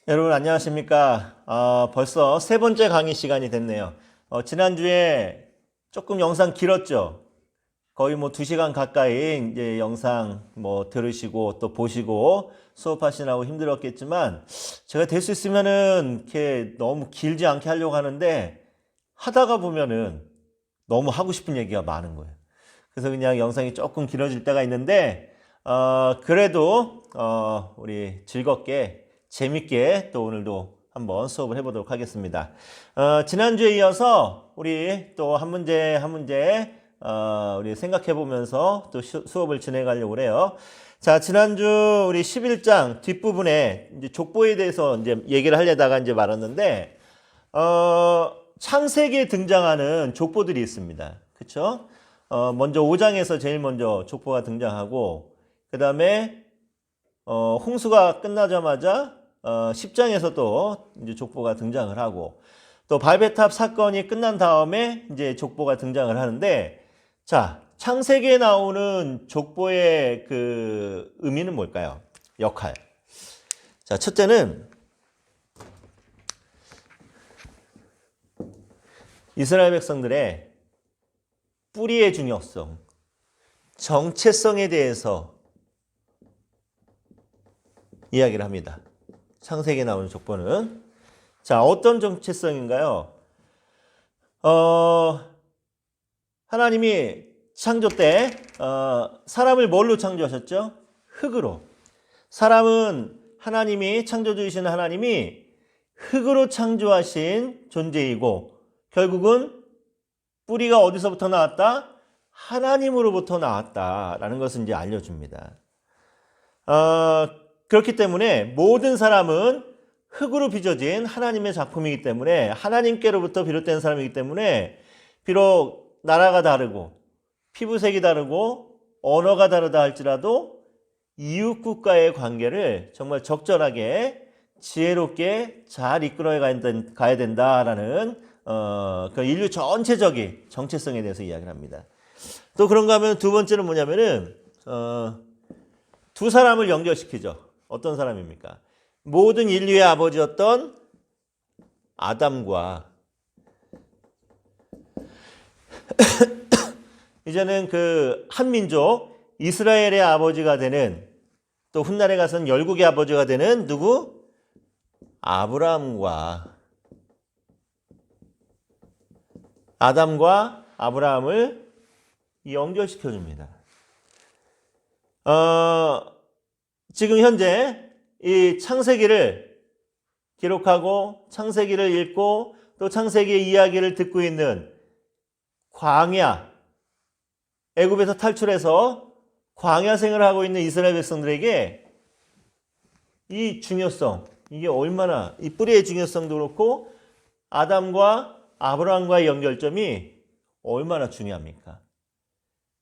여러분 안녕하십니까? 벌써 세 번째 강의 시간이 됐네요. 지난주에 조금 영상 길었죠? 거의 뭐 2시간 가까이 이제 영상 뭐 들으시고 또 보시고 수업하시느라고 힘들었겠지만 제가 될 수 있으면은 이렇게 너무 길지 않게 하려고 하는데 하다가 보면은 너무 하고 싶은 얘기가 많은 거예요. 그래서 그냥 영상이 조금 길어질 때가 있는데 그래도 우리 즐겁게 재밌게 또 오늘도 한번 수업을 해보도록 하겠습니다. 지난주에 이어서 우리 또 한 문제 한 문제 우리 생각해 보면서 또 수업을 진행하려고 그래요. 자, 지난주 우리 11장 뒷부분에 이제 족보에 대해서 이제 얘기를 하려다가 이제 말았는데 창세기에 등장하는 족보들이 있습니다. 그렇죠? 먼저 5장에서 제일 먼저 족보가 등장하고 그 다음에 홍수가 끝나자마자 10장에서 또 이제 족보가 등장을 하고 또 바벨탑 사건이 끝난 다음에 이제 족보가 등장을 하는데 자, 창세기에 나오는 족보의 그 의미는 뭘까요? 역할. 자, 첫째는 이스라엘 백성들의 뿌리의 중요성, 정체성에 대해서 이야기를 합니다. 창세기에 나오는 족보는 자, 어떤 정체성인가요? 하나님이 창조 때 사람을 뭘로 창조하셨죠? 흙으로. 사람은 하나님이 창조주이신 하나님이 흙으로 창조하신 존재이고 결국은 뿌리가 어디서부터 나왔다? 하나님으로부터 나왔다라는 것을 이제 알려줍니다. 그렇기 때문에 모든 사람은 흙으로 빚어진 하나님의 작품이기 때문에 하나님께로부터 비롯된 사람이기 때문에 비록 나라가 다르고 피부색이 다르고 언어가 다르다 할지라도 이웃국가의 관계를 정말 적절하게 지혜롭게 잘 이끌어 가야 된다라는 그 인류 전체적인 정체성에 대해서 이야기를 합니다. 또 그런가 하면 두 번째는 뭐냐면은 두 사람을 연결시키죠. 어떤 사람입니까? 모든 인류의 아버지였던 아담과 이제는 그 한민족 이스라엘의 아버지가 되는 또 훗날에 가서는 열국의 아버지가 되는 누구? 아브라함과 아담과 아브라함을 연결시켜 줍니다. 지금 현재 이 창세기를 기록하고 창세기를 읽고 또 창세기의 이야기를 듣고 있는 광야, 애굽에서 탈출해서 광야 생활을 하고 있는 이스라엘 백성들에게 이 중요성, 이게 얼마나 이 뿌리의 중요성도 그렇고 아담과 아브라함과의 연결점이 얼마나 중요합니까?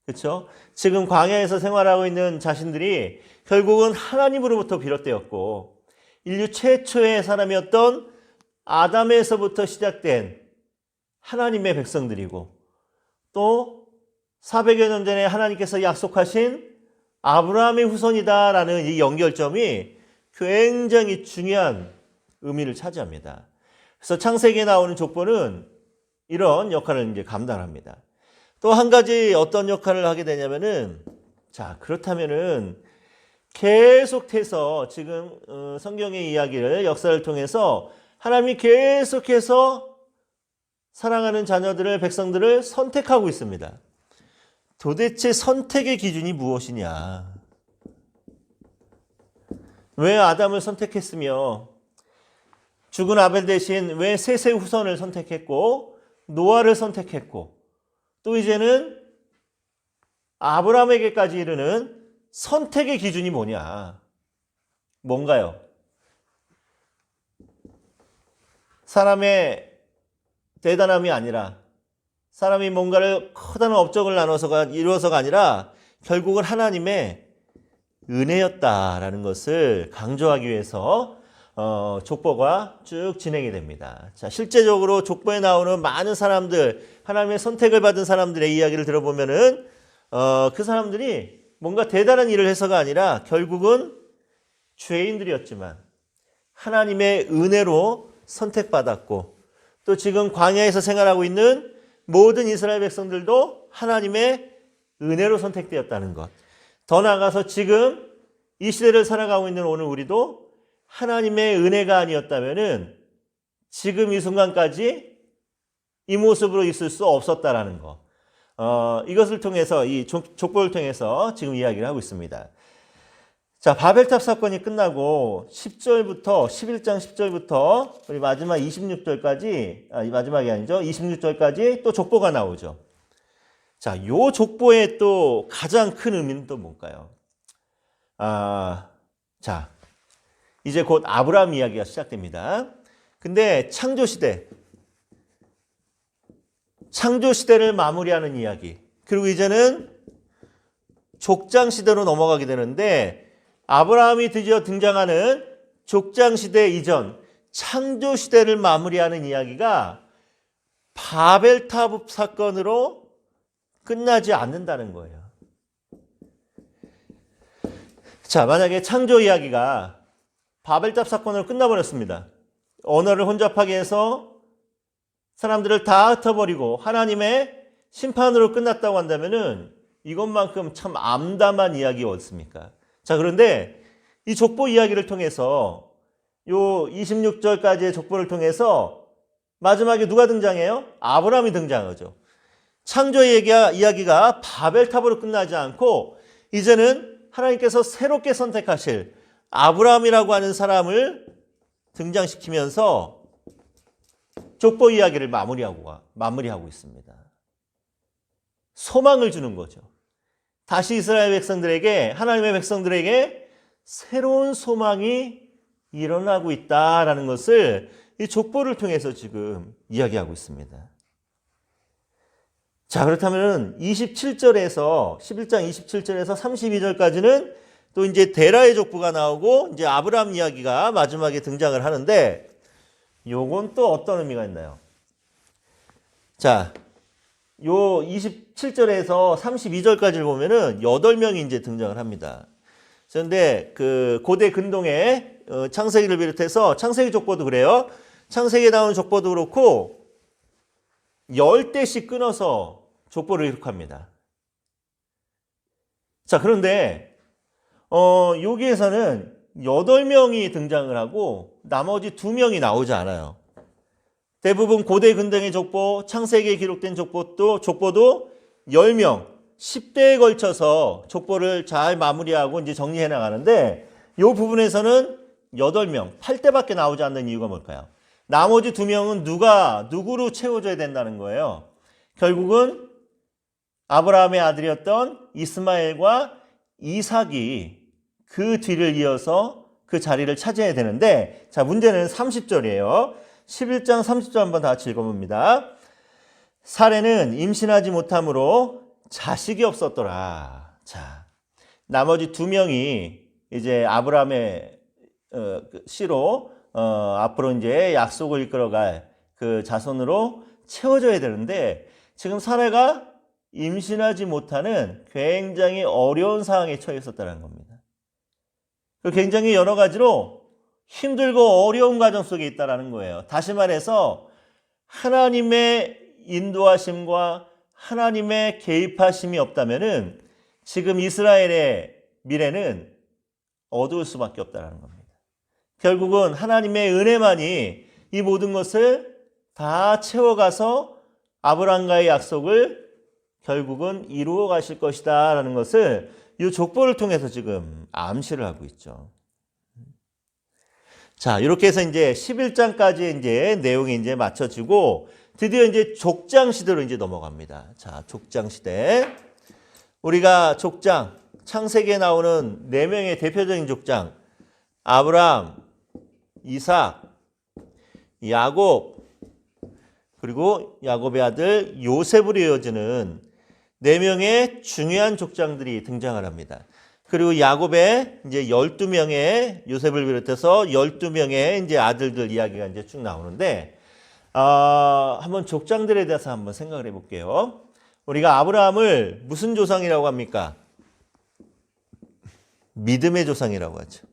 그렇죠? 지금 광야에서 생활하고 있는 자신들이 결국은 하나님으로부터 비롯되었고 인류 최초의 사람이었던 아담에서부터 시작된 하나님의 백성들이고 또 400여 년 전에 하나님께서 약속하신 아브라함의 후손이다라는 이 연결점이 굉장히 중요한 의미를 차지합니다. 그래서 창세기에 나오는 족보는 이런 역할을 이제 감당합니다. 또 한 가지 어떤 역할을 하게 되냐면은 자, 그렇다면은 계속해서 지금 성경의 이야기를 역사를 통해서 하나님이 계속해서 사랑하는 자녀들을 백성들을 선택하고 있습니다. 도대체 선택의 기준이 무엇이냐? 왜 아담을 선택했으며 죽은 아벨 대신 왜 셋의 후손을 선택했고 노아를 선택했고 또 이제는 아브라함에게까지 이르는 선택의 기준이 뭐냐? 뭔가요? 사람의 대단함이 아니라 사람이 뭔가를 커다란 업적을 이루어서가 아니라 결국은 하나님의 은혜였다라는 것을 강조하기 위해서 족보가 쭉 진행이 됩니다. 자, 실제적으로 족보에 나오는 많은 사람들, 하나님의 선택을 받은 사람들의 이야기를 들어보면은 그 사람들이 뭔가 대단한 일을 해서가 아니라 결국은 죄인들이었지만 하나님의 은혜로 선택받았고 또 지금 광야에서 생활하고 있는 모든 이스라엘 백성들도 하나님의 은혜로 선택되었다는 것. 더 나아가서 지금 이 시대를 살아가고 있는 오늘 우리도 하나님의 은혜가 아니었다면은 지금 이 순간까지 이 모습으로 있을 수 없었다라는 거. 이것을 통해서 이 족보를 통해서 지금 이야기를 하고 있습니다. 자, 바벨탑 사건이 끝나고 10절부터 11장 10절부터 우리 마지막 26절까지 마지막이 아니죠. 26절까지 또 족보가 나오죠. 자, 요 족보의 또 가장 큰 의미는 또 뭘까요? 자, 이제 곧 아브라함 이야기가 시작됩니다. 근데 창조 시대를 마무리하는 이야기. 그리고 이제는 족장 시대로 넘어가게 되는데 아브라함이 드디어 등장하는 족장 시대 이전 창조 시대를 마무리하는 이야기가 바벨탑 사건으로 끝나지 않는다는 거예요. 자, 만약에 창조 이야기가 바벨탑 사건으로 끝나버렸습니다. 언어를 혼잡하게 해서 사람들을 다 흩어버리고 하나님의 심판으로 끝났다고 한다면은 이것만큼 참 암담한 이야기였습니까? 자, 그런데 이 족보 이야기를 통해서 요 26절까지의 족보를 통해서 마지막에 누가 등장해요? 아브라함이 등장하죠. 창조 이야기가 바벨탑으로 끝나지 않고 이제는 하나님께서 새롭게 선택하실 아브라함이라고 하는 사람을 등장시키면서 족보 이야기를 마무리하고 있습니다. 소망을 주는 거죠. 다시 이스라엘 백성들에게, 하나님의 백성들에게 새로운 소망이 일어나고 있다라는 것을 이 족보를 통해서 지금 이야기하고 있습니다. 자, 그렇다면 27절에서 11장 27절에서 32절까지는 또 이제 데라의 족보가 나오고 이제 아브라함 이야기가 마지막에 등장을 하는데 요건 또 어떤 의미가 있나요? 자, 요 27절에서 32절까지를 보면은 8명이 이제 등장을 합니다. 그런데 그 고대 근동의 창세기를 비롯해서 창세기 족보도 그래요. 창세기에 나오는 족보도 그렇고 10대씩 끊어서 족보를 기록합니다. 자, 그런데 여기에서는 8명이 등장을 하고 나머지 2명이 나오지 않아요. 대부분 고대 근동의 족보, 창세기에 기록된 족보도 10명, 10대에 걸쳐서 족보를 잘 마무리하고 이제 정리해 나가는데 이 부분에서는 8명, 8대밖에 나오지 않는 이유가 뭘까요? 나머지 2명은 누구로 채워져야 된다는 거예요. 결국은 아브라함의 아들이었던 이스마엘과 이삭이 그 뒤를 이어서 그 자리를 차지해야 되는데, 자, 문제는 30절이에요. 11장 30절 한번 다 같이 읽어봅니다. 사레는 임신하지 못함으로 자식이 없었더라. 자, 나머지 2명이 이제 아브라함의 씨로 앞으로 이제 약속을 이끌어갈 그 자손으로 채워져야 되는데 지금 사레가 임신하지 못하는 굉장히 어려운 상황에 처해 있었다는 겁니다. 굉장히 여러 가지로 힘들고 어려운 과정 속에 있다는 거예요. 다시 말해서 하나님의 인도하심과 하나님의 개입하심이 없다면은 지금 이스라엘의 미래는 어두울 수밖에 없다는 겁니다. 결국은 하나님의 은혜만이 이 모든 것을 다 채워가서 아브라함과의 약속을 결국은 이루어 가실 것이다 라는 것을 이 족보를 통해서 지금 암시를 하고 있죠. 자, 이렇게 해서 이제 11장까지 이제 내용이 이제 맞춰지고 드디어 이제 족장 시대로 이제 넘어갑니다. 자, 족장 시대. 우리가 족장, 창세기에 나오는 4명의 대표적인 족장, 아브라함, 이삭, 야곱, 그리고 야곱의 아들 요셉으로 이어지는 4명의 중요한 족장들이 등장을 합니다. 그리고 야곱의 이제 12명의 요셉을 비롯해서 12명의 이제 아들들 이야기가 이제 쭉 나오는데, 한번 족장들에 대해서 한번 생각을 해볼게요. 우리가 아브라함을 무슨 조상이라고 합니까? 믿음의 조상이라고 하죠.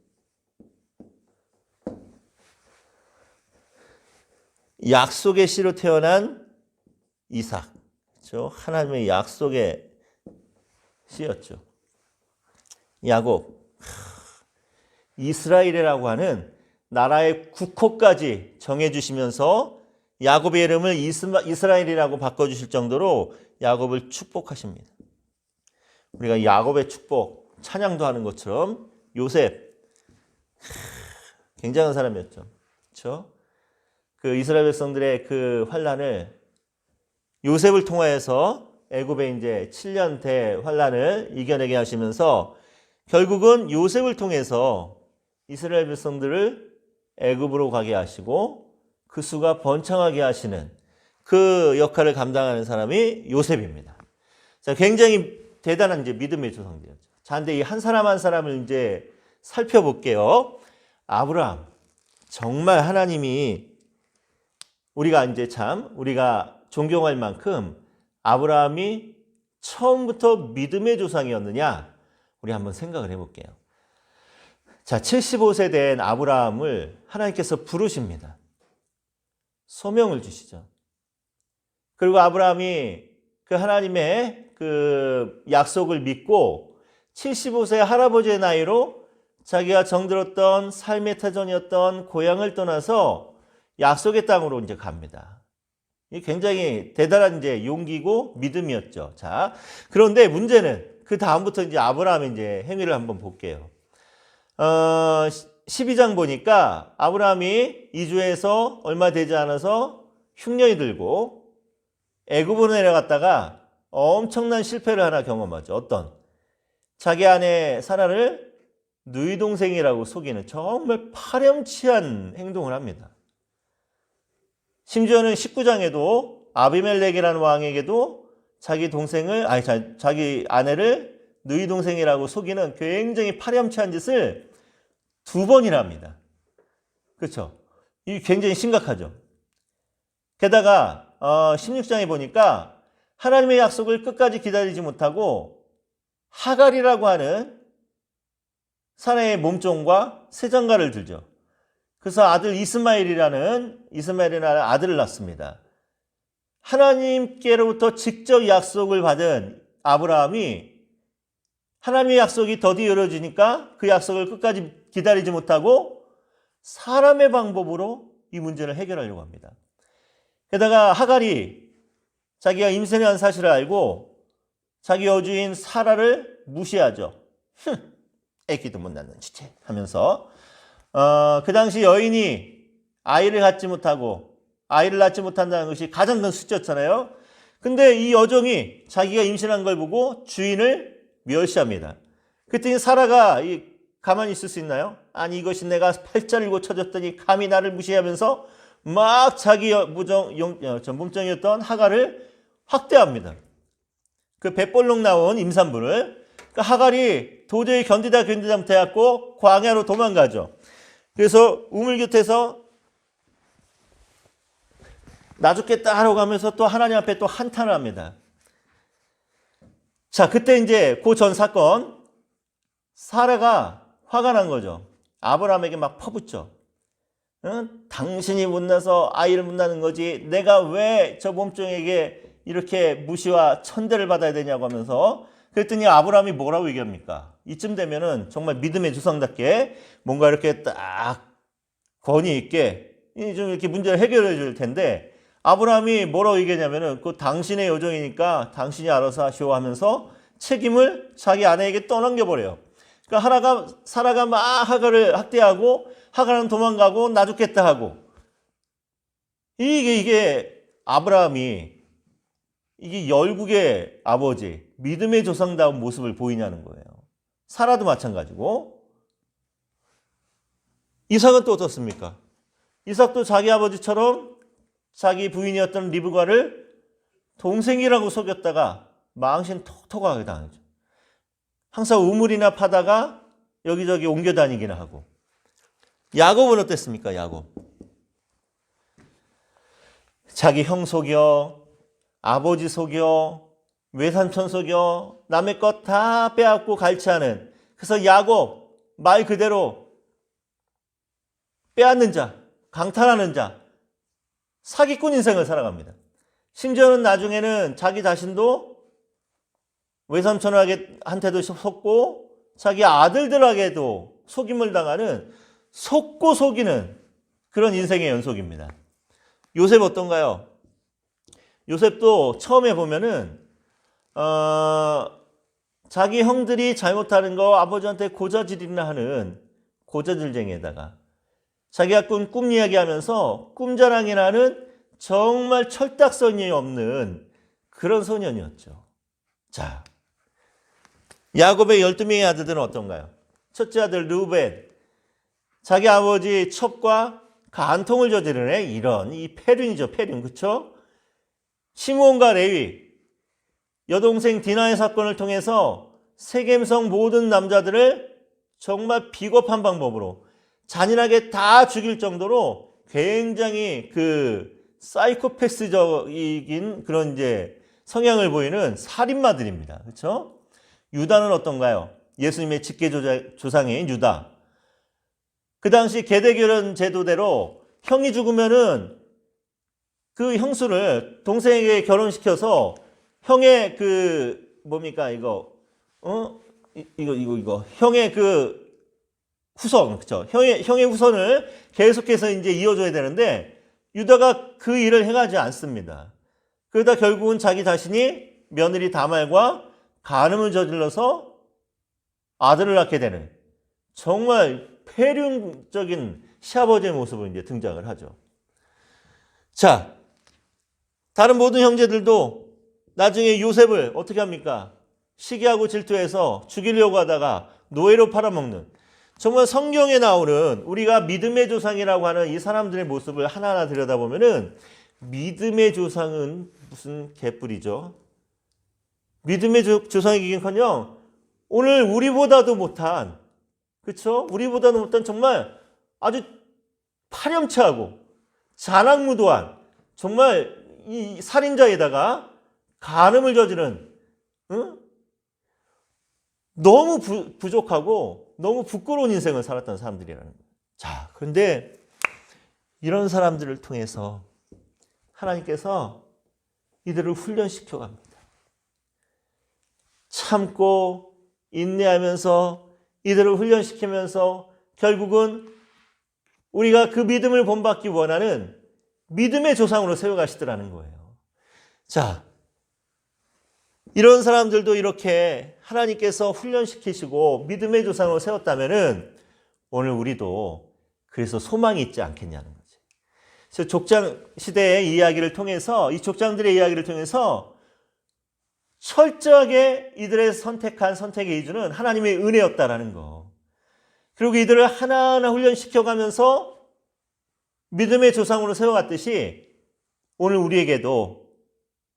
약속의 씨로 태어난 이삭. 그렇죠? 하나님의 약속의 씨였죠. 야곱. 이스라엘이라고 하는 나라의 국호까지 정해주시면서 야곱의 이름을 이스라엘이라고 바꿔주실 정도로 야곱을 축복하십니다. 우리가 야곱의 축복 찬양도 하는 것처럼 요셉 굉장한 사람이었죠. 그렇죠? 그 이스라엘 백성들의 그 환란을 요셉을 통하여서 애굽의 이제 7년 대환란을 이겨내게 하시면서 결국은 요셉을 통해서 이스라엘 백성들을 애굽으로 가게 하시고 그 수가 번창하게 하시는 그 역할을 감당하는 사람이 요셉입니다. 자, 굉장히 대단한 이제 믿음의 조상들이었죠. 자, 근데 이 한 사람 한 사람을 이제 살펴볼게요. 아브라함. 정말 하나님이 우리가 존경할 만큼 아브라함이 처음부터 믿음의 조상이었느냐? 우리 한번 생각을 해볼게요. 자, 75세 된 아브라함을 하나님께서 부르십니다. 소명을 주시죠. 그리고 아브라함이 그 하나님의 그 약속을 믿고 75세 할아버지의 나이로 자기가 정들었던 삶의 터전이었던 고향을 떠나서 약속의 땅으로 이제 갑니다. 이 굉장히 대단한 이제 용기고 믿음이었죠. 자, 그런데 문제는 그 다음부터 이제 아브라함의 이제 행위를 한번 볼게요. 12장 보니까 아브라함이 이주해서 얼마 되지 않아서 흉년이 들고 애굽으로 내려갔다가 엄청난 실패를 하나 경험하죠. 어떤? 자기 아내 사라를 누이 동생이라고 속이는 정말 파렴치한 행동을 합니다. 심지어는 19장에도 아비멜렉이라는 왕에게도 자기 아내를 누이 동생이라고 속이는 굉장히 파렴치한 짓을 2번이나 합니다. 그렇죠? 이 굉장히 심각하죠. 게다가 16장에 보니까 하나님의 약속을 끝까지 기다리지 못하고 하갈이라고 하는 사내의 몸종과 새장가를 들죠. 그래서 아들 이스마엘이라는 아들을 낳습니다. 하나님께로부터 직접 약속을 받은 아브라함이 하나님의 약속이 더디 이루어지니까 그 약속을 끝까지 기다리지 못하고 사람의 방법으로 이 문제를 해결하려고 합니다. 게다가 하갈이 자기가 임신한 사실을 알고 자기 여주인 사라를 무시하죠. 애기도 못 낳는 주체 하면서 그 당시 여인이 아이를 낳지 못한다는 것이 가장 큰 수치였잖아요. 근데 이 여종이 자기가 임신한 걸 보고 주인을 멸시합니다. 그랬더니 사라가 가만히 있을 수 있나요? 아니, 이것이 내가 팔자를 고쳐줬더니 감히 나를 무시하면서 막 자기 몸종이었던 하갈을 학대합니다. 그 배볼록 나온 임산부를. 그 하갈이 도저히 견디다 못해갖고 광야로 도망가죠. 그래서 우물 곁에서 나 죽겠다 하라고 하면서 또 하나님 앞에 또 한탄을 합니다. 자, 그때 이제 그 전 사건, 사라가 화가 난 거죠. 아브라함에게 막 퍼붓죠. 당신이 못나서 아이를 못 낳는 거지 내가 왜 저 몸종에게 이렇게 무시와 천대를 받아야 되냐고 하면서. 그랬더니 아브라함이 뭐라고 얘기합니까? 이쯤 되면은 정말 믿음의 조상답게 뭔가 이렇게 딱 권위 있게 좀 이렇게 문제를 해결해 줄 텐데, 아브라함이 뭐라고 얘기하냐면은 그 당신의 여종이니까 당신이 알아서 하시오 하면서 책임을 자기 아내에게 떠넘겨 버려요. 그러니까 사라가 막 하갈을 학대하고 하갈은 도망가고 나 죽겠다 하고, 이게 아브라함이 이게 열국의 아버지, 믿음의 조상다운 모습을 보이냐는 거예요. 사라도 마찬가지고. 이삭은 또 어떻습니까? 이삭도 자기 아버지처럼 자기 부인이었던 리브가를 동생이라고 속였다가 망신 톡톡하게 당하죠. 항상 우물이나 파다가 여기저기 옮겨 다니기나 하고. 야곱은 어땠습니까? 야곱. 자기 형 속여, 아버지 속여, 외삼촌 속여, 남의 것 다 빼앗고 갈취하는. 그래서 야곱, 말 그대로 빼앗는 자, 강탈하는 자, 사기꾼 인생을 살아갑니다. 심지어는 나중에는 자기 자신도 외삼촌한테도 속고 자기 아들들에게도 속임을 당하는 속고 속이는 그런 인생의 연속입니다. 요셉 어떤가요? 요셉도 처음에 보면은 자기 형들이 잘못하는 거 아버지한테 고자질이나 하는 고자질쟁이에다가 자기가 꾼 꿈 이야기하면서 꿈자랑이나 하는 정말 철딱서니 없는 그런 소년이었죠. 자, 야곱의 12명의 아들들은 어떤가요? 첫째 아들 르우벤, 자기 아버지 첩과 간통을 저지른 애, 이런 이 페륜이죠. 페륜, 그렇죠? 시므온과 레위, 여동생 디나의 사건을 통해서 세겜성 모든 남자들을 정말 비겁한 방법으로 잔인하게 다 죽일 정도로 굉장히 그 사이코패스적인 그런 이제 성향을 보이는 살인마들입니다. 그렇죠? 유다는 어떤가요? 예수님의 직계 조상인 유다. 그 당시 계대결혼 제도대로 형이 죽으면은 그 형수를 동생에게 결혼시켜서 형의 그 뭡니까 이거 형의 그 후손, 그렇죠? 형의 후손을 계속해서 이제 이어줘야 되는데 유다가 그 일을 행하지 않습니다. 그러다 결국은 자기 자신이 며느리 다말과 간음을 저질러서 아들을 낳게 되는 정말 폐륜적인 시아버지의 모습을 이제 등장을 하죠. 자, 다른 모든 형제들도 나중에 요셉을 어떻게 합니까? 시기하고 질투해서 죽이려고 하다가 노예로 팔아먹는, 정말 성경에 나오는 우리가 믿음의 조상이라고 하는 이 사람들의 모습을 하나하나 들여다보면은 믿음의 조상은 무슨 개뿔이죠. 믿음의 조상이긴커녕 오늘 우리보다도 못한, 그렇죠? 우리보다도 못한 정말 아주 파렴치하고 잔악무도한 정말 이 살인자에다가 간음을 저지른, 응? 너무 부족하고 너무 부끄러운 인생을 살았던 사람들이라는 거예요. 자, 그런데 이런 사람들을 통해서 하나님께서 이들을 훈련시켜 갑니다. 참고 인내하면서 이들을 훈련시키면서 결국은 우리가 그 믿음을 본받기 원하는 믿음의 조상으로 세워가시더라는 거예요. 자, 이런 사람들도 이렇게 하나님께서 훈련시키시고 믿음의 조상으로 세웠다면은 오늘 우리도 그래서 소망이 있지 않겠냐는 거지. 그래서 족장 시대의 이야기를 통해서, 이 족장들의 이야기를 통해서 철저하게 이들의 선택한 선택의 이유는 하나님의 은혜였다라는 거. 그리고 이들을 하나하나 훈련시켜가면서 믿음의 조상으로 세워갔듯이 오늘 우리에게도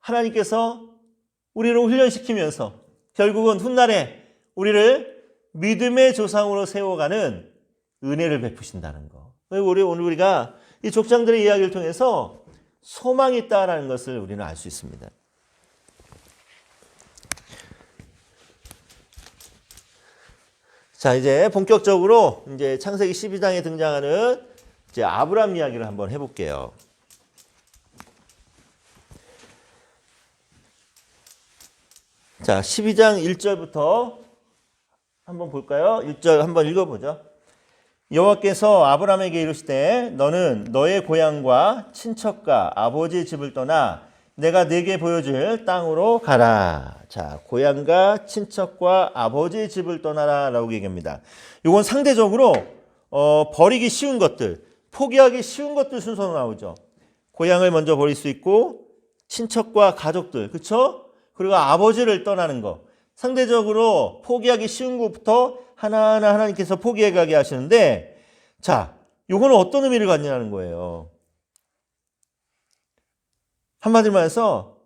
하나님께서 우리를 훈련시키면서 결국은 훗날에 우리를 믿음의 조상으로 세워가는 은혜를 베푸신다는 거. 오늘 우리가 이 족장들의 이야기를 통해서 소망이 있다라는 것을 우리는 알 수 있습니다. 자, 이제 본격적으로 이제 창세기 12장에 등장하는 이제 아브람 이야기를 한번 해볼게요. 자, 12장 1절부터 한번 볼까요? 1절 한번 읽어보죠. 여호와께서 아브람에게 이르시되 너는 너의 고향과 친척과 아버지의 집을 떠나 내가 네게 보여줄 땅으로 가라. 자, 고향과 친척과 아버지의 집을 떠나라 라고 얘기합니다. 이건 상대적으로 버리기 쉬운 것들, 포기하기 쉬운 것들 순서로 나오죠. 고향을 먼저 버릴 수 있고 친척과 가족들, 그렇죠? 그리고 아버지를 떠나는 거. 상대적으로 포기하기 쉬운 것부터 하나하나 하나님께서 포기해 가게 하시는데, 자, 요거는 어떤 의미를 갖냐는 거예요. 한마디로 말해서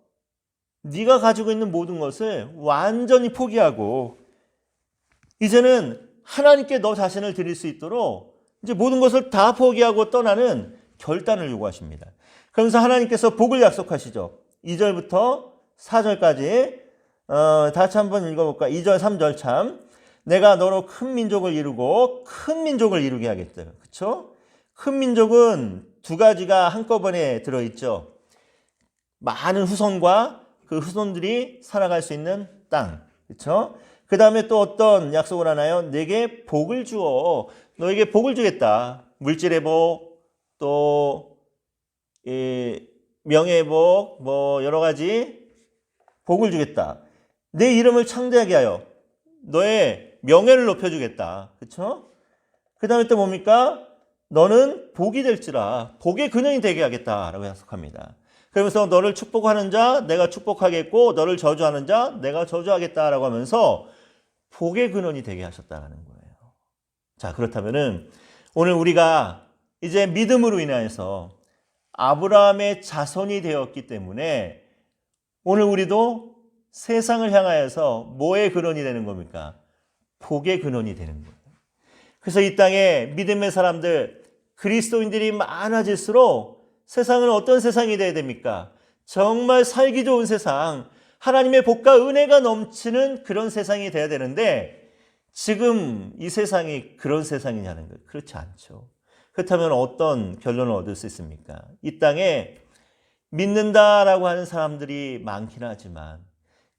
네가 가지고 있는 모든 것을 완전히 포기하고 이제는 하나님께 너 자신을 드릴 수 있도록 이제 모든 것을 다 포기하고 떠나는 결단을 요구하십니다. 그러면서 하나님께서 복을 약속하시죠. 2절부터 4절까지 다시 한번 읽어볼까? 2절, 3절 참. 내가 너로 큰 민족을 이루고 큰 민족을 이루게 하겠다. 그렇죠? 큰 민족은 두 가지가 한꺼번에 들어있죠. 많은 후손과 그 후손들이 살아갈 수 있는 땅. 그렇죠? 그 다음에 또 어떤 약속을 하나요? 내게 복을 주어. 너에게 복을 주겠다. 물질의 복, 또 명예의 복, 뭐 여러 가지 복을 주겠다. 내 이름을 창대하게 하여 너의 명예를 높여주겠다. 그렇죠? 그 다음에 또 뭡니까? 너는 복이 될지라 복의 근원이 되게 하겠다라고 약속합니다. 그러면서 너를 축복하는 자 내가 축복하겠고 너를 저주하는 자 내가 저주하겠다라고 하면서 복의 근원이 되게 하셨다는 거예요. 자, 그렇다면은 오늘 우리가 이제 믿음으로 인하여서 아브라함의 자손이 되었기 때문에 오늘 우리도 세상을 향하여서 뭐의 근원이 되는 겁니까? 복의 근원이 되는 거예요. 그래서 이 땅에 믿음의 사람들, 그리스도인들이 많아질수록 세상은 어떤 세상이 되어야 됩니까? 정말 살기 좋은 세상, 하나님의 복과 은혜가 넘치는 그런 세상이 되어야 되는데 지금 이 세상이 그런 세상이냐는 거예요. 그렇지 않죠. 그렇다면 어떤 결론을 얻을 수 있습니까? 이 땅에 믿는다라고 하는 사람들이 많긴 하지만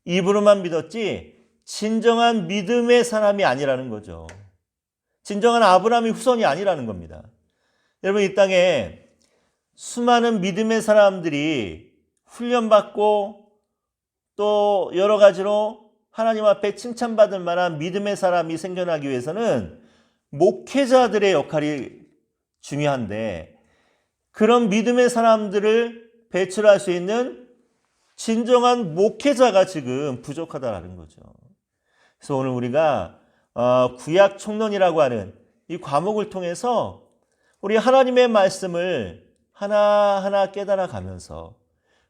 입으로만 믿었지 진정한 믿음의 사람이 아니라는 거죠. 진정한 아브라함의 후손이 아니라는 겁니다. 여러분, 이 땅에 수많은 믿음의 사람들이 훈련받고 또 여러 가지로 하나님 앞에 칭찬받을 만한 믿음의 사람이 생겨나기 위해서는 목회자들의 역할이 중요한데 그런 믿음의 사람들을 배출할 수 있는 진정한 목회자가 지금 부족하다는 거죠. 그래서 오늘 우리가 구약 총론이라고 하는 이 과목을 통해서 우리 하나님의 말씀을 하나하나 깨달아 가면서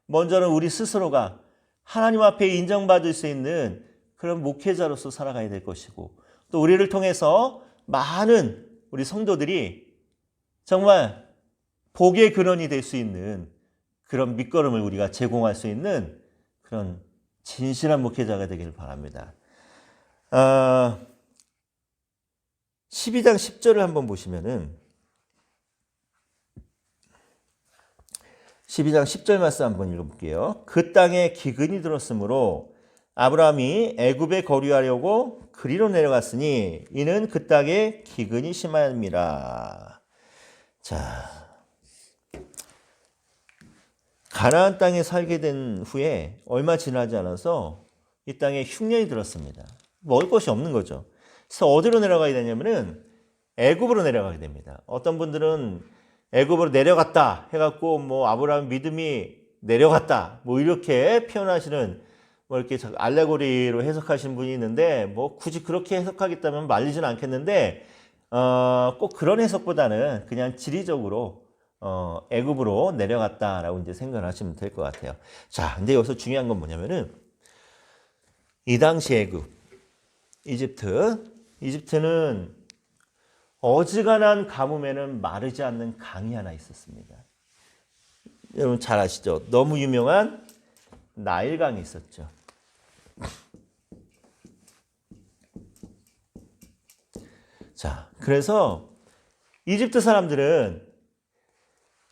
먼저는 우리 스스로가 하나님 앞에 인정받을 수 있는 그런 목회자로서 살아가야 될 것이고 또 우리를 통해서 많은 우리 성도들이 정말 복의 근원이 될 수 있는 그런 밑거름을 우리가 제공할 수 있는 그런 진실한 목회자가 되기를 바랍니다. 12장 10절을 한번 보시면은 12장 10절 말씀 한번 읽어볼게요. 그 땅에 기근이 들었으므로 아브라함이 애굽에 거류하려고 그리로 내려갔으니 이는 그 땅에 기근이 심함이라. 자, 가나안 땅에 살게 된 후에 얼마 지나지 않아서 이 땅에 흉년이 들었습니다. 먹을 것이 없는 거죠. 그래서 어디로 내려가게 되냐면은 애굽으로 내려가게 됩니다. 어떤 분들은 애굽으로 내려갔다 해갖고 뭐 아브라함 믿음이 내려갔다 뭐 이렇게 표현하시는 뭐 이렇게 알레고리로 해석하시는 분이 있는데 뭐 굳이 그렇게 해석하겠다면 말리지는 않겠는데 꼭 그런 해석보다는 그냥 지리적으로 애굽으로 내려갔다라고 이제 생각을 하시면 될 것 같아요. 자, 근데 여기서 중요한 건 뭐냐면은 이 당시 애굽, 이집트는 어지간한 가뭄에는 마르지 않는 강이 하나 있었습니다. 여러분 잘 아시죠? 너무 유명한 나일강이 있었죠. 자, 그래서 이집트 사람들은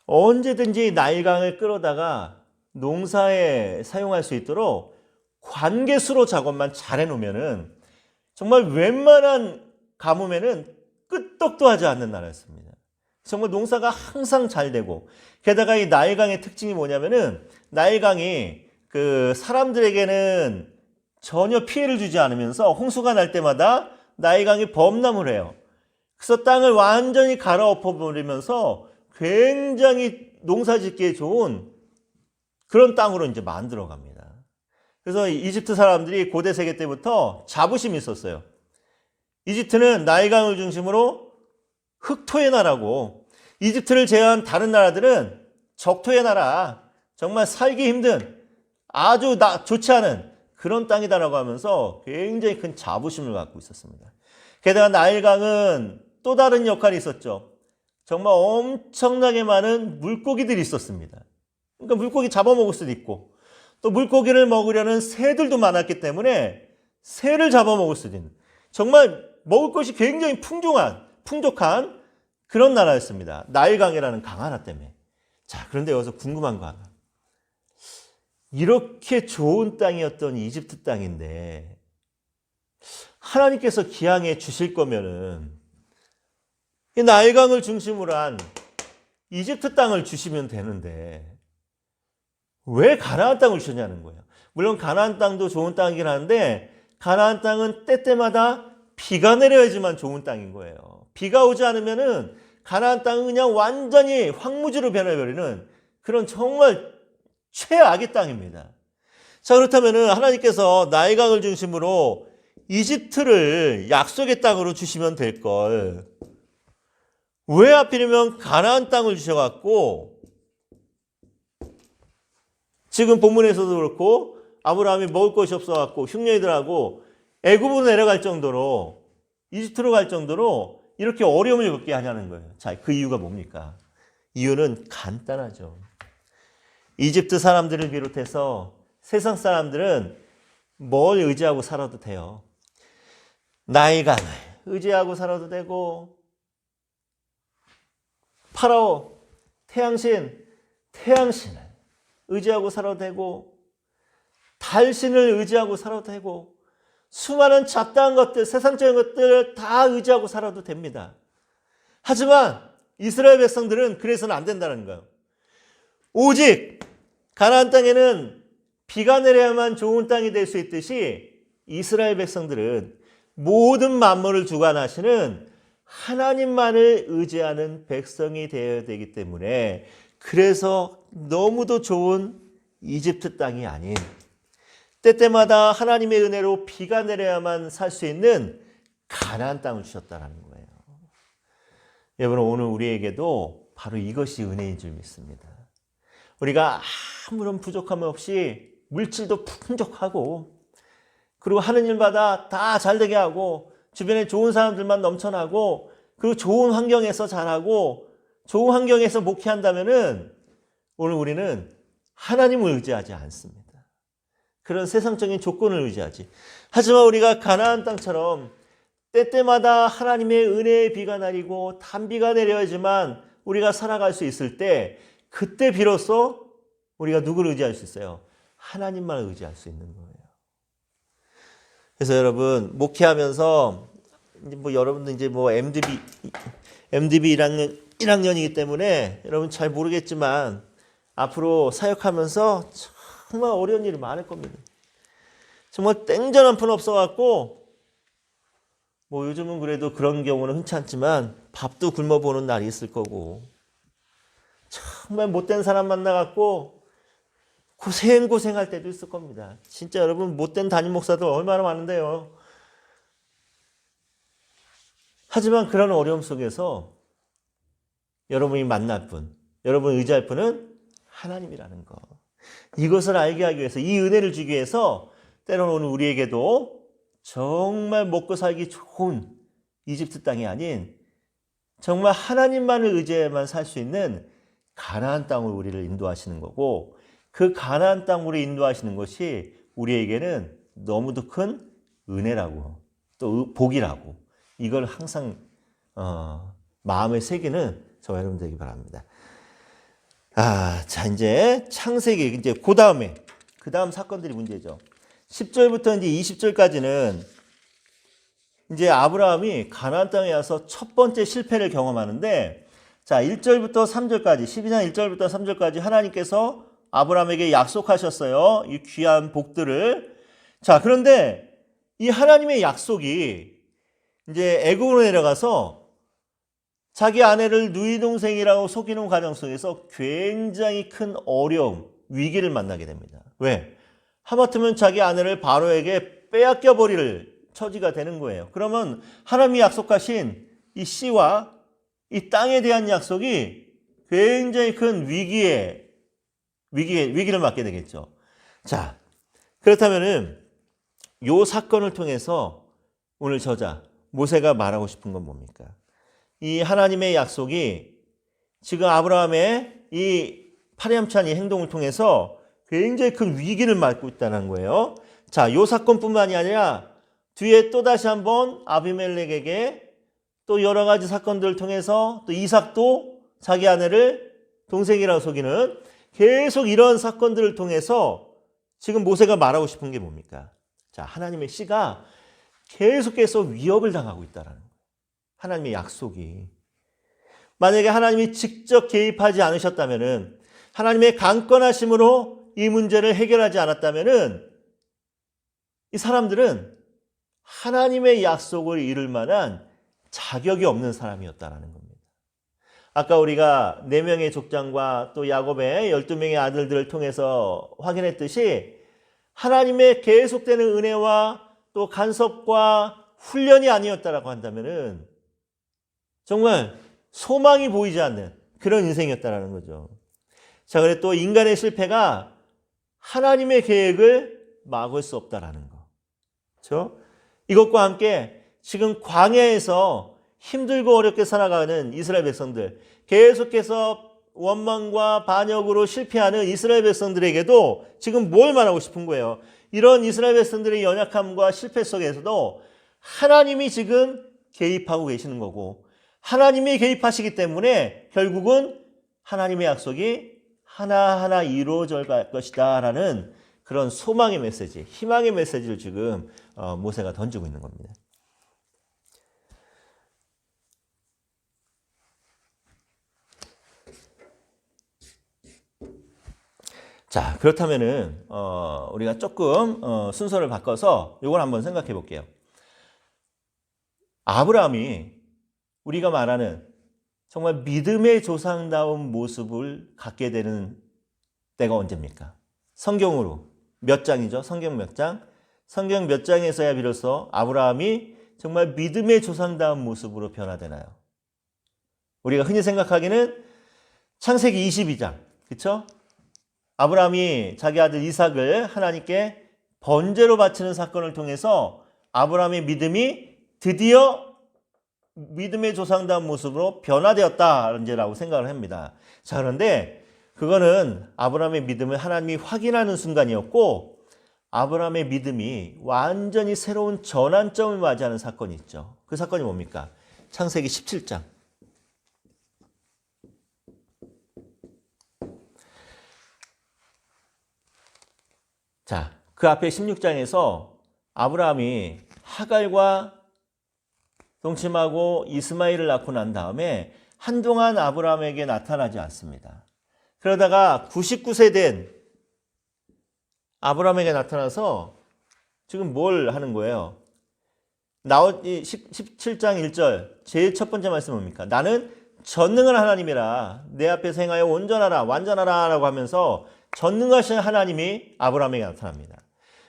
언제든지 나일강을 끌어다가 농사에 사용할 수 있도록 관계수로 작업만 잘 해놓으면은 정말 웬만한 가뭄에는 끄떡도 하지 않는 나라였습니다. 정말 농사가 항상 잘 되고 게다가 이 나일강의 특징이 뭐냐면은 나일강이 그 사람들에게는 전혀 피해를 주지 않으면서 홍수가 날 때마다 나일강이 범람을 해요. 그래서 땅을 완전히 갈아엎어 버리면서 굉장히 농사 짓기에 좋은 그런 땅으로 이제 만들어 갑니다. 그래서 이집트 사람들이 고대 세계 때부터 자부심이 있었어요. 이집트는 나일강을 중심으로 흑토의 나라고 이집트를 제외한 다른 나라들은 적토의 나라, 정말 살기 힘든 아주 좋지 않은 그런 땅이다라고 하면서 굉장히 큰 자부심을 갖고 있었습니다. 게다가 나일강은 또 다른 역할이 있었죠. 정말 엄청나게 많은 물고기들이 있었습니다. 그러니까 물고기 잡아먹을 수도 있고 또 물고기를 먹으려는 새들도 많았기 때문에 새를 잡아먹을 수도 있는 정말 먹을 것이 굉장히 풍족한 그런 나라였습니다. 나일강이라는 강 하나 때문에. 자, 그런데 여기서 궁금한 거 하나. 이렇게 좋은 땅이었던 이집트 땅인데 하나님께서 기양해 주실 거면은 이 나일강을 중심으로 한 이집트 땅을 주시면 되는데 왜 가나안 땅을 주셨냐는 거예요. 물론 가나안 땅도 좋은 땅이긴 한데 가나안 땅은 때때마다 비가 내려야지만 좋은 땅인 거예요. 비가 오지 않으면은 가나안 땅은 그냥 완전히 황무지로 변해버리는 그런 정말 최악의 땅입니다. 자, 그렇다면은 하나님께서 나일강을 중심으로 이집트를 약속의 땅으로 주시면 될 걸. 왜 하필이면 가나안 땅을 주셔갖고 지금 본문에서도 그렇고 아브라함이 먹을 것이 없어갖고 흉년이들하고 애굽으로 내려갈 정도로 이집트로 갈 정도로 이렇게 어려움을 겪게 하냐는 거예요. 자, 그 이유가 뭡니까? 이유는 간단하죠. 이집트 사람들을 비롯해서 세상 사람들은 뭘 의지하고 살아도 돼요. 나일강을 의지하고 살아도 되고 파라오, 태양신을 의지하고 살아도 되고 달신을 의지하고 살아도 되고 수많은 잡다한 것들, 세상적인 것들을 다 의지하고 살아도 됩니다. 하지만 이스라엘 백성들은 그래서는 안 된다는 거예요. 오직 가나안 땅에는 비가 내려야만 좋은 땅이 될 수 있듯이 이스라엘 백성들은 모든 만물을 주관하시는 하나님만을 의지하는 백성이 되어야 되기 때문에 그래서 너무도 좋은 이집트 땅이 아닌 때때마다 하나님의 은혜로 비가 내려야만 살 수 있는 가나안 땅을 주셨다는 거예요. 여러분, 오늘 우리에게도 바로 이것이 은혜인 줄 믿습니다. 우리가 아무런 부족함 없이 물질도 풍족하고 그리고 하는 일마다 다 잘되게 하고 주변에 좋은 사람들만 넘쳐나고 그리고 좋은 환경에서 자라고 좋은 환경에서 목회한다면은 오늘 우리는 하나님을 의지하지 않습니다. 그런 세상적인 조건을 의지하지. 하지만 우리가 가나안 땅처럼 때때마다 하나님의 은혜의 비가 내리고 단비가 내려야지만 우리가 살아갈 수 있을 때 그때 비로소 우리가 누구를 의지할 수 있어요? 하나님만 의지할 수 있는 거예요. 그래서 여러분 목회하면서 뭐 여러분들 이제 뭐 MDB 1학년이기 때문에 여러분 잘 모르겠지만 앞으로 사역하면서 정말 어려운 일이 많을 겁니다. 정말 땡전 한 푼 없어갖고 뭐 요즘은 그래도 그런 경우는 흔치 않지만 밥도 굶어보는 날이 있을 거고 정말 못된 사람 만나갖고 고생할 때도 있을 겁니다. 진짜 여러분 못된 담임 목사들 얼마나 많은데요. 하지만 그런 어려움 속에서 여러분이 만날 분, 여러분이 의지할 분은 하나님이라는 거. 이것을 알게 하기 위해서 이 은혜를 주기 위해서 때로는 오늘 우리에게도 정말 먹고 살기 좋은 이집트 땅이 아닌 정말 하나님만을 의지해야만 살 수 있는 가나안 땅으로 우리를 인도하시는 거고 그 가나안 땅으로 인도하시는 것이 우리에게는 너무도 큰 은혜라고 또 복이라고 이걸 항상 마음에 새기는 저와 여러분 되기 바랍니다. 자 이제 창세기 이제 그 다음 사건들이 문제죠. 10절부터 이제 20절까지는 이제 아브라함이 가나안 땅에 와서 첫 번째 실패를 경험하는데 자 1절부터 3절까지 12장 1절부터 3절까지 하나님께서 아브라함에게 약속하셨어요. 이 귀한 복들을. 자 그런데 이 하나님의 약속이 이제 애굽으로 내려가서 자기 아내를 누이 동생이라고 속이는 과정 속에서 굉장히 큰 어려움, 위기를 만나게 됩니다. 왜? 하마터면 자기 아내를 바로에게 빼앗겨 버릴 처지가 되는 거예요. 그러면 하나님이 약속하신 이 씨와 이 땅에 대한 약속이 굉장히 큰 위기를 맞게 되겠죠. 자, 그렇다면은 요 사건을 통해서 오늘 저자 모세가 말하고 싶은 건 뭡니까? 이 하나님의 약속이 지금 아브라함의 이 파렴치한 이 행동을 통해서 굉장히 큰 위기를 맞고 있다는 거예요. 자, 요 사건뿐만이 아니라 뒤에 또다시 한번 아비멜렉에게 또 여러 가지 사건들을 통해서 또 이삭도 자기 아내를 동생이라고 속이는 계속 이런 사건들을 통해서 지금 모세가 말하고 싶은 게 뭡니까? 자, 하나님의 씨가 계속해서 위협을 당하고 있다는 거예요. 하나님의 약속이. 만약에 하나님이 직접 개입하지 않으셨다면은, 하나님의 강권하심으로 이 문제를 해결하지 않았다면은 이 사람들은 하나님의 약속을 이룰 만한 자격이 없는 사람이었다라는 겁니다. 아까 우리가 4명의 족장과 또 야곱의 12명의 아들들을 통해서 확인했듯이 하나님의 계속되는 은혜와 또 간섭과 훈련이 아니었다라고 한다면은 정말 소망이 보이지 않는 그런 인생이었다라는 거죠. 자, 그래 또 인간의 실패가 하나님의 계획을 막을 수 없다라는 거. 그렇죠? 이것과 함께 지금 광야에서 힘들고 어렵게 살아가는 이스라엘 백성들, 계속해서 원망과 반역으로 실패하는 이스라엘 백성들에게도 지금 뭘 말하고 싶은 거예요? 이런 이스라엘 백성들의 연약함과 실패 속에서도 하나님이 지금 개입하고 계시는 거고, 하나님이 개입하시기 때문에 결국은 하나님의 약속이 하나하나 이루어질 것이다 라는 그런 소망의 메시지, 희망의 메시지를 지금 모세가 던지고 있는 겁니다. 자, 그렇다면은 우리가 조금 순서를 바꿔서 이걸 한번 생각해 볼게요. 아브라함이 우리가 말하는 정말 믿음의 조상다운 모습을 갖게 되는 때가 언제입니까? 성경으로 몇 장이죠? 성경 몇 장? 성경 몇 장에서야 비로소 아브라함이 정말 믿음의 조상다운 모습으로 변화되나요? 우리가 흔히 생각하기는 창세기 22장, 그렇죠? 아브라함이 자기 아들 이삭을 하나님께 번제로 바치는 사건을 통해서 아브라함의 믿음이 드디어 믿음의 조상다운 모습으로 변화되었다라고 생각을 합니다. 자, 그런데 그거는 아브라함의 믿음을 하나님이 확인하는 순간이었고, 아브라함의 믿음이 완전히 새로운 전환점을 맞이하는 사건이 있죠. 그 사건이 뭡니까? 창세기 17장. 자, 그 앞에 16장에서 아브라함이 하갈과 동침하고 이스마엘을 낳고 난 다음에 한동안 아브라함에게 나타나지 않습니다. 그러다가 99세 된 아브라함에게 나타나서 지금 뭘 하는 거예요? 17장 1절 제일 첫 번째 말씀은 뭡니까? 나는 전능한 하나님이라 내 앞에서 행하여 온전하라 완전하라 라고 하면서 전능하신 하나님이 아브라함에게 나타납니다.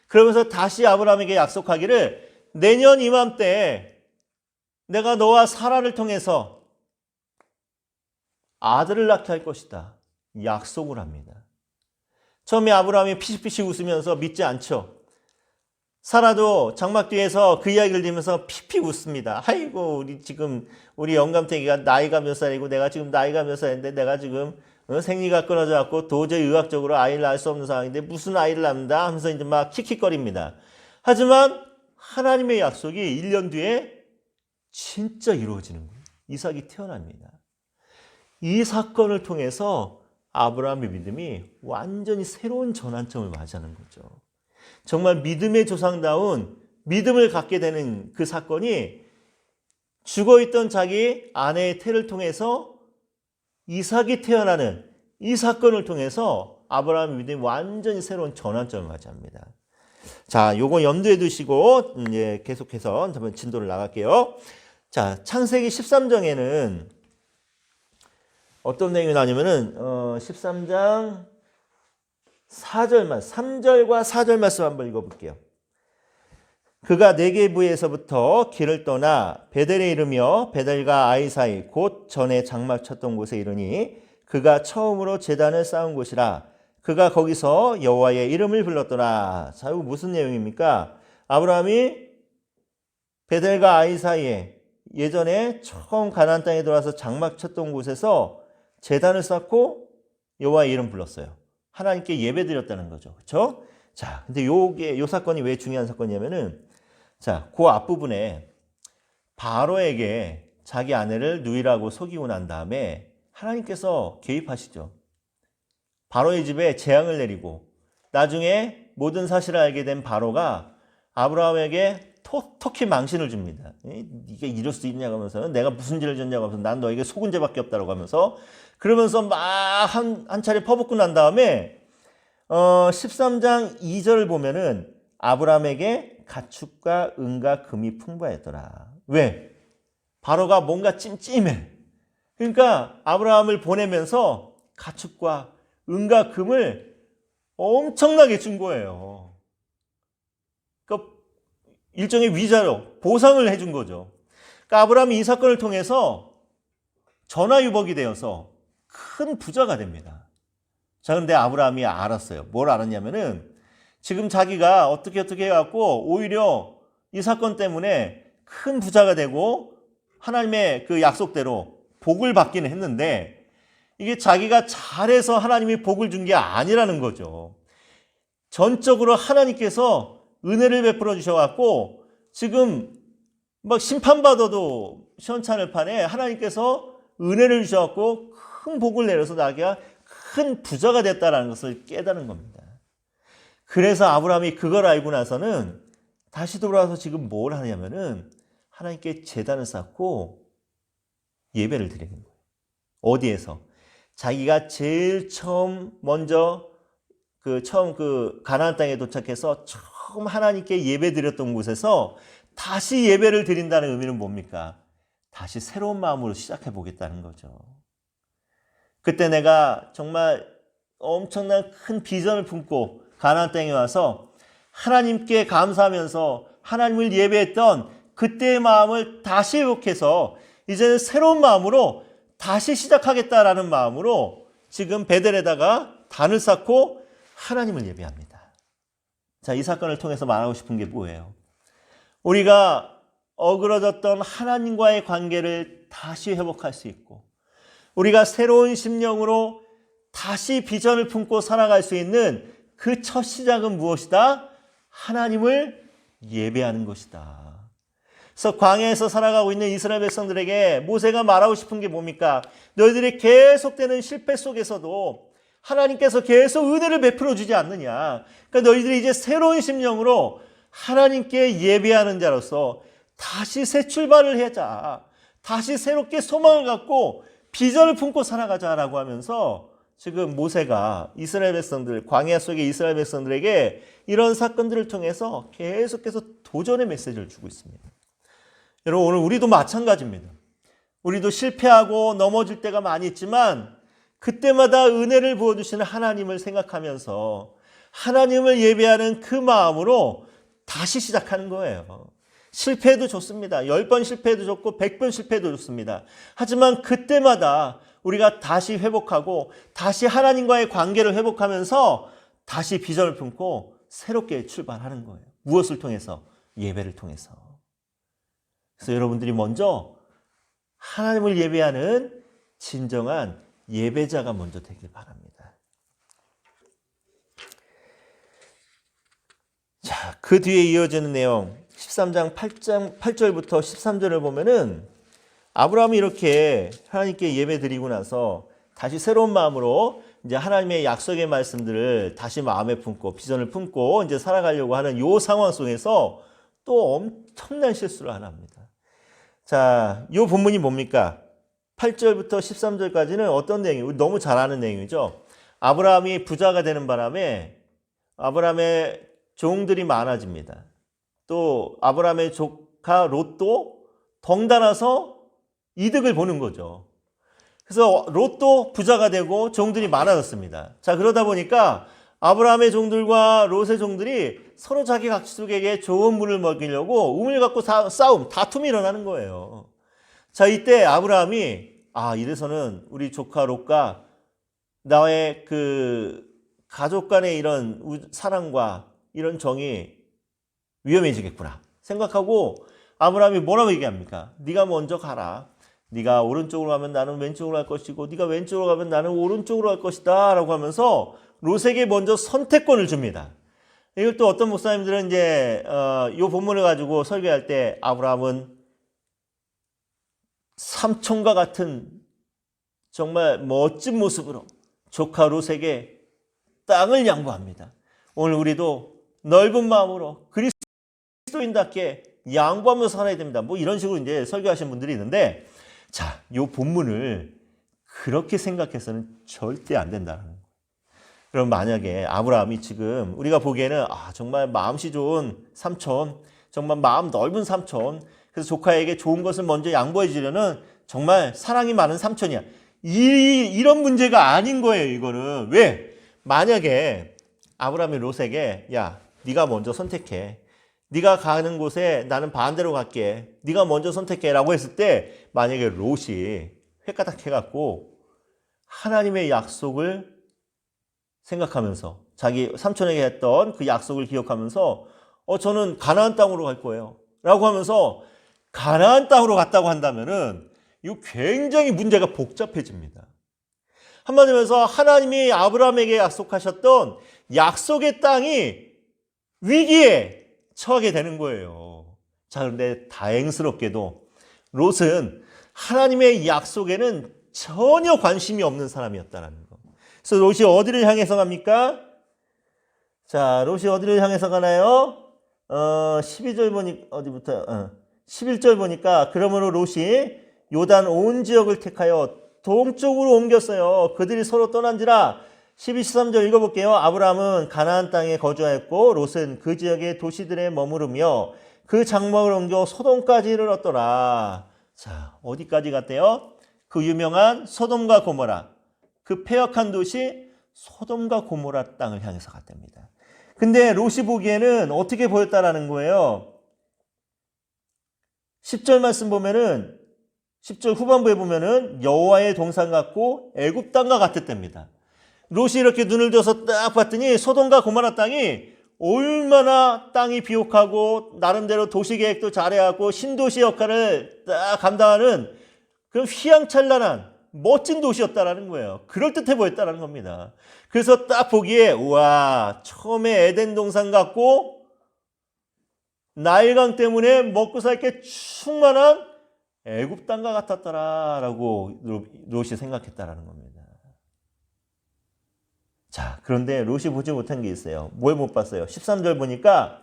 그러면서 다시 아브라함에게 약속하기를 내년 이맘때 내가 너와 사라를 통해서 아들을 낳게 할 것이다. 약속을 합니다. 처음에 아브라함이 피식피식 웃으면서 믿지 않죠. 사라도 장막 뒤에서 그 이야기를 들으면서 픽픽 웃습니다. 아이고, 우리 영감탱이가 나이가 몇 살이고 내가 지금 나이가 몇 살인데 내가 지금 생리가 끊어져 갖고 도저히 의학적으로 아이를 낳을 수 없는 상황인데 무슨 아이를 낳는다 하면서 이제 막 킥킥거립니다. 하지만 하나님의 약속이 1년 뒤에 진짜 이루어지는 거예요. 이삭이 태어납니다. 이 사건을 통해서 아브라함의 믿음이 완전히 새로운 전환점을 맞이하는 거죠. 정말 믿음의 조상다운 믿음을 갖게 되는 그 사건이 죽어있던 자기 아내의 태를 통해서 이삭이 태어나는 이 사건을 통해서 아브라함의 믿음이 완전히 새로운 전환점을 맞이합니다. 자, 요거 염두에 두시고 이제 계속해서 한번 진도를 나갈게요. 자, 창세기 13장에는 어떤 내용이 나오냐면은 13장 4절만 3절과 4절 말씀 한번 읽어볼게요. 그가 네게부에서부터 길을 떠나 베델에 이르며 베델과 아이 사이 곧 전에 장막 쳤던 곳에 이르니 그가 처음으로 제단을 쌓은 곳이라. 그가 거기서 여호와의 이름을 불렀더라. 자, 이거 무슨 내용입니까? 아브라함이 베델과 아이 사이에 예전에 처음 가나안 땅에 들어와서 장막 쳤던 곳에서 제단을 쌓고 여호와의 이름 불렀어요. 하나님께 예배드렸다는 거죠. 그렇죠? 자, 근데 요 사건이 왜 중요한 사건이냐면은 자, 그 앞부분에 바로에게 자기 아내를 누이라고 속이고 난 다음에 하나님께서 개입하시죠. 바로의 집에 재앙을 내리고 나중에 모든 사실을 알게 된 바로가 아브라함에게 톡톡히 망신을 줍니다. 이게 이럴 수 있냐고 하면서 내가 무슨 죄를 졌냐고 하면서 난 너에게 속은 죄밖에 없다고 하면서 그러면서 막 한 차례 퍼붓고 난 다음에 13장 2절을 보면은 아브라함에게 가축과 은과 금이 풍부하였더라. 왜? 바로가 뭔가 찜찜해. 그러니까 아브라함을 보내면서 가축과 은과 금을 엄청나게 준 거예요. 그러니까 일종의 위자료, 보상을 해준 거죠. 그러니까 아브라함이 이 사건을 통해서 전화유복이 되어서 큰 부자가 됩니다. 자, 그런데 아브라함이 알았어요. 뭘 알았냐면은 지금 자기가 어떻게 해갖고 오히려 이 사건 때문에 큰 부자가 되고 하나님의 그 약속대로 복을 받기는 했는데 이게 자기가 잘해서 하나님이 복을 준 게 아니라는 거죠. 전적으로 하나님께서 은혜를 베풀어 주셔갖고 지금 막 심판받아도 시원찮을 판에 하나님께서 은혜를 주셔갖고 큰 복을 내려서 자기가 큰 부자가 됐다는 것을 깨달은 겁니다. 그래서 아브라함이 그걸 알고 나서는 다시 돌아와서 지금 뭘 하냐면은 하나님께 제단을 쌓고 예배를 드리는 거예요. 어디에서? 자기가 제일 먼저 처음 가나안 땅에 도착해서 처음 하나님께 예배 드렸던 곳에서 다시 예배를 드린다는 의미는 뭡니까? 다시 새로운 마음으로 시작해 보겠다는 거죠. 그때 내가 정말 엄청난 큰 비전을 품고 가나안 땅에 와서 하나님께 감사하면서 하나님을 예배했던 그때의 마음을 다시 회복해서 이제는 새로운 마음으로 다시 시작하겠다라는 마음으로 지금 베델에다가 단을 쌓고 하나님을 예배합니다. 자, 이 사건을 통해서 말하고 싶은 게 뭐예요? 우리가 어그러졌던 하나님과의 관계를 다시 회복할 수 있고 우리가 새로운 심령으로 다시 비전을 품고 살아갈 수 있는 그 첫 시작은 무엇이다? 하나님을 예배하는 것이다. 그래서 광야에서 살아가고 있는 이스라엘 백성들에게 모세가 말하고 싶은 게 뭡니까? 너희들이 계속되는 실패 속에서도 하나님께서 계속 은혜를 베풀어 주지 않느냐. 그러니까 너희들이 이제 새로운 심령으로 하나님께 예배하는 자로서 다시 새 출발을 하자. 다시 새롭게 소망을 갖고 비전을 품고 살아가자라고 하면서 지금 모세가 이스라엘 백성들, 광야 속의 이스라엘 백성들에게 이런 사건들을 통해서 계속해서 도전의 메시지를 주고 있습니다. 여러분, 오늘 우리도 마찬가지입니다. 우리도 실패하고 넘어질 때가 많이 있지만 그때마다 은혜를 부어주시는 하나님을 생각하면서 하나님을 예배하는 그 마음으로 다시 시작하는 거예요. 실패해도 좋습니다. 10번 실패해도 좋고 100번 실패해도 좋습니다. 하지만 그때마다 우리가 다시 회복하고 다시 하나님과의 관계를 회복하면서 다시 비전을 품고 새롭게 출발하는 거예요. 무엇을 통해서? 예배를 통해서. 그래서 여러분들이 먼저 하나님을 예배하는 진정한 예배자가 먼저 되길 바랍니다. 자, 그 뒤에 이어지는 내용 13장 8절부터 13절을 보면은 아브라함이 이렇게 하나님께 예배 드리고 나서 다시 새로운 마음으로 이제 하나님의 약속의 말씀들을 다시 마음에 품고 비전을 품고 이제 살아가려고 하는 요 상황 속에서 또 엄청난 실수를 하나 합니다. 자, 요 본문이 뭡니까? 8절부터 13절까지는 어떤 내용이에요? 너무 잘 아는 내용이죠. 아브라함이 부자가 되는 바람에 아브라함의 종들이 많아집니다. 또 아브라함의 조카 롯도 덩달아서 이득을 보는 거죠. 그래서 롯도 부자가 되고 종들이 많아졌습니다. 자, 그러다 보니까 아브라함의 종들과 롯의 종들이 서로 자기 가축에게 좋은 물을 먹이려고 우물 갖고 싸움, 다툼이 일어나는 거예요. 자, 이때 아브라함이 이래서는 우리 조카 롯과 나의 그 가족 간의 이런 사랑과 이런 정이 위험해지겠구나 생각하고 아브라함이 뭐라고 얘기합니까? 네가 먼저 가라. 네가 오른쪽으로 가면 나는 왼쪽으로 갈 것이고 네가 왼쪽으로 가면 나는 오른쪽으로 갈 것이다 라고 하면서 롯에게 먼저 선택권을 줍니다. 이걸 또 어떤 목사님들은 이제 이 본문을 가지고 설교할 때 아브라함은 삼촌과 같은 정말 멋진 모습으로 조카 롯에게 땅을 양보합니다. 오늘 우리도 넓은 마음으로 그리스도인답게 양보하면서 살아야 됩니다. 뭐 이런 식으로 이제 설교하시는 분들이 있는데, 자, 이 본문을 그렇게 생각해서는 절대 안 된다는 거예요. 그럼 만약에 아브라함이 지금 우리가 보기에는 정말 마음씨 좋은 삼촌, 정말 마음 넓은 삼촌, 그래서 조카에게 좋은 것을 먼저 양보해 주려는 정말 사랑이 많은 삼촌이야. 이런 문제가 아닌 거예요, 이거는. 왜? 만약에 아브라함이 롯에게 야, 네가 먼저 선택해. 네가 가는 곳에 나는 반대로 갈게. 네가 먼저 선택해 라고 했을 때 만약에 롯이 획가닥 해갖고 하나님의 약속을 생각하면서 자기 삼촌에게 했던 그 약속을 기억하면서 저는 가나안 땅으로 갈 거예요 라고 하면서 가나안 땅으로 갔다고 한다면은 이거 굉장히 문제가 복잡해집니다. 한마디로 해서 하나님이 아브라함에게 약속하셨던 약속의 땅이 위기에 처하게 되는 거예요. 자, 그런데 다행스럽게도 롯은 하나님의 약속에는 전혀 관심이 없는 사람이었다는 거. 그래서 롯이 어디를 향해서 갑니까? 자, 롯이 어디를 향해서 가나요? 12절 보니 어디부터? 11절 보니까 그러므로 롯이 요단 온 지역을 택하여 동쪽으로 옮겼어요. 그들이 서로 떠난지라. 12, 13절 읽어볼게요. 아브라함은 가나안 땅에 거주하였고 롯은 그 지역의 도시들에 머무르며 그 장막을 옮겨 소돔까지 이르렀더라. 자, 어디까지 갔대요? 그 유명한 소돔과 고모라, 그 패역한 도시 소돔과 고모라 땅을 향해서 갔답니다. 근데 롯이 보기에는 어떻게 보였다라는 거예요? 10절 말씀 보면은 10절 후반부에 보면은 여호와의 동산 같고 애굽 땅과 같았답니다. 롯이 이렇게 눈을 들어서 딱 봤더니 소돔과 고모라 땅이 얼마나 땅이 비옥하고 나름대로 도시계획도 잘해갖고 신도시 역할을 딱 감당하는 그런 휘황찬란한 멋진 도시였다라는 거예요. 그럴듯해 보였다라는 겁니다. 그래서 딱 보기에 우와, 처음에 에덴 동산 같고 나일강 때문에 먹고 살게 충만한 애굽 땅과 같았더라라고 롯이 생각했다라는 겁니다. 자, 그런데 롯이 보지 못한 게 있어요. 뭘 못 봤어요? 13절 보니까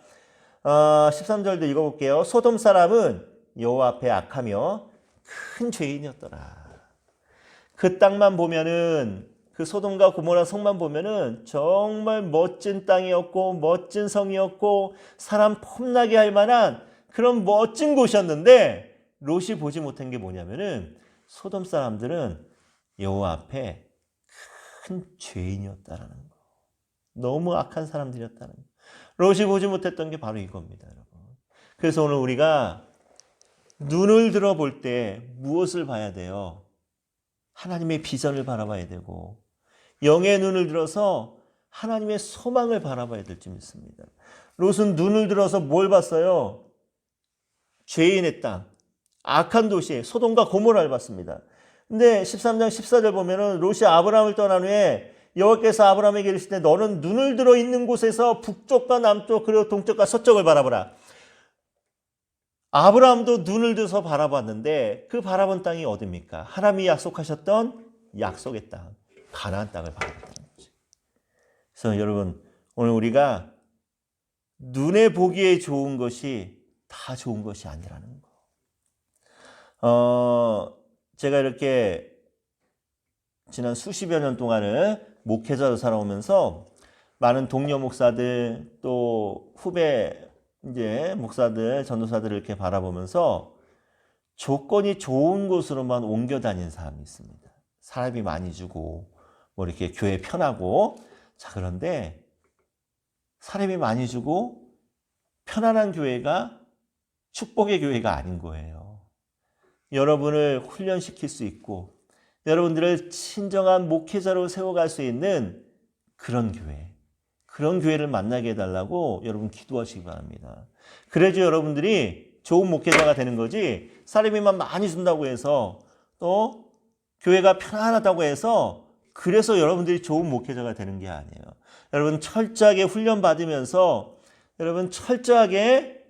13절도 읽어볼게요. 소돔 사람은 여호와 앞에 악하며 큰 죄인이었더라. 그 땅만 보면은, 그 소돔과 고모라 성만 보면은 정말 멋진 땅이었고 멋진 성이었고 사람 폼나게 할 만한 그런 멋진 곳이었는데 롯이 보지 못한 게 뭐냐면은 소돔 사람들은 여호와 앞에 큰 죄인이었다라는 거. 너무 악한 사람들이었다는 거. 롯이 보지 못했던 게 바로 이겁니다, 여러분. 그래서 오늘 우리가 눈을 들어볼 때 무엇을 봐야 돼요? 하나님의 비전을 바라봐야 되고 영의 눈을 들어서 하나님의 소망을 바라봐야 될 줄 믿습니다. 롯은 눈을 들어서 뭘 봤어요? 죄인의 땅, 악한 도시, 소돔과 고모라를 봤습니다. 근데 13장 14절 보면은 롯이 아브라함을 떠난 후에 여호와께서 아브라함에게 이르시되 너는 눈을 들어 있는 곳에서 북쪽과 남쪽 그리고 동쪽과 서쪽을 바라보라. 아브라함도 눈을 들어서 바라봤는데 그 바라본 땅이 어디입니까? 하나님이 약속하셨던 약속의 땅, 가나안 땅을 바라봤다는 거죠. 그래서 여러분, 오늘 우리가 눈에 보기에 좋은 것이 다 좋은 것이 아니라는 거. 제가 이렇게 지난 수십여 년 동안을 목회자로 살아오면서 많은 동료 목사들 또 후배 이제 목사들, 전도사들을 이렇게 바라보면서 조건이 좋은 곳으로만 옮겨 다니는 사람이 있습니다. 사람이 많이 주고 뭐 이렇게 교회 편하고. 자, 그런데 사람이 많이 주고 편안한 교회가 축복의 교회가 아닌 거예요. 여러분을 훈련시킬 수 있고 여러분들을 친정한 목회자로 세워갈 수 있는 그런 교회, 그런 교회를 만나게 해달라고 여러분 기도하시기 바랍니다. 그래야지 여러분들이 좋은 목회자가 되는 거지, 사람이만 많이 준다고 해서 또 교회가 편안하다고 해서 그래서 여러분들이 좋은 목회자가 되는 게 아니에요. 여러분 철저하게 훈련받으면서 여러분 철저하게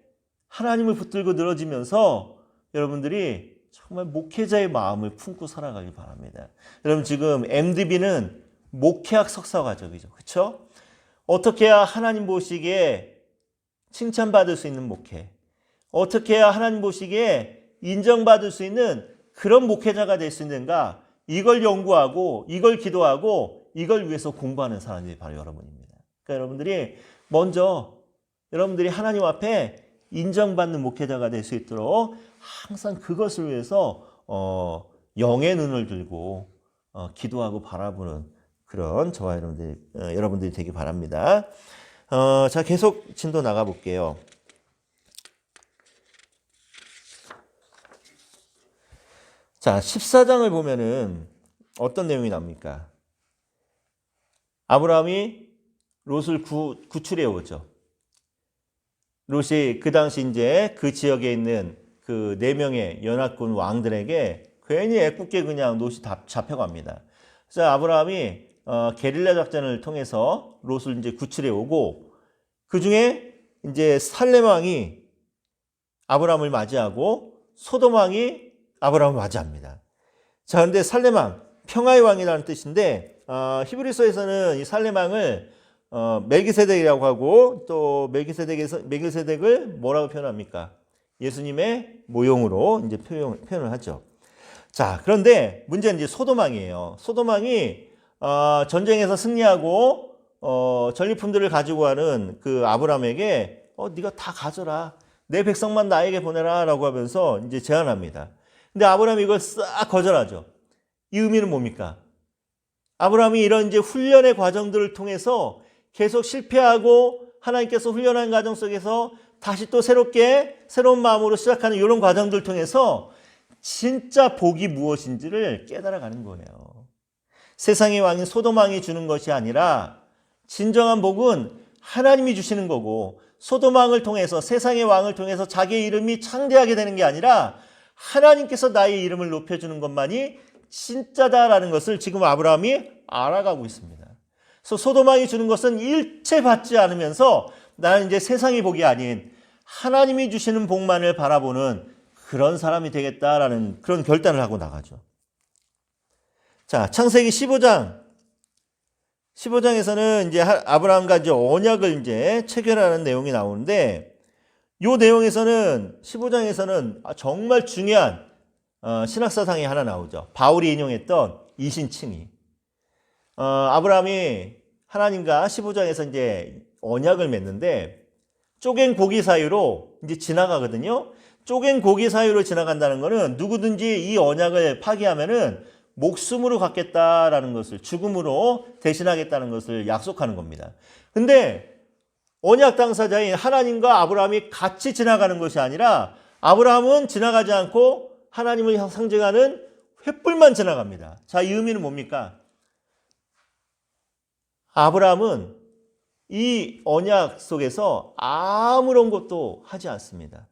하나님을 붙들고 늘어지면서 여러분들이 정말 목회자의 마음을 품고 살아가기 바랍니다. 여러분 지금 MDB는 목회학 석사과정이죠. 그렇죠? 어떻게 해야 하나님 보시기에 칭찬받을 수 있는 목회, 어떻게 해야 하나님 보시기에 인정받을 수 있는 그런 목회자가 될 수 있는가, 이걸 연구하고 이걸 기도하고 이걸 위해서 공부하는 사람들이 바로 여러분입니다. 그러니까 여러분들이 먼저 여러분들이 하나님 앞에 인정받는 목회자가 될 수 있도록 항상 그것을 위해서 영의 눈을 들고 기도하고 바라보는 그런 저와 여러분들이 되기 바랍니다. 자, 계속 진도 나가 볼게요. 자, 14장을 보면은 어떤 내용이 나옵니까? 아브라함이 롯을 구출해 오죠. 롯이 그 당시 이제 그 지역에 있는 그 4명의 연합군 왕들에게 괜히 애꿎게 그냥 롯이 잡혀갑니다. 그래서 아브라함이 게릴라 작전을 통해서 롯을 이제 구출해 오고, 그 중에 이제 살렘 왕이 아브라함을 맞이하고 소돔 왕이 아브라함을 맞이합니다. 자, 근데 살렘 왕, 평화의 왕이라는 뜻인데 히브리서에서는 이 살렘 왕을 멜기세덱이라고 하고, 또 멜기세덱을 뭐라고 표현합니까? 예수님의 모형으로 이제 표현을 하죠. 자, 그런데 문제는 이제 소돔 왕이에요. 소돔 왕이 전쟁에서 승리하고 전리품들을 가지고 가는 그 아브라함에게 네가 다 가져라, 내 백성만 나에게 보내라라고 하면서 이제 제안합니다. 근데 아브라함이 이걸 싹 거절하죠. 이 의미는 뭡니까? 아브라함이 이런 이제 훈련의 과정들을 통해서 계속 실패하고 하나님께서 훈련한 과정 속에서 다시 또 새로운 마음으로 시작하는 이런 과정들을 통해서 진짜 복이 무엇인지를 깨달아가는 거예요. 세상의 왕인 소돔 왕이 주는 것이 아니라 진정한 복은 하나님이 주시는 거고, 소돔 왕을 통해서, 세상의 왕을 통해서 자기의 이름이 창대하게 되는 게 아니라 하나님께서 나의 이름을 높여주는 것만이 진짜다라는 것을 지금 아브라함이 알아가고 있습니다. 그래서 소돔 왕이 주는 것은 일체 받지 않으면서 나는 이제 세상의 복이 아닌 하나님이 주시는 복만을 바라보는 그런 사람이 되겠다라는 그런 결단을 하고 나가죠. 자, 창세기 15장에서는 이제 아브라함과 이제 언약을 이제 체결하는 내용이 나오는데, 이 내용에서는 15장에서는 정말 중요한 신학사상이 하나 나오죠. 바울이 인용했던 이신칭의. 아브라함이 하나님과 15장에서 이제 언약을 맺는데 쪼갠 고기 사이로 이제 지나가거든요. 쪼갠 고기 사이로 지나간다는 것은 누구든지 이 언약을 파기하면은 목숨으로 갚겠다라는 것을, 죽음으로 대신하겠다는 것을 약속하는 겁니다. 근데 언약 당사자인 하나님과 아브라함이 같이 지나가는 것이 아니라 아브라함은 지나가지 않고 하나님을 상징하는 횃불만 지나갑니다. 자, 이 의미는 뭡니까? 아브라함은 이 언약 속에서 아무런 것도 하지 않습니다.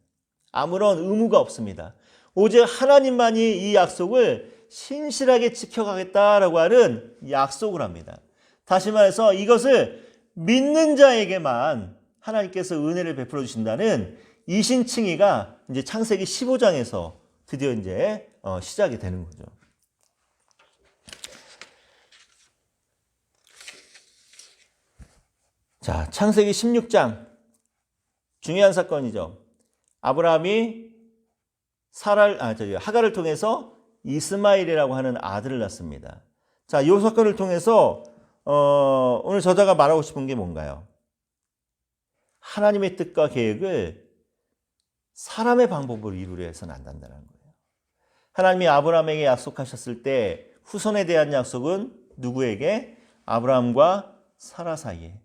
아무런 의무가 없습니다. 오직 하나님만이 이 약속을 신실하게 지켜가겠다라고 하는 약속을 합니다. 다시 말해서 이것을 믿는 자에게만 하나님께서 은혜를 베풀어 주신다는 이신칭의가 이제 창세기 15장에서 드디어 이제 시작이 되는 거죠. 자, 창세기 16장 중요한 사건이죠. 아브라함이 하갈을 통해서 이스마엘이라고 하는 아들을 낳습니다. 자, 이 사건을 통해서 오늘 저자가 말하고 싶은 게 뭔가요? 하나님의 뜻과 계획을 사람의 방법으로 이루려 해서는 안 된다는 거예요. 하나님이 아브라함에게 약속하셨을 때 후손에 대한 약속은 누구에게? 아브라함과 사라 사이에.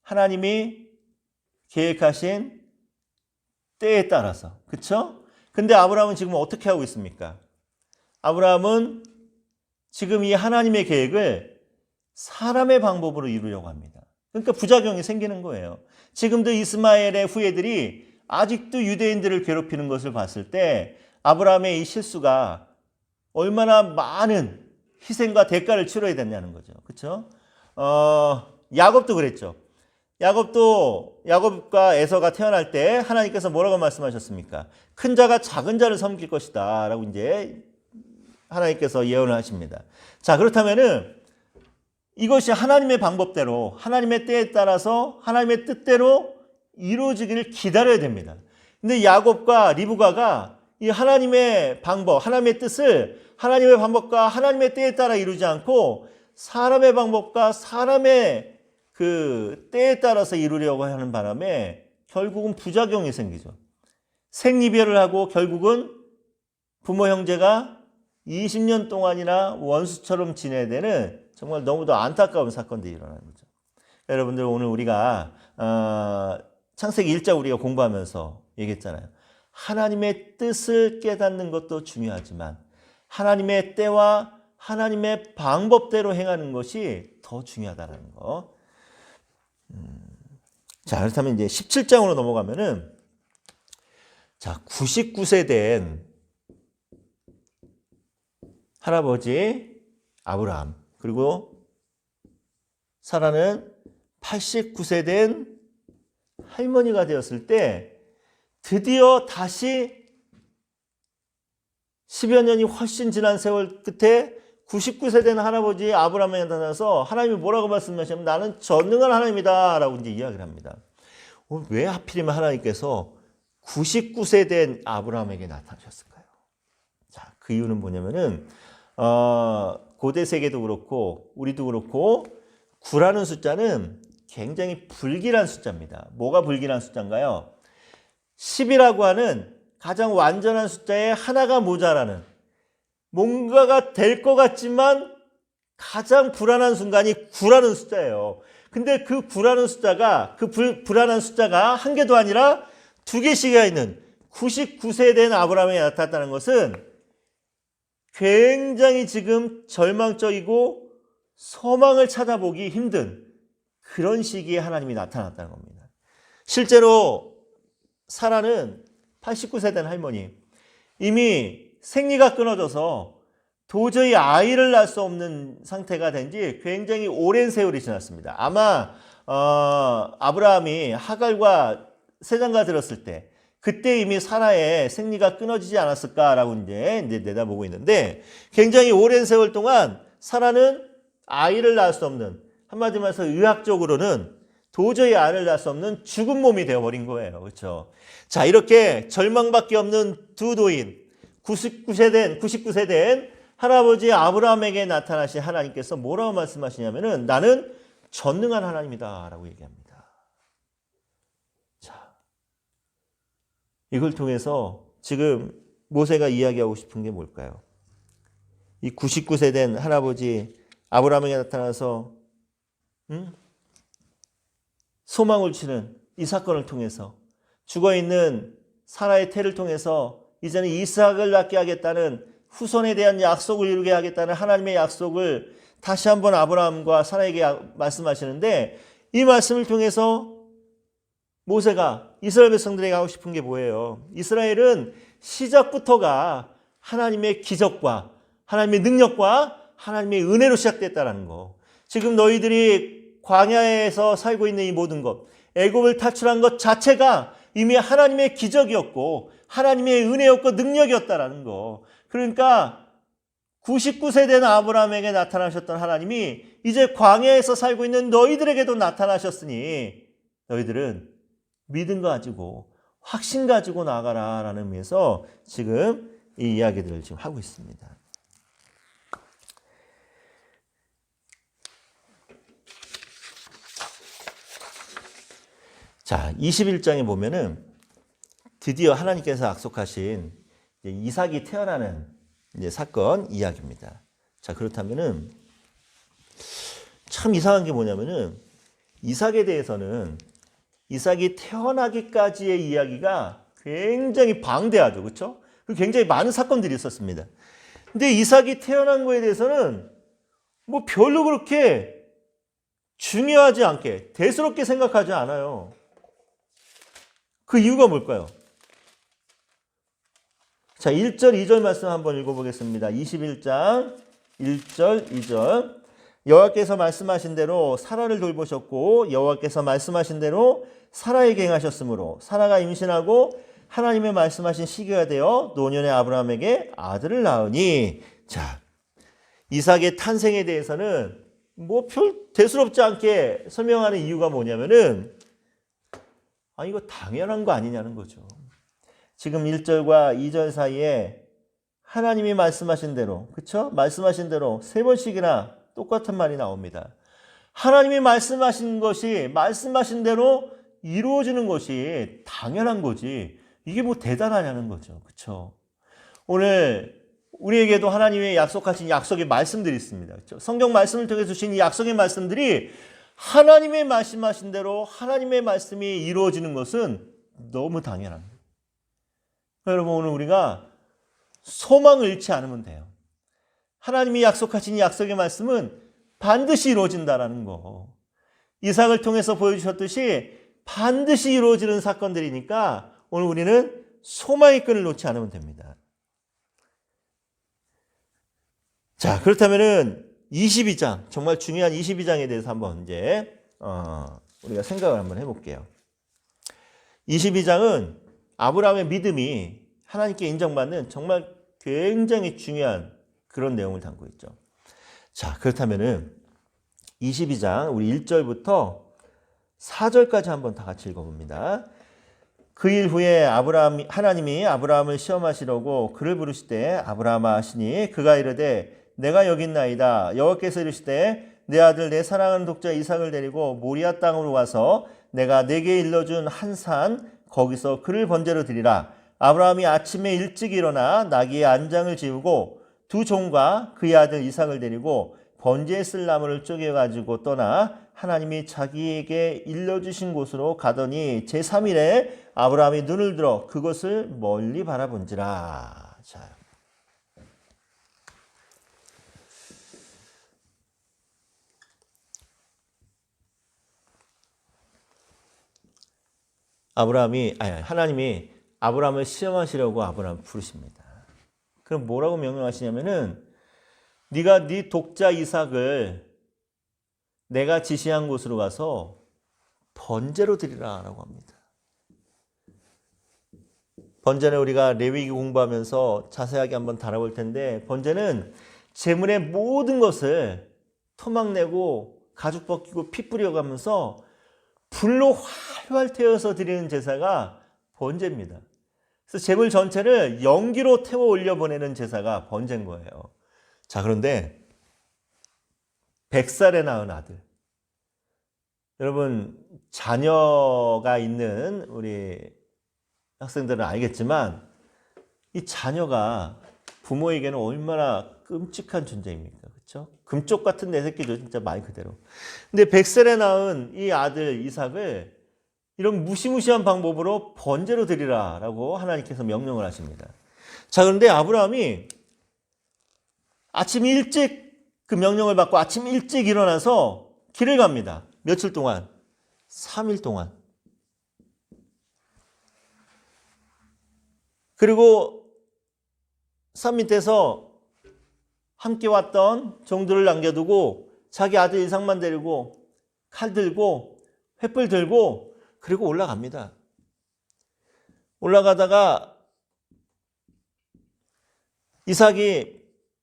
하나님이 계획하신 때에 따라서. 그렇죠? 근데 아브라함은 지금 어떻게 하고 있습니까? 아브라함은 지금 이 하나님의 계획을 사람의 방법으로 이루려고 합니다. 그러니까 부작용이 생기는 거예요. 지금도 이스마엘의 후예들이 아직도 유대인들을 괴롭히는 것을 봤을 때 아브라함의 이 실수가 얼마나 많은 희생과 대가를 치러야 됐냐는 거죠. 그렇죠? 야곱도 그랬죠. 야곱과 에서가 태어날 때 하나님께서 뭐라고 말씀하셨습니까? 큰 자가 작은 자를 섬길 것이다 라고 이제 하나님께서 예언을 하십니다. 자, 그렇다면은 이것이 하나님의 방법대로 하나님의 때에 따라서 하나님의 뜻대로 이루어지기를 기다려야 됩니다. 근데 야곱과 리브가가 이 하나님의 방법, 하나님의 뜻을 하나님의 방법과 하나님의 때에 따라 이루지 않고 사람의 방법과 사람의 그 때에 따라서 이루려고 하는 바람에 결국은 부작용이 생기죠. 생이별을 하고 결국은 부모 형제가 20년 동안이나 원수처럼 지내야 되는 정말 너무도 안타까운 사건들이 일어나는 거죠. 여러분들 오늘 우리가 창세기 1장 우리가 공부하면서 얘기했잖아요. 하나님의 뜻을 깨닫는 것도 중요하지만 하나님의 때와 하나님의 방법대로 행하는 것이 더 중요하다는 거. 자, 그렇다면 이제 17장으로 넘어가면은 자, 99세 된 할아버지 아브라함 그리고 사라는 89세 된 할머니가 되었을 때 드디어 다시 10여 년이 훨씬 지난 세월 끝에 99세 된 할아버지 아브라함에 나타나서 하나님이 뭐라고 말씀하시냐면 나는 전능한 하나님이다 라고 이제 이야기를 합니다. 왜 하필이면 하나님께서 99세 된 아브라함에게 나타나셨을까요? 자, 그 이유는 뭐냐면은 고대 세계도 그렇고 우리도 그렇고 9라는 숫자는 굉장히 불길한 숫자입니다. 뭐가 불길한 숫자인가요? 10이라고 하는 가장 완전한 숫자에 하나가 모자라는 뭔가가 될 것 같지만 가장 불안한 순간이 9라는 숫자예요. 근데 그 9라는 숫자가 그 불안한 숫자가 한 개도 아니라 두 개씩이나 있는 99세 된 아브라함에 나타났다는 것은 굉장히 지금 절망적이고 소망을 찾아보기 힘든 그런 시기에 하나님이 나타났다는 겁니다. 실제로 사라는 89세 된 할머니, 이미 생리가 끊어져서 도저히 아이를 낳을 수 없는 상태가 된 지 굉장히 오랜 세월이 지났습니다. 아마 아브라함이 하갈과 세장가 들었을 때 그때 이미 사라의 생리가 끊어지지 않았을까라고 이제 내다보고 있는데 굉장히 오랜 세월 동안 사라는 아이를 낳을 수 없는, 한마디로 말해서 의학적으로는 도저히 아이를 낳을 수 없는 죽은 몸이 되어버린 거예요. 그렇죠? 자, 이렇게 절망밖에 없는 두 노인, 99세 된 할아버지 아브라함에게 나타나신 하나님께서 뭐라고 말씀하시냐면은 나는 전능한 하나님이다 라고 얘기합니다. 자, 이걸 통해서 지금 모세가 이야기하고 싶은 게 뭘까요? 이 99세 된 할아버지 아브라함에게 나타나서 소망을 주는 이 사건을 통해서 죽어있는 사라의 태를 통해서 이제는 이스학을 낳게 하겠다는 후손에 대한 약속을 이루게 하겠다는 하나님의 약속을 다시 한번 아브라함과 사라에게 말씀하시는데 이 말씀을 통해서 모세가 이스라엘 백성들에게 하고 싶은 게 뭐예요? 이스라엘은 시작부터가 하나님의 기적과 하나님의 능력과 하나님의 은혜로 시작됐다는 거. 지금 너희들이 광야에서 살고 있는 이 모든 것, 애굽을 탈출한 것 자체가 이미 하나님의 기적이었고 하나님의 은혜였고 능력이었다라는 거. 그러니까 99세 된 아브라함에게 나타나셨던 하나님이 이제 광야에서 살고 있는 너희들에게도 나타나셨으니 너희들은 믿음 가지고 확신 가지고 나가라라는 의미에서 지금 이 이야기들을 지금 하고 있습니다. 자, 21장에 보면은 드디어 하나님께서 약속하신 이삭이 태어나는 이제 사건 이야기입니다. 자, 그렇다면은 참 이상한 게 뭐냐면은 이삭에 대해서는 이삭이 태어나기까지의 이야기가 굉장히 방대하죠. 그렇죠? 굉장히 많은 사건들이 있었습니다. 근데 이삭이 태어난 거에 대해서는 뭐 별로 그렇게 중요하지 않게 대수롭게 생각하지 않아요. 그 이유가 뭘까요? 자, 1절, 2절 말씀 한번 읽어보겠습니다. 21장 1절, 2절. 여호와께서 말씀하신 대로 사라를 돌보셨고 여호와께서 말씀하신 대로 사라에게 행하셨으므로 사라가 임신하고 하나님의 말씀하신 시기가 되어 노년의 아브라함에게 아들을 낳으니. 자, 이삭의 탄생에 대해서는 뭐 별 대수롭지 않게 설명하는 이유가 뭐냐면은 이거 당연한 거 아니냐는 거죠. 지금 1절과 2절 사이에 하나님이 말씀하신 대로, 그쵸? 말씀하신 대로 3번씩이나 똑같은 말이 나옵니다. 하나님이 말씀하신 것이 말씀하신 대로 이루어지는 것이 당연한 거지. 이게 뭐 대단하냐는 거죠. 그쵸? 오늘 우리에게도 하나님의 약속하신 약속의 말씀들이 있습니다. 그쵸? 성경 말씀을 통해 주신 이 약속의 말씀들이 하나님의 말씀하신 대로 하나님의 말씀이 이루어지는 것은 너무 당연합니다. 여러분, 오늘 우리가 소망을 잃지 않으면 돼요. 하나님이 약속하신 이 약속의 말씀은 반드시 이루어진다는 거. 이삭을 통해서 보여주셨듯이 반드시 이루어지는 사건들이니까 오늘 우리는 소망의 끈을 놓지 않으면 됩니다. 자, 그렇다면은 22장, 정말 중요한 22장에 대해서 한번 이제 우리가 생각을 한번 해볼게요. 22장은 아브라함의 믿음이 하나님께 인정받는 정말 굉장히 중요한 그런 내용을 담고 있죠. 자, 그렇다면은 22장 우리 1절부터 4절까지 한번 다 같이 읽어봅니다. 그 일 후에 하나님이 아브라함을 시험하시려고 그를 부르시되 아브라함아 하시니 그가 이르되 내가 여기 있나이다. 여호와께서 이르시되 내 아들 내 사랑하는 독자 이삭을 데리고 모리아 땅으로 와서 내가 내게 일러준 한 산 거기서 그를 번제로 드리라. 아브라함이 아침에 일찍 일어나 나귀의 안장을 지우고 두 종과 그의 아들 이삭을 데리고 번제에 쓸 나무를 쪼개가지고 떠나 하나님이 자기에게 일러주신 곳으로 가더니 제3일에 아브라함이 눈을 들어 그것을 멀리 바라본지라. 자, 하나님이 아브라함을 시험하시려고 아브라함을 부르십니다. 그럼 뭐라고 명령하시냐면은 네가 네 독자 이삭을 내가 지시한 곳으로 가서 번제로 드리라라고 합니다. 번제는 우리가 레위기 공부하면서 자세하게 한번 다뤄볼 텐데 번제는 제물의 모든 것을 토막내고 가죽 벗기고 피 뿌려가면서 불로 활활 태워서 드리는 제사가 번제입니다. 그래서 제물 전체를 연기로 태워 올려보내는 제사가 번제인 거예요. 자, 그런데 100살에 낳은 아들. 여러분, 자녀가 있는 우리 학생들은 알겠지만 이 자녀가 부모에게는 얼마나 끔찍한 존재입니까? 그렇죠? 금쪽 같은 내 새끼죠. 진짜 말 그대로. 근데 100살에 낳은 이 아들 이삭을 이런 무시무시한 방법으로 번제로 드리라라고 하나님께서 명령을 하십니다. 자, 그런데 아브라함이 아침 일찍 그 명령을 받고 아침 일찍 일어나서 길을 갑니다. 며칠 동안? 3일 동안. 그리고 산 밑에서 함께 왔던 종들을 남겨두고 자기 아들 이삭만 데리고 칼 들고 횃불 들고 그리고 올라갑니다. 올라가다가 이삭이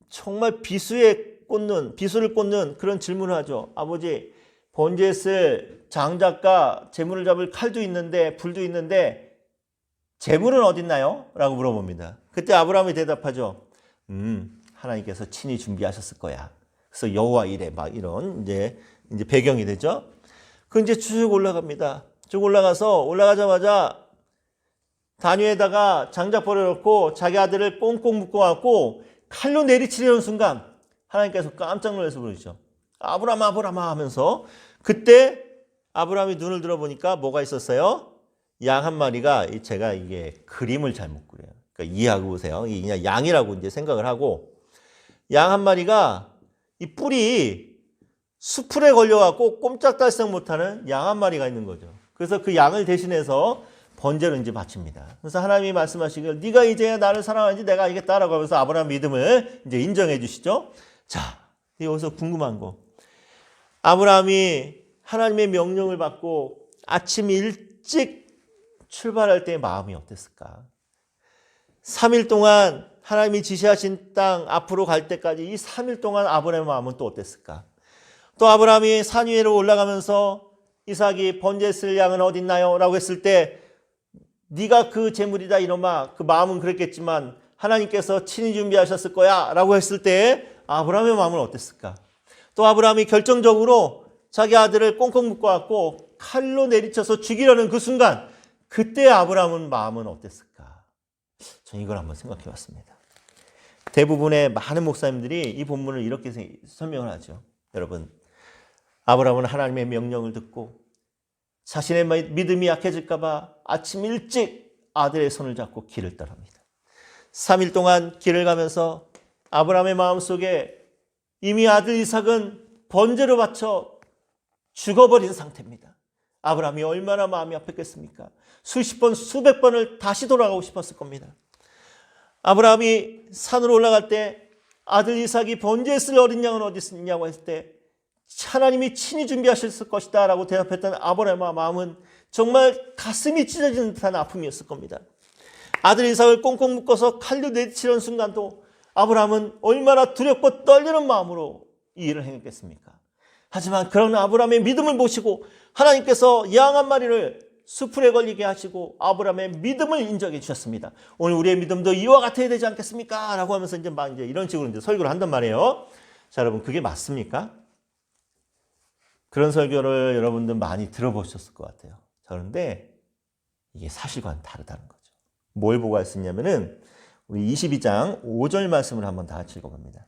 정말 비수를 꽂는 그런 질문을 하죠. 아버지, 번제에 쓸 장작과 재물을 잡을 칼도 있는데 불도 있는데 재물은 어딨나요? 라고 물어봅니다. 그때 아브라함이 대답하죠. 하나님께서 친히 준비하셨을 거야. 그래서 여호와 이래 막 이런 이제 배경이 되죠. 그 이제 쭉 올라갑니다. 쭉 올라가자마자 단위에다가 장작 버려놓고 자기 아들을 꽁꽁 묶어갖고 칼로 내리치려는 순간 하나님께서 깜짝 놀라서 부르시죠. 아브라함아, 아브라함아 하면서 그때 아브라함이 눈을 들어보니까 뭐가 있었어요? 양 한 마리가 제가 이게 그림을 잘못 그려요. 그러니까 이해하고 보세요. 이게 그냥 양이라고 이제 생각을 하고 양 한 마리가 이 뿔이 수풀에 걸려갖고 꼼짝달싹 못하는 양 한 마리가 있는 거죠. 그래서 그 양을 대신해서 번제로 이제 바칩니다. 그래서 하나님이 말씀하시길 네가 이제 나를 사랑하는지 내가 알겠다라고 하면서 아브라함 믿음을 이제 인정해 주시죠. 자, 여기서 궁금한 거. 아브라함이 하나님의 명령을 받고 아침 일찍 출발할 때의 마음이 어땠을까? 3일 동안 하나님이 지시하신 땅 앞으로 갈 때까지 이 3일 동안 아브라함의 마음은 또 어땠을까? 또 아브라함이 산 위로 올라가면서 이삭이 번제에 쓸 양은 어딨나요? 라고 했을 때 네가 그 제물이다 이놈아, 그 마음은 그랬겠지만 하나님께서 친히 준비하셨을 거야 라고 했을 때 아브라함의 마음은 어땠을까? 또 아브라함이 결정적으로 자기 아들을 꽁꽁 묶어갖고 칼로 내리쳐서 죽이려는 그 순간, 그때 아브라함의 마음은 어땠을까? 저는 이걸 한번 생각해 봤습니다. 대부분의 많은 목사님들이 이 본문을 이렇게 설명을 하죠. 여러분, 아브라함은 하나님의 명령을 듣고 자신의 믿음이 약해질까 봐 아침 일찍 아들의 손을 잡고 길을 떠납니다. 3일 동안 길을 가면서 아브라함의 마음속에 이미 아들 이삭은 번제로 바쳐 죽어버린 상태입니다. 아브라함이 얼마나 마음이 아팠겠습니까? 수십 번, 수백 번을 다시 돌아가고 싶었을 겁니다. 아브라함이 산으로 올라갈 때 아들 이삭이 번제에 쓸 어린 양은 어디 있느냐고 했을 때 하나님이 친히 준비하셨을 것이다 라고 대답했던 아브라함의 마음은 정말 가슴이 찢어지는 듯한 아픔이었을 겁니다. 아들 이삭을 꽁꽁 묶어서 칼로 내리치는 순간도 아브라함은 얼마나 두렵고 떨리는 마음으로 이 일을 행했겠습니까? 하지만 그런 아브라함의 믿음을 보시고 하나님께서 양 한 마리를 수풀에 걸리게 하시고 아브라함의 믿음을 인정해 주셨습니다. 오늘 우리의 믿음도 이와 같아야 되지 않겠습니까? 라고 하면서 이제 이런 식으로 이제 설교를 한단 말이에요. 자, 여러분, 그게 맞습니까? 그런 설교를 여러분들 많이 들어보셨을 것 같아요. 자, 그런데 이게 사실과는 다르다는 거죠. 뭘 보고 할 수 있냐면은 우리 22장 5절 말씀을 한번 다 같이 읽어봅니다.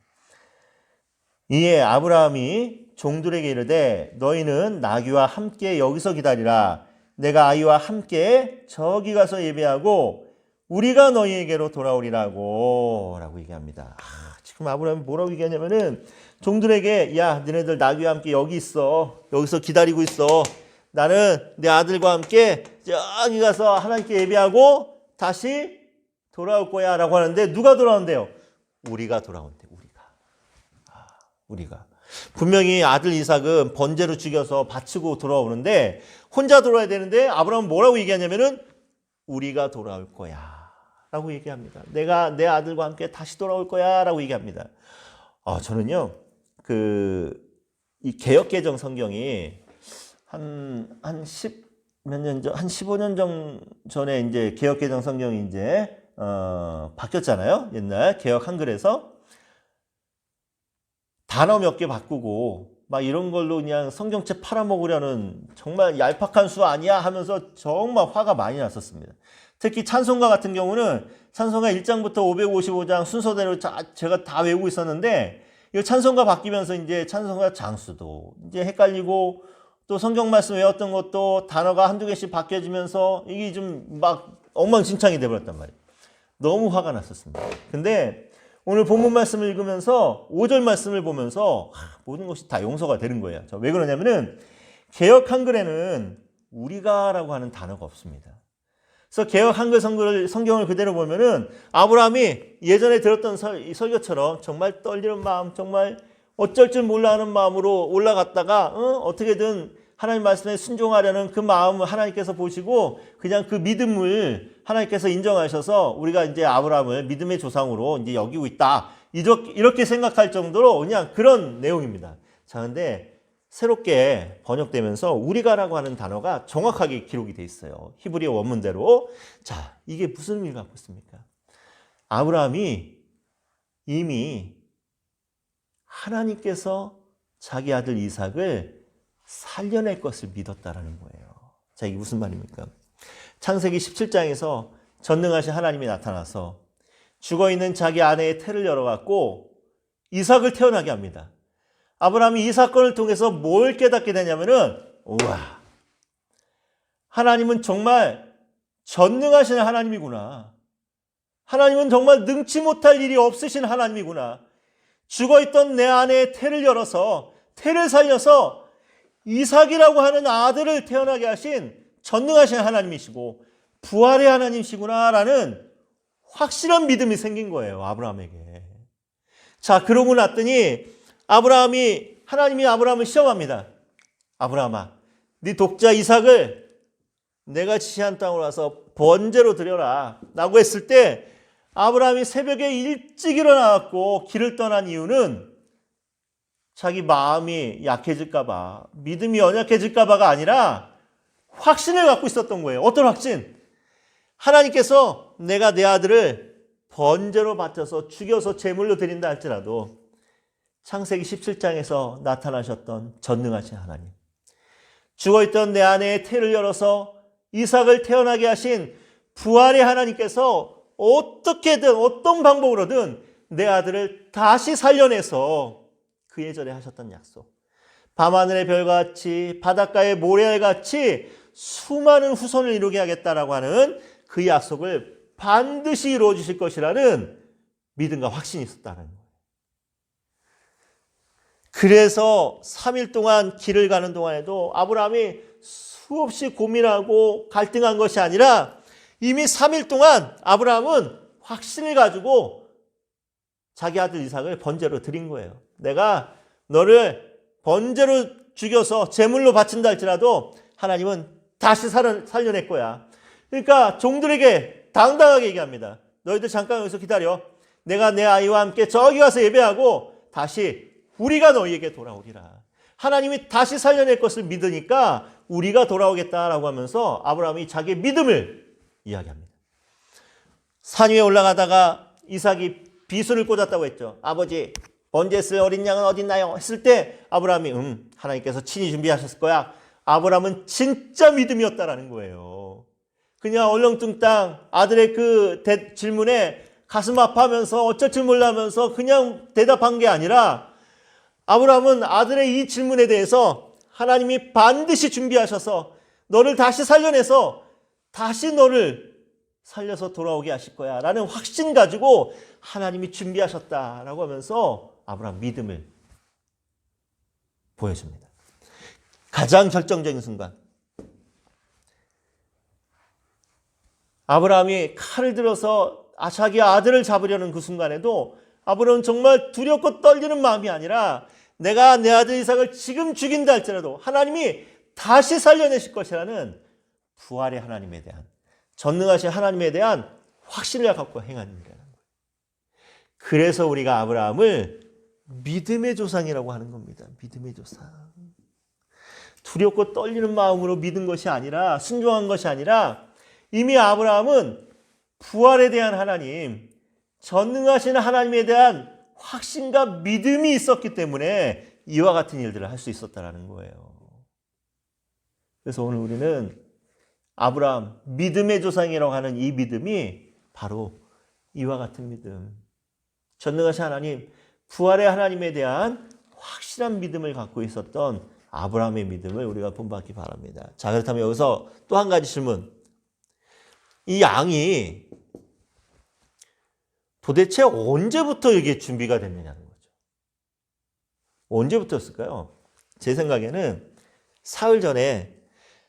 이에 아브라함이 종들에게 이르되 너희는 나귀와 함께 여기서 기다리라. 내가 아이와 함께 저기 가서 예배하고 우리가 너희에게로 돌아오리라고 라고 얘기합니다. 지금 아브라함이 뭐라고 얘기하냐면은 종들에게 야, 너네들 나귀와 함께 여기 있어. 여기서 기다리고 있어. 나는 내 아들과 함께 저기 가서 하나님께 예배하고 다시 돌아올 거야 라고 하는데 누가 돌아온대요? 우리가 돌아온대. 우리가. 분명히 아들 이삭은 번제로 죽여서 바치고 돌아오는데 혼자 돌아야 되는데 아브라함은 뭐라고 얘기하냐면은 우리가 돌아올 거야 라고 얘기합니다. 내가 내 아들과 함께 다시 돌아올 거야 라고 얘기합니다. 저는요, 이 개역개정 성경이 한 15년 전에 이제 개역개정 성경이 이제, 바뀌었잖아요. 옛날 개역 한글에서. 단어 몇 개 바꾸고 막 이런 걸로 그냥 성경책 팔아먹으려는 정말 얄팍한 수 아니야 하면서 정말 화가 많이 났었습니다. 특히 찬송가 같은 경우는 찬송가 1장부터 555장 순서대로 제가 다 외우고 있었는데 이 찬송가 바뀌면서 이제 찬송가 장수도 이제 헷갈리고 또 성경 말씀 외웠던 것도 단어가 한두 개씩 바뀌어지면서 이게 좀 막 엉망진창이 돼버렸단 말이에요. 너무 화가 났었습니다. 근데 오늘 본문 말씀을 읽으면서 5절 말씀을 보면서 모든 것이 다 용서가 되는 거예요. 왜 그러냐면은 개역 한글에는 우리가라고 하는 단어가 없습니다. 그래서 개역 한글 성경을 그대로 보면은 아브라함이 예전에 들었던 설교처럼 정말 떨리는 마음, 정말 어쩔 줄 몰라 하는 마음으로 올라갔다가 어떻게든 하나님 말씀에 순종하려는 그 마음을 하나님께서 보시고 그냥 그 믿음을 하나님께서 인정하셔서 우리가 이제 아브라함을 믿음의 조상으로 이제 여기고 있다. 이렇게 생각할 정도로 그냥 그런 내용입니다. 자, 근데 새롭게 번역되면서 우리가라고 하는 단어가 정확하게 기록이 돼 있어요. 히브리어 원문대로. 자, 이게 무슨 의미를 갖고 있습니까? 아브라함이 이미 하나님께서 자기 아들 이삭을 살려낼 것을 믿었다라는 거예요. 자, 이게 무슨 말입니까? 창세기 17장에서 전능하신 하나님이 나타나서 죽어있는 자기 아내의 태를 열어갖고 이삭을 태어나게 합니다. 아브라함이 이 사건을 통해서 뭘 깨닫게 되냐면은 우와, 하나님은 정말 전능하신 하나님이구나. 하나님은 정말 능치 못할 일이 없으신 하나님이구나. 죽어있던 내 아내의 태를 열어서 태를 살려서 이삭이라고 하는 아들을 태어나게 하신 전능하신 하나님이시고 부활의 하나님이시구나라는 확실한 믿음이 생긴 거예요. 아브라함에게. 자, 그러고 났더니 아브라함이 하나님이 아브라함을 시험합니다. 아브라함아, 네 독자 이삭을 내가 지시한 땅으로 와서 번제로 드려라 라고 했을 때 아브라함이 새벽에 일찍 일어나갖고 길을 떠난 이유는 자기 마음이 약해질까 봐, 믿음이 연약해질까 봐가 아니라 확신을 갖고 있었던 거예요. 어떤 확신? 하나님께서 내가 내 아들을 번제로 바쳐서 죽여서 제물로 드린다 할지라도 창세기 17장에서 나타나셨던 전능하신 하나님, 죽어있던 내 아내의 태를 열어서 이삭을 태어나게 하신 부활의 하나님께서 어떻게든 어떤 방법으로든 내 아들을 다시 살려내서 그 예전에 하셨던 약속, 밤하늘의 별같이 바닷가의 모래알같이 수많은 후손을 이루게 하겠다라고 하는 그 약속을 반드시 이루어 주실 것이라는 믿음과 확신이 있었다는 거예요. 그래서 3일 동안 길을 가는 동안에도 아브라함이 수없이 고민하고 갈등한 것이 아니라 이미 3일 동안 아브라함은 확신을 가지고 자기 아들 이삭을 번제로 드린 거예요. 내가 너를 번제로 죽여서 제물로 바친다 할지라도 하나님은 다시 살려낼 거야. 그러니까 종들에게 당당하게 얘기합니다. 너희들 잠깐 여기서 기다려. 내가 내 아이와 함께 저기 가서 예배하고 다시 우리가 너희에게 돌아오리라. 하나님이 다시 살려낼 것을 믿으니까 우리가 돌아오겠다라고 하면서 아브라함이 자기의 믿음을 이야기합니다. 산 위에 올라가다가 이삭이 비수를 꽂았다고 했죠. 아버지, 번제 쓸 어린 양은 어디 있나요? 했을 때 아브라함이 하나님께서 친히 준비하셨을 거야. 아브라함은 진짜 믿음이었다라는 거예요. 그냥 얼렁뚱땅 아들의 그 질문에 가슴 아파하면서 어쩔 줄 몰라면서 그냥 대답한 게 아니라 아브라함은 아들의 이 질문에 대해서 하나님이 반드시 준비하셔서 너를 다시 살려내서 다시 너를 살려서 돌아오게 하실 거야 라는 확신 가지고 하나님이 준비하셨다라고 하면서 아브라함 믿음을 보여줍니다. 가장 결정적인 순간, 아브라함이 칼을 들어서 자기 아들을 잡으려는 그 순간에도 아브라함은 정말 두렵고 떨리는 마음이 아니라 내가 내 아들 이삭을 지금 죽인다 할지라도 하나님이 다시 살려내실 것이라는 부활의 하나님에 대한, 전능하신 하나님에 대한 확신을 갖고 행하는 일이라는 거예요. 그래서 우리가 아브라함을 믿음의 조상이라고 하는 겁니다. 믿음의 조상. 두렵고 떨리는 마음으로 믿은 것이 아니라, 순종한 것이 아니라 이미 아브라함은 부활에 대한 하나님, 전능하신 하나님에 대한 확신과 믿음이 있었기 때문에 이와 같은 일들을 할 수 있었다는 거예요. 그래서 오늘 우리는 아브라함, 믿음의 조상이라고 하는 이 믿음이 바로 이와 같은 믿음, 전능하신 하나님, 부활의 하나님에 대한 확실한 믿음을 갖고 있었던 아브라함의 믿음을 우리가 본받기 바랍니다. 자, 그렇다면 여기서 또 한 가지 질문. 이 양이 도대체 언제부터 이게 준비가 됐느냐는 거죠. 언제부터였을까요? 제 생각에는 사흘 전에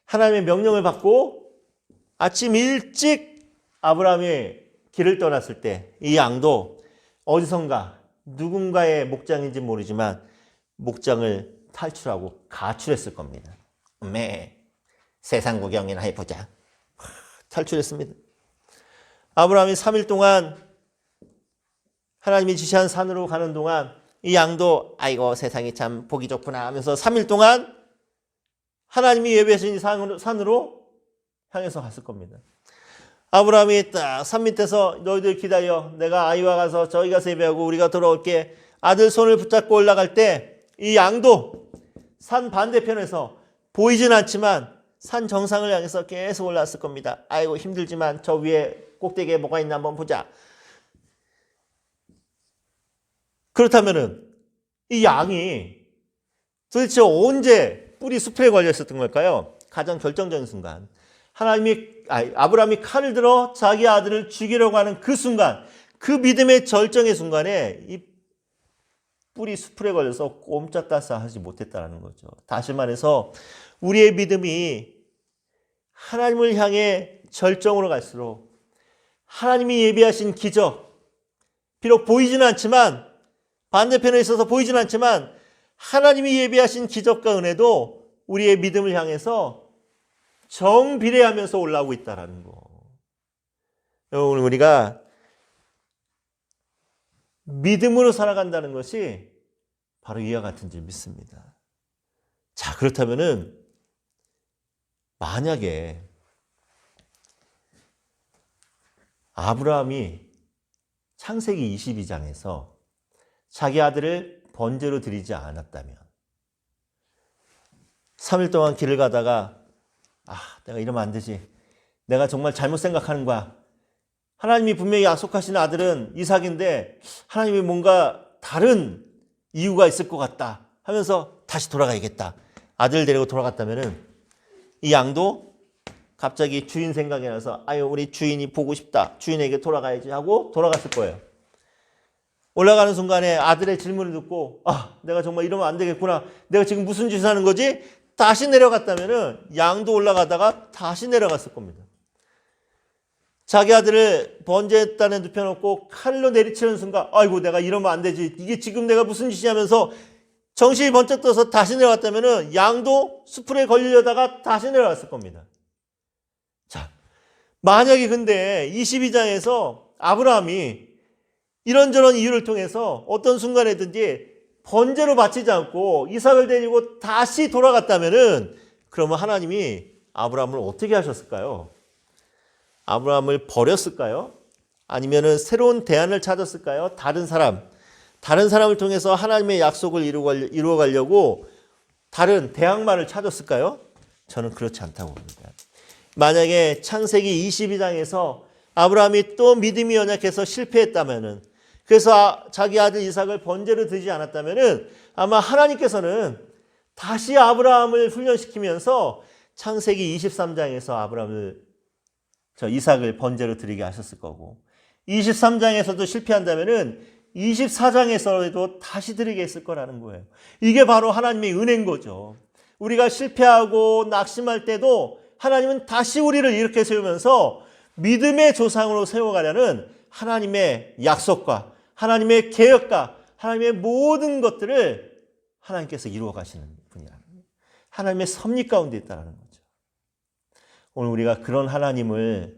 하나님의 명령을 받고 아침 일찍 아브라함이 길을 떠났을 때 이 양도 어디선가 누군가의 목장인지 모르지만 목장을 탈출하고 가출했을 겁니다. 세상 구경이나 해보자. 탈출했습니다. 아브라함이 3일 동안 하나님이 지시한 산으로 가는 동안 이 양도 아이고 세상이 참 보기 좋구나 하면서 3일 동안 하나님이 예배하신 산으로 향해서 갔을 겁니다. 아브라함이 딱 산 밑에서 너희들 기다려. 내가 아이와 가서 저기 가서 예배하고 우리가 돌아올게. 아들 손을 붙잡고 올라갈 때 이 양도 산 반대편에서 보이진 않지만 산 정상을 향해서 계속 올라왔을 겁니다. 아이고 힘들지만 저 위에 꼭대기에 뭐가 있나 한번 보자. 그렇다면은 이 양이 도대체 언제 뿌리 숲에 걸려 있었던 걸까요? 가장 결정적인 순간, 아브라함이 칼을 들어 자기 아들을 죽이려고 하는 그 순간, 그 믿음의 절정의 순간에 이 뿌리 숲에 걸려서 꼼짝달싹하지 못했다는 거죠. 다시 말해서 우리의 믿음이 하나님을 향해 절정으로 갈수록 하나님이 예비하신 기적, 비록 보이지는 않지만, 반대편에 있어서 보이지는 않지만 하나님이 예비하신 기적과 은혜도 우리의 믿음을 향해서 정비례하면서 올라오고 있다는 거. 여러분, 우리가 믿음으로 살아간다는 것이 바로 이와 같은 줄 믿습니다. 자, 그렇다면은 만약에 아브라함이 창세기 22장에서 자기 아들을 번제로 드리지 않았다면 3일 동안 길을 가다가 내가 이러면 안 되지. 내가 정말 잘못 생각하는 거야. 하나님이 분명히 약속하신 아들은 이삭인데 하나님이 뭔가 다른 이유가 있을 것 같다 하면서 다시 돌아가야겠다. 아들 데리고 돌아갔다면은 이 양도 갑자기 주인 생각이 나서 우리 주인이 보고 싶다. 주인에게 돌아가야지 하고 돌아갔을 거예요. 올라가는 순간에 아들의 질문을 듣고 내가 정말 이러면 안 되겠구나. 내가 지금 무슨 짓을 하는 거지? 다시 내려갔다면은 양도 올라가다가 다시 내려갔을 겁니다. 자기 아들을 번제단에 눕혀놓고 칼로 내리치는 순간 아이고 내가 이러면 안 되지. 이게 지금 내가 무슨 짓이야 하면서 정신이 번쩍 떠서 다시 내려갔다면은 양도 수풀에 걸리려다가 다시 내려갔을 겁니다. 자, 만약에 근데 22장에서 아브라함이 이런저런 이유를 통해서 어떤 순간에든지 번제로 바치지 않고 이삭을 데리고 다시 돌아갔다면은 그러면 하나님이 아브라함을 어떻게 하셨을까요? 아브라함을 버렸을까요? 아니면은 새로운 대안을 찾았을까요? 다른 사람을 통해서 하나님의 약속을 이루어 가려고 다른 대항마를 찾았을까요? 저는 그렇지 않다고 봅니다. 만약에 창세기 22장에서 아브라함이 또 믿음이 연약해서 실패했다면은, 그래서 자기 아들 이삭을 번제로 드리지 않았다면은 아마 하나님께서는 다시 아브라함을 훈련시키면서 창세기 23장에서 이삭을 번제로 드리게 하셨을 거고, 23장에서도 실패한다면은 24장에서도 다시 드리게 했을 거라는 거예요. 이게 바로 하나님의 은혜인 거죠. 우리가 실패하고 낙심할 때도 하나님은 다시 우리를 이렇게 세우면서 믿음의 조상으로 세워가려는 하나님의 약속과 하나님의 계획과 하나님의 모든 것들을 하나님께서 이루어 가시는 분이라는 거예요. 하나님의 섭리 가운데 있다는 거죠. 오늘 우리가 그런 하나님을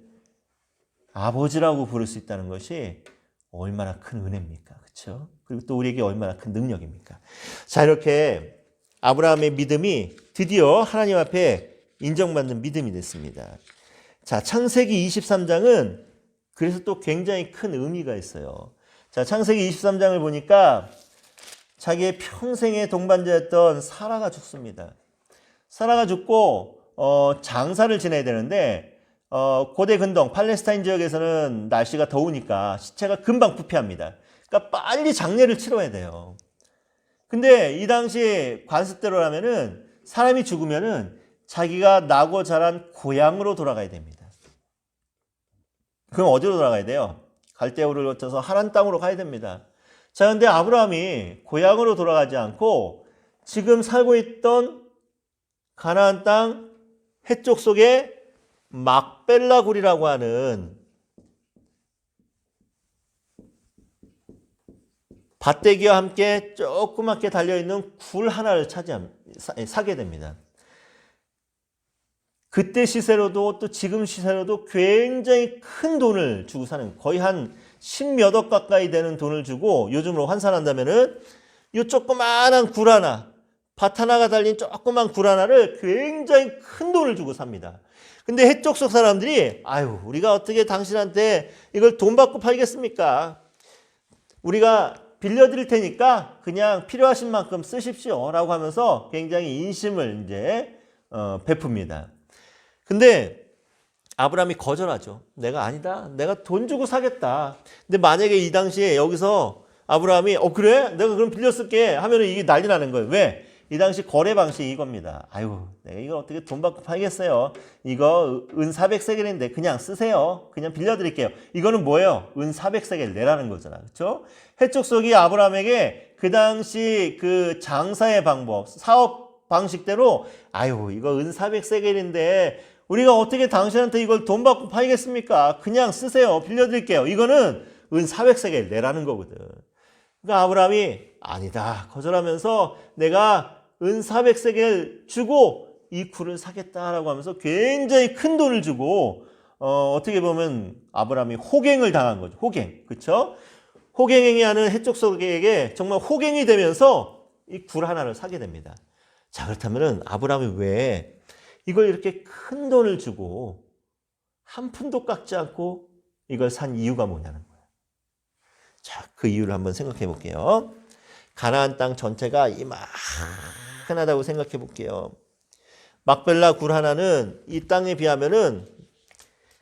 아버지라고 부를 수 있다는 것이 얼마나 큰 은혜입니까? 그렇죠? 그리고 또 우리에게 얼마나 큰 능력입니까? 자, 이렇게 아브라함의 믿음이 드디어 하나님 앞에 인정받는 믿음이 됐습니다. 자, 창세기 23장은 그래서 또 굉장히 큰 의미가 있어요. 자, 창세기 23장을 보니까 자기의 평생의 동반자였던 사라가 죽습니다. 사라가 죽고 장사를 지내야 되는데 고대 근동 팔레스타인 지역에서는 날씨가 더우니까 시체가 금방 부패합니다. 그러니까 빨리 장례를 치러야 돼요. 근데 이 당시 관습대로라면은 사람이 죽으면은 자기가 나고 자란 고향으로 돌아가야 됩니다. 그럼 어디로 돌아가야 돼요? 갈대우를 거쳐서 하란 땅으로 가야 됩니다. 자, 근데 아브라함이 고향으로 돌아가지 않고 지금 살고 있던 가나안 땅 해쪽 속에 막벨라 굴이라고 하는 밭대기와 함께 조그맣게 달려있는 굴 하나를 사게 됩니다. 그때 시세로도 또 지금 시세로도 굉장히 큰 돈을 주고 사는, 거의 한 10몇억 가까이 되는 돈을 주고 요즘으로 환산한다면은 이 조그마한 굴 하나, 밭 하나가 달린 조그만 굴 하나를 굉장히 큰 돈을 주고 삽니다. 근데 해쪽 속 사람들이 우리가 어떻게 당신한테 이걸 돈 받고 팔겠습니까? 우리가 빌려드릴 테니까 그냥 필요하신 만큼 쓰십시오 라고 하면서 굉장히 인심을 이제 베풉니다. 근데 아브라함이 거절하죠. 내가 아니다. 내가 돈 주고 사겠다. 근데 만약에 이 당시에 여기서 아브라함이 그래? 내가 그럼 빌려 쓸게 하면은 이게 난리 나는 거예요. 왜? 이 당시 거래 방식이 이겁니다. 내가 이걸 어떻게 돈 받고 팔겠어요? 이거 은 400세겔인데 그냥 쓰세요. 그냥 빌려드릴게요. 이거는 뭐예요? 은 400세겔 내라는 거잖아. 그렇죠? 해쪽 속이 아브라함에게 그 당시 그 장사의 방법, 사업 방식대로 이거 은 400세겔인데 우리가 어떻게 당신한테 이걸 돈 받고 팔겠습니까? 그냥 쓰세요. 빌려드릴게요. 이거는 은 400세겔 내라는 거거든. 그러니까 아브라함이 아니다 거절하면서 내가 은 400세겔 주고 이 굴을 사겠다라고 하면서 굉장히 큰 돈을 주고 어떻게 보면 아브라함이 호갱을 당한 거죠. 호갱. 그렇죠? 호갱행위 하는 해족속에게 정말 호갱이 되면서 이 굴 하나를 사게 됩니다. 자, 그렇다면 아브라함이 왜 이걸 이렇게 큰 돈을 주고 한 푼도 깎지 않고 이걸 산 이유가 뭐냐는 거예요. 자, 그 이유를 한번 생각해 볼게요. 가나안 땅 전체가 이만하다고 생각해 볼게요. 막벨라 굴 하나는 이 땅에 비하면은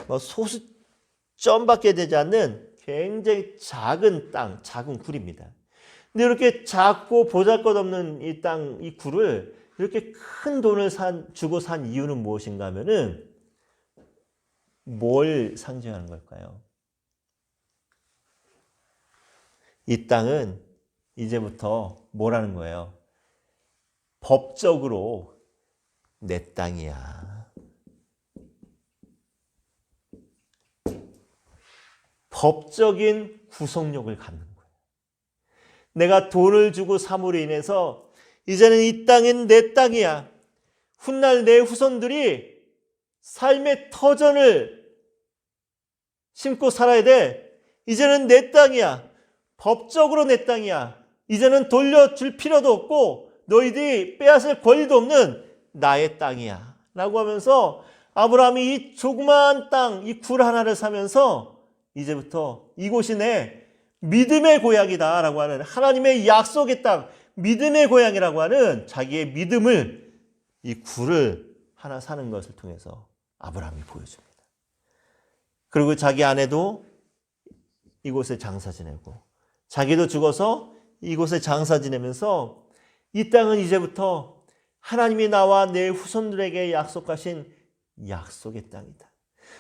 뭐 소수점밖에 되지 않는 굉장히 작은 땅, 작은 굴입니다. 근데 이렇게 작고 보잘것없는 이 땅, 이 굴을 이렇게 큰 돈을 주고 산 이유는 무엇인가 하면은 뭘 상징하는 걸까요? 이 땅은 이제부터 뭐라는 거예요? 법적으로 내 땅이야. 법적인 구속력을 갖는 거예요. 내가 돈을 주고 삼으로 인해서 이제는 이 땅은 내 땅이야. 훗날 내 후손들이 삶의 터전을 심고 살아야 돼. 이제는 내 땅이야. 법적으로 내 땅이야. 이제는 돌려줄 필요도 없고 너희들이 빼앗을 권리도 없는 나의 땅이야. 라고 하면서 아브라함이 이 조그마한 땅, 이 굴 하나를 사면서 이제부터 이곳이 내 믿음의 고향이다 라고 하는 하나님의 약속의 땅, 믿음의 고향이라고 하는 자기의 믿음을 이 굴을 하나 사는 것을 통해서 아브라함이 보여줍니다. 그리고 자기 아내도 이곳에 장사 지내고 자기도 죽어서 이곳에 장사 지내면서 이 땅은 이제부터 하나님이 나와 내 후손들에게 약속하신 약속의 땅이다.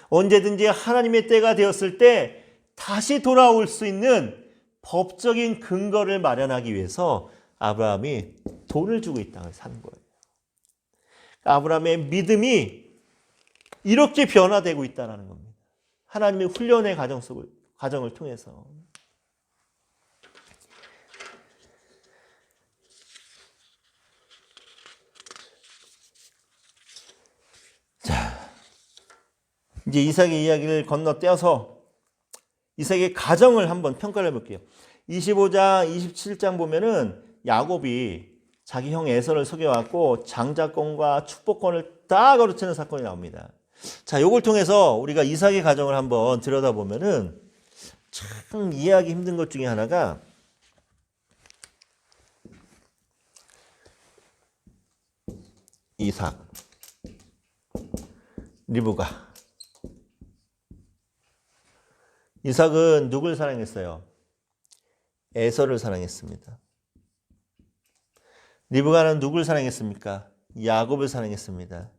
언제든지 하나님의 때가 되었을 때 다시 돌아올 수 있는 법적인 근거를 마련하기 위해서 아브라함이 돈을 주고 이 땅을 사는 거예요. 아브라함의 믿음이 이렇게 변화되고 있다는 겁니다. 하나님의 훈련의 과정을 통해서. 자, 이제 이삭의 이야기를 건너뛰어서 이삭의 가정을 한번 평가를 해볼게요. 25장, 27장 보면은 야곱이 자기 형 에서를 속여왔고 장자권과 축복권을 다 거르치는 사건이 나옵니다. 자, 요걸 통해서 우리가 이삭의 가정을 한번 들여다보면은 참 이해하기 힘든 것 중에 하나가 이삭, 리브가. 이삭은 누굴 사랑했어요? 에서를 사랑했습니다. 리브가는 누굴 사랑했습니까? 야곱을 사랑했습니다.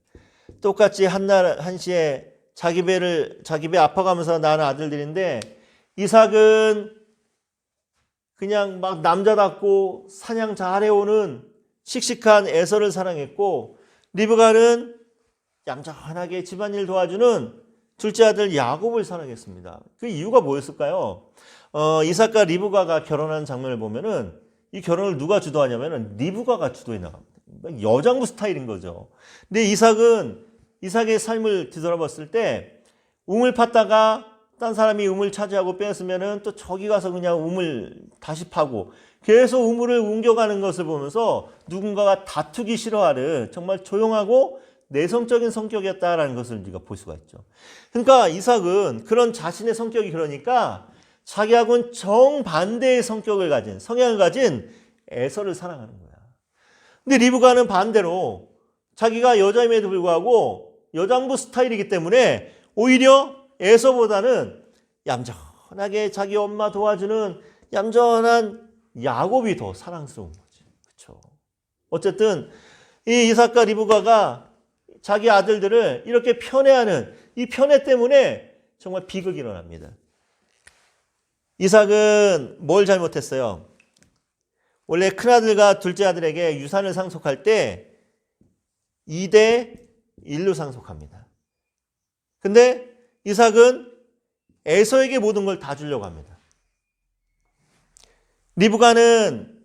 똑같이 한시에 자기 배 아파가면서 낳은 아들들인데 이삭은 그냥 막 남자답고 사냥 잘해오는 씩씩한 에서를 사랑했고 리브가는 얌전하게 집안일 도와주는 둘째 아들 야곱을 사랑했습니다. 그 이유가 뭐였을까요? 이삭과 리브가가 결혼한 장면을 보면은 이 결혼을 누가 주도하냐면은 리브가가 주도해 나갑니다. 여장부 스타일인 거죠. 근데 이삭의 삶을 뒤돌아봤을 때 우물 팠다가 딴 사람이 우물 차지하고 빼앗으면은 또 저기 가서 그냥 우물 다시 파고 계속 우물을 옮겨가는 것을 보면서 누군가가 다투기 싫어하는 정말 조용하고 내성적인 성격이었다라는 것을 우리가 볼 수가 있죠. 그러니까 이삭은 그런 자신의 성격이 그러니까 자기하고는 정반대의 성향을 가진 에서를 사랑하는 거야. 근데 리브가는 반대로 자기가 여자임에도 불구하고 여장부 스타일이기 때문에 오히려 에서보다는 얌전하게 자기 엄마 도와주는 얌전한 야곱이 더 사랑스러운 거지. 그렇죠? 어쨌든 이 이삭과 리브가가 자기 아들들을 이렇게 편애하는 이 편애 때문에 정말 비극이 일어납니다. 이삭은 뭘 잘못했어요? 원래 큰아들과 둘째 아들에게 유산을 상속할 때 2대 1로 상속합니다. 근데 이삭은 에서에게 모든 걸 다 주려고 합니다. 리브가는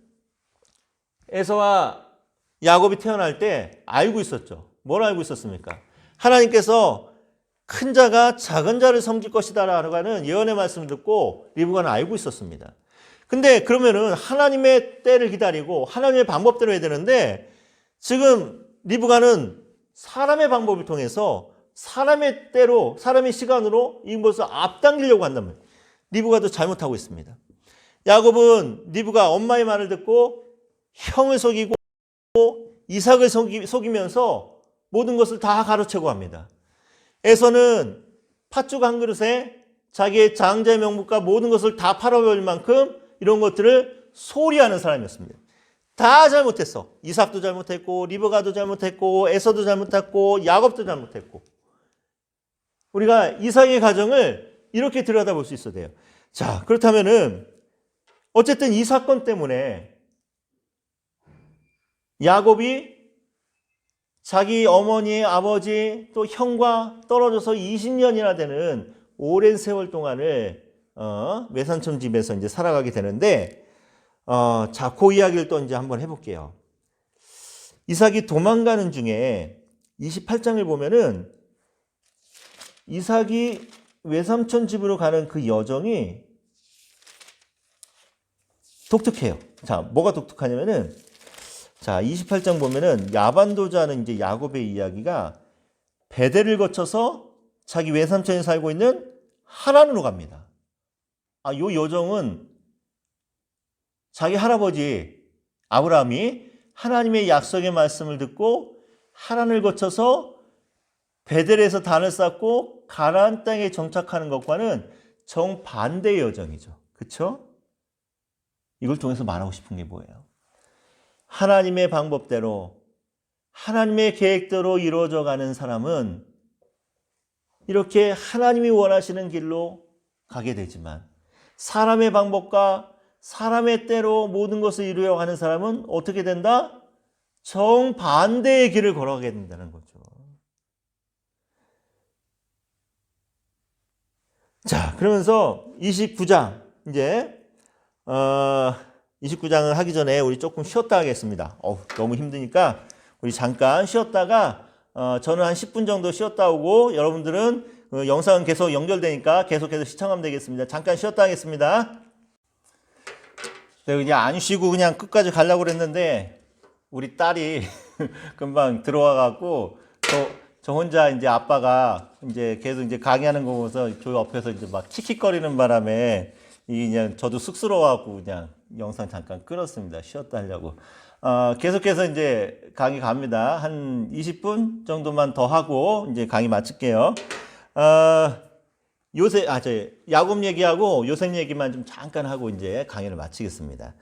에서와 야곱이 태어날 때 알고 있었죠. 뭘 알고 있었습니까? 하나님께서 큰 자가 작은 자를 섬길 것이다 라고 하는 예언의 말씀을 듣고 리브가는 알고 있었습니다. 근데 그러면은 하나님의 때를 기다리고 하나님의 방법대로 해야 되는데 지금 리브가는 사람의 방법을 통해서 사람의 때로 사람의 시간으로 이것을 앞당기려고 한다면 리브가도 잘못하고 있습니다. 야곱은 리브가 엄마의 말을 듣고 형을 속이고 이삭을 속이면서 모든 것을 다 가로채고 합니다. 에서는 팥죽 한 그릇에 자기의 장자의 명목과 모든 것을 다 팔아버릴 만큼 이런 것들을 소리하는 사람이었습니다. 다 잘못했어. 이삭도 잘못했고 리브가도 잘못했고 에서도 잘못했고 야곱도 잘못했고. 우리가 이삭의 가정을 이렇게 들여다볼 수 있어야 돼요. 자, 그렇다면은 어쨌든 이 사건 때문에 야곱이 자기 어머니, 아버지, 또 형과 떨어져서 20년이나 되는 오랜 세월 동안을 외삼촌 집에서 이제 살아가게 되는데, 자, 그 이야기를 또 이제 한번 해볼게요. 이삭이 도망가는 중에 28장을 보면은 이삭이 외삼촌 집으로 가는 그 여정이 독특해요. 자, 뭐가 독특하냐면은 자, 28장 보면은 야반도자는 이제 야곱의 이야기가 베델을 거쳐서 자기 외삼촌이 살고 있는 하란으로 갑니다. 요 여정은 자기 할아버지 아브라함이 하나님의 약속의 말씀을 듣고 하란을 거쳐서 베델에서 단을 쌓고 가나안 땅에 정착하는 것과는 정반대의 여정이죠. 그렇죠? 이걸 통해서 말하고 싶은 게 뭐예요? 하나님의 방법대로 하나님의 계획대로 이루어져 가는 사람은 이렇게 하나님이 원하시는 길로 가게 되지만 사람의 방법과 사람의 때로 모든 것을 이루어 가는 사람은 어떻게 된다? 정반대의 길을 걸어가게 된다는 거죠. 자, 그러면서 29장 이제 29장을 하기 전에 우리 조금 쉬었다 하겠습니다. 너무 힘드니까 우리 잠깐 쉬었다가 저는 한 10분 정도 쉬었다 오고 여러분들은 영상은 계속 연결되니까 계속해서 시청하면 되겠습니다. 잠깐 쉬었다 하겠습니다. 그냥 안 쉬고 그냥 끝까지 가려고 그랬는데 우리 딸이 금방 들어와 갖고 저 혼자 이제 아빠가 이제 계속 이제 강의하는 거 보면서 저 옆에서 이제 막 킥킥거리는 바람에 이 그냥 저도 쑥스러워갖고 그냥 영상 잠깐 끌었습니다. 쉬었다 하려고. 계속해서 이제 강의 갑니다. 한 20분 정도만 더 하고 이제 강의 마칠게요. 야곱 얘기하고 요셉 얘기만 좀 잠깐 하고 이제 강의를 마치겠습니다.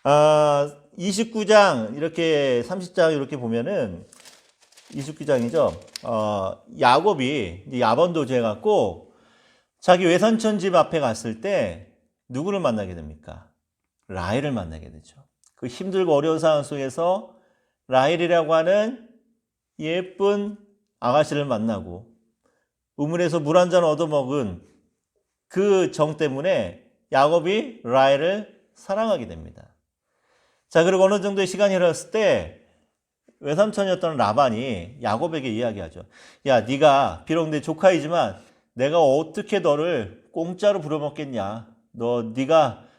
29장 이렇게 30장 이렇게 보면은 29장이죠. 야곱이 야반도주 해갖고 자기 외삼촌 집 앞에 갔을 때 누구를 만나게 됩니까? 라헬을 만나게 되죠. 그 힘들고 어려운 상황 속에서 라헬이라고 하는 예쁜 아가씨를 만나고 우물에서 물 한 잔 얻어먹은 그 정 때문에 야곱이 라헬을 사랑하게 됩니다. 자, 그리고 어느 정도의 시간이 흘렀을 때 외삼촌이었던 라반이 야곱에게 이야기하죠. 야, 네가 비록 내 조카이지만 내가 어떻게 너를 공짜로 부려먹겠냐.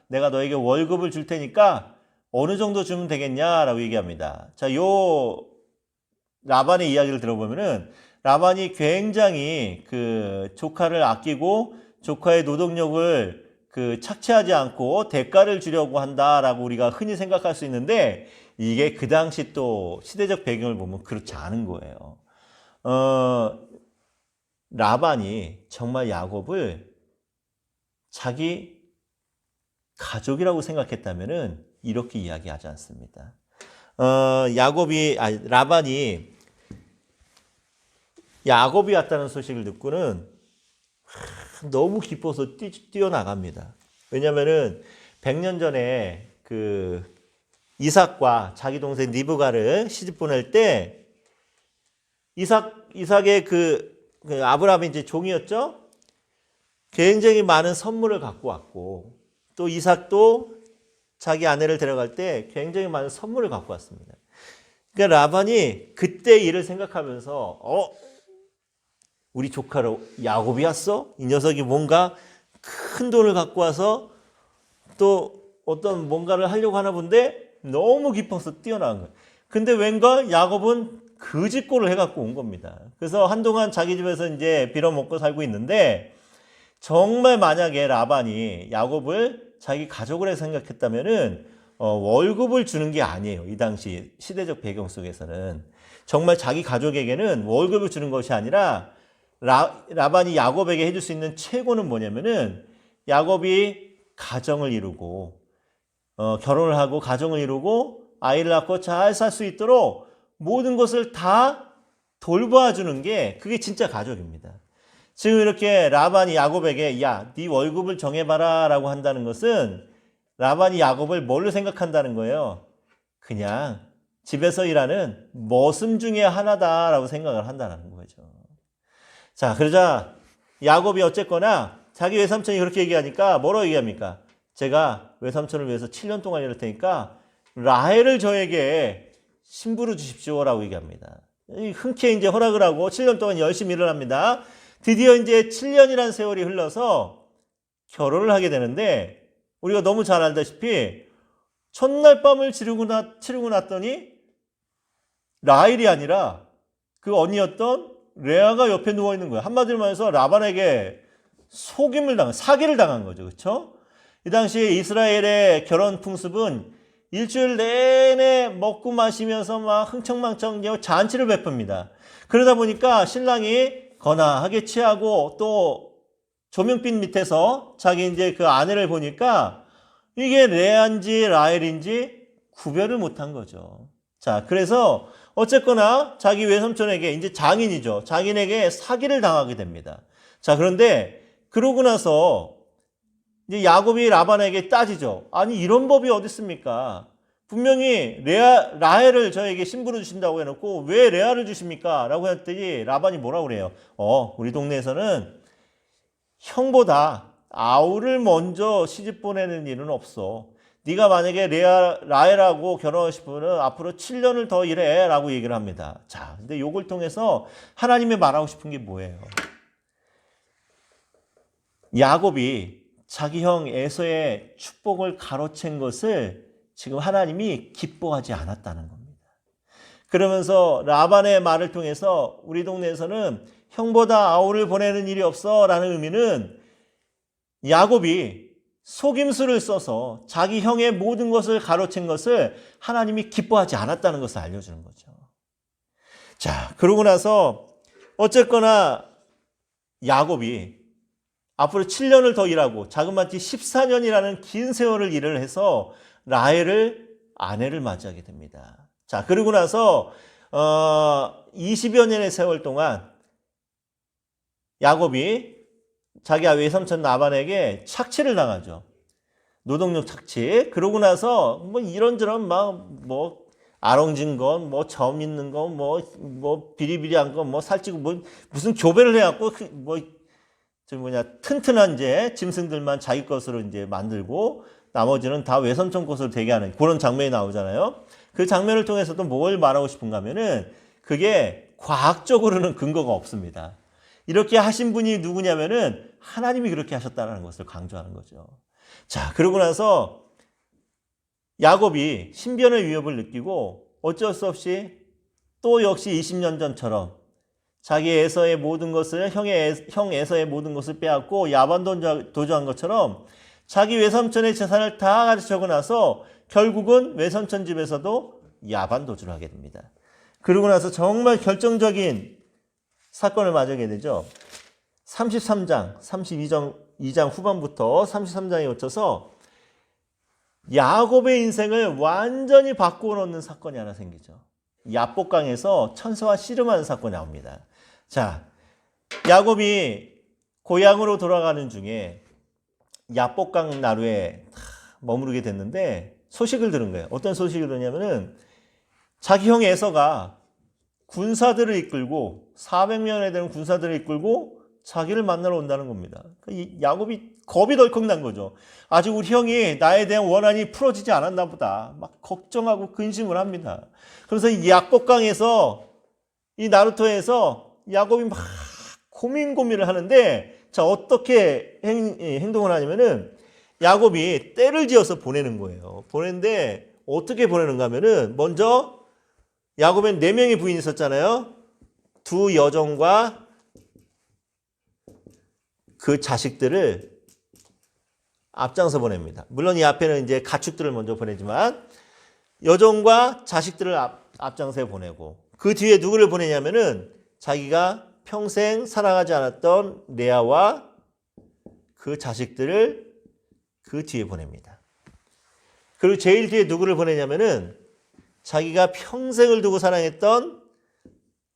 내가 너에게 월급을 줄 테니까 어느 정도 주면 되겠냐라고 얘기합니다. 자, 요 라반의 이야기를 들어보면은 라반이 굉장히 그 조카를 아끼고 조카의 노동력을 착취하지 않고 대가를 주려고 한다라고 우리가 흔히 생각할 수 있는데 이게 그 당시 또 시대적 배경을 보면 그렇지 않은 거예요. 라반이 정말 야곱을 자기 가족이라고 생각했다면은 이렇게 이야기하지 않습니다. 라반이 야곱이 왔다는 소식을 듣고는 너무 기뻐서 뛰어나갑니다. 왜냐면은 100년 전에 그 이삭과 자기 동생 리브가를 시집 보낼 때 이삭의 그 아브라함의 이제 종이었죠. 굉장히 많은 선물을 갖고 왔고 또 이삭도 자기 아내를 데려갈 때 굉장히 많은 선물을 갖고 왔습니다. 그러니까 라반이 그때 일을 생각하면서 우리 조카로 야곱이 왔어? 이 녀석이 뭔가 큰 돈을 갖고 와서 또 어떤 뭔가를 하려고 하나 본데 너무 깊어서 뛰어나간 거예요. 근데 왠가 야곱은 그 짓꼴을 해갖고 온 겁니다. 그래서 한동안 자기 집에서 이제 빌어먹고 살고 있는데 정말 만약에 라반이 야곱을 자기 가족으로 생각했다면은 월급을 주는 게 아니에요. 이 당시 시대적 배경 속에서는 정말 자기 가족에게는 월급을 주는 것이 아니라 라반이 야곱에게 해줄 수 있는 최고는 뭐냐면은 야곱이 가정을 이루고 결혼을 하고 가정을 이루고 아이를 낳고 잘 살 수 있도록 모든 것을 다 돌봐주는 게 그게 진짜 가족입니다. 지금 이렇게 라반이 야곱에게 야, 네 월급을 정해봐라 라고 한다는 것은 라반이 야곱을 뭘로 생각한다는 거예요? 그냥 집에서 일하는 머슴 중에 하나다라고 생각을 한다는 거죠. 자, 그러자 야곱이 어쨌거나 자기 외삼촌이 그렇게 얘기하니까 뭐라고 얘기합니까? 제가 외삼촌을 위해서 7년 동안 일할 테니까 라헬을 저에게 신부로 주십시오라고 얘기합니다. 흔쾌히 이제 허락을 하고 7년 동안 열심히 일을 합니다. 드디어 이제 7년이라는 세월이 흘러서 결혼을 하게 되는데 우리가 너무 잘 알다시피 첫날 밤을 치르고 났더니 라헬이 아니라 그 언니였던 레아가 옆에 누워 있는 거예요. 한마디로 말해서 라반에게 사기를 당한 거죠. 그렇죠? 이 당시에 이스라엘의 결혼 풍습은 일주일 내내 먹고 마시면서 막 흥청망청 잔치를 베풉니다. 그러다 보니까 신랑이 거나하게 취하고 또 조명빛 밑에서 자기 이제 그 아내를 보니까 이게 레아인지 라헬인지 구별을 못한 거죠. 자, 그래서 어쨌거나 자기 외삼촌에게 이제 장인이죠. 장인에게 사기를 당하게 됩니다. 자, 그런데 그러고 나서 이제 야곱이 라반에게 따지죠. 아니, 이런 법이 어디 있습니까? 분명히 라헬을 저에게 신부로 주신다고 해놓고 왜 레아를 주십니까? 라고 했더니 라반이 뭐라고 그래요? 우리 동네에서는 형보다 아우를 먼저 시집 보내는 일은 없어. 네가 만약에 라헬하고 결혼하고 싶으면 앞으로 7년을 더 일해 라고 얘기를 합니다. 자, 근데 이걸 통해서 하나님이 말하고 싶은 게 뭐예요? 야곱이 자기 형 에서의 축복을 가로챈 것을 지금 하나님이 기뻐하지 않았다는 겁니다. 그러면서 라반의 말을 통해서 우리 동네에서는 형보다 아우를 보내는 일이 없어 라는 의미는 야곱이 속임수를 써서 자기 형의 모든 것을 가로챈 것을 하나님이 기뻐하지 않았다는 것을 알려주는 거죠. 자, 그러고 나서 어쨌거나 야곱이 앞으로 7년을 더 일하고 자그마치 14년이라는 긴 세월을 일을 해서 라헬을 아내를 맞이하게 됩니다. 자, 그러고 나서 20여 년의 세월 동안 야곱이 자기 외삼촌 라반에게 착취를 당하죠. 노동력 착취. 그러고 나서 뭐 이런저런 뭐 아롱진 건, 뭐 점 있는 건, 뭐 비리비리한 건, 뭐 살찌고 뭐 무슨 교배를 해갖고 튼튼한 이제 짐승들만 자기 것으로 이제 만들고 나머지는 다 외삼촌 것으로 되게 하는 그런 장면이 나오잖아요. 그 장면을 통해서도 뭘 말하고 싶은가 하면은 그게 과학적으로는 근거가 없습니다. 이렇게 하신 분이 누구냐면은 하나님이 그렇게 하셨다는 것을 강조하는 거죠. 자, 그러고 나서 야곱이 신변의 위협을 느끼고 어쩔 수 없이 또 역시 20년 전처럼 자기 에서의 모든 것을 형 에서의 모든 것을 빼앗고 야반 도주한 것처럼 자기 외삼촌의 재산을 다 가져가고 나서 결국은 외삼촌 집에서도 야반 도주를 하게 됩니다. 그러고 나서 정말 결정적인 사건을 맞이하게 되죠. 33장, 32장 후반부터 33장에 거쳐서 야곱의 인생을 완전히 바꾸어 놓는 사건이 하나 생기죠. 야복강에서 천사와 씨름하는 사건이 나옵니다. 자, 야곱이 고향으로 돌아가는 중에 야복강 나루에 머무르게 됐는데 소식을 들은 거예요. 어떤 소식을 들었냐면은 자기 형 에서가 군사들을 이끌고 400명에 되는 군사들을 이끌고 자기를 만나러 온다는 겁니다. 이 야곱이 겁이 덜컥 난 거죠. 아직 우리 형이 나에 대한 원한이 풀어지지 않았나 보다. 막 걱정하고 근심을 합니다. 그래서 이 약복강에서 이 나루토에서 야곱이 막 고민을 하는데 자 어떻게 행동을 하냐면은 야곱이 떼를 지어서 보내는 거예요. 보내는데 어떻게 보내는가 하면은 먼저 야곱엔 4명의 부인이 있었잖아요. 2 여종과 그 자식들을 앞장서 보냅니다. 물론 이 앞에는 이제 가축들을 먼저 보내지만 여종과 자식들을 앞장서 보내고 그 뒤에 누구를 보내냐면은 자기가 평생 사랑하지 않았던 레아와 그 자식들을 그 뒤에 보냅니다. 그리고 제일 뒤에 누구를 보내냐면은 자기가 평생을 두고 사랑했던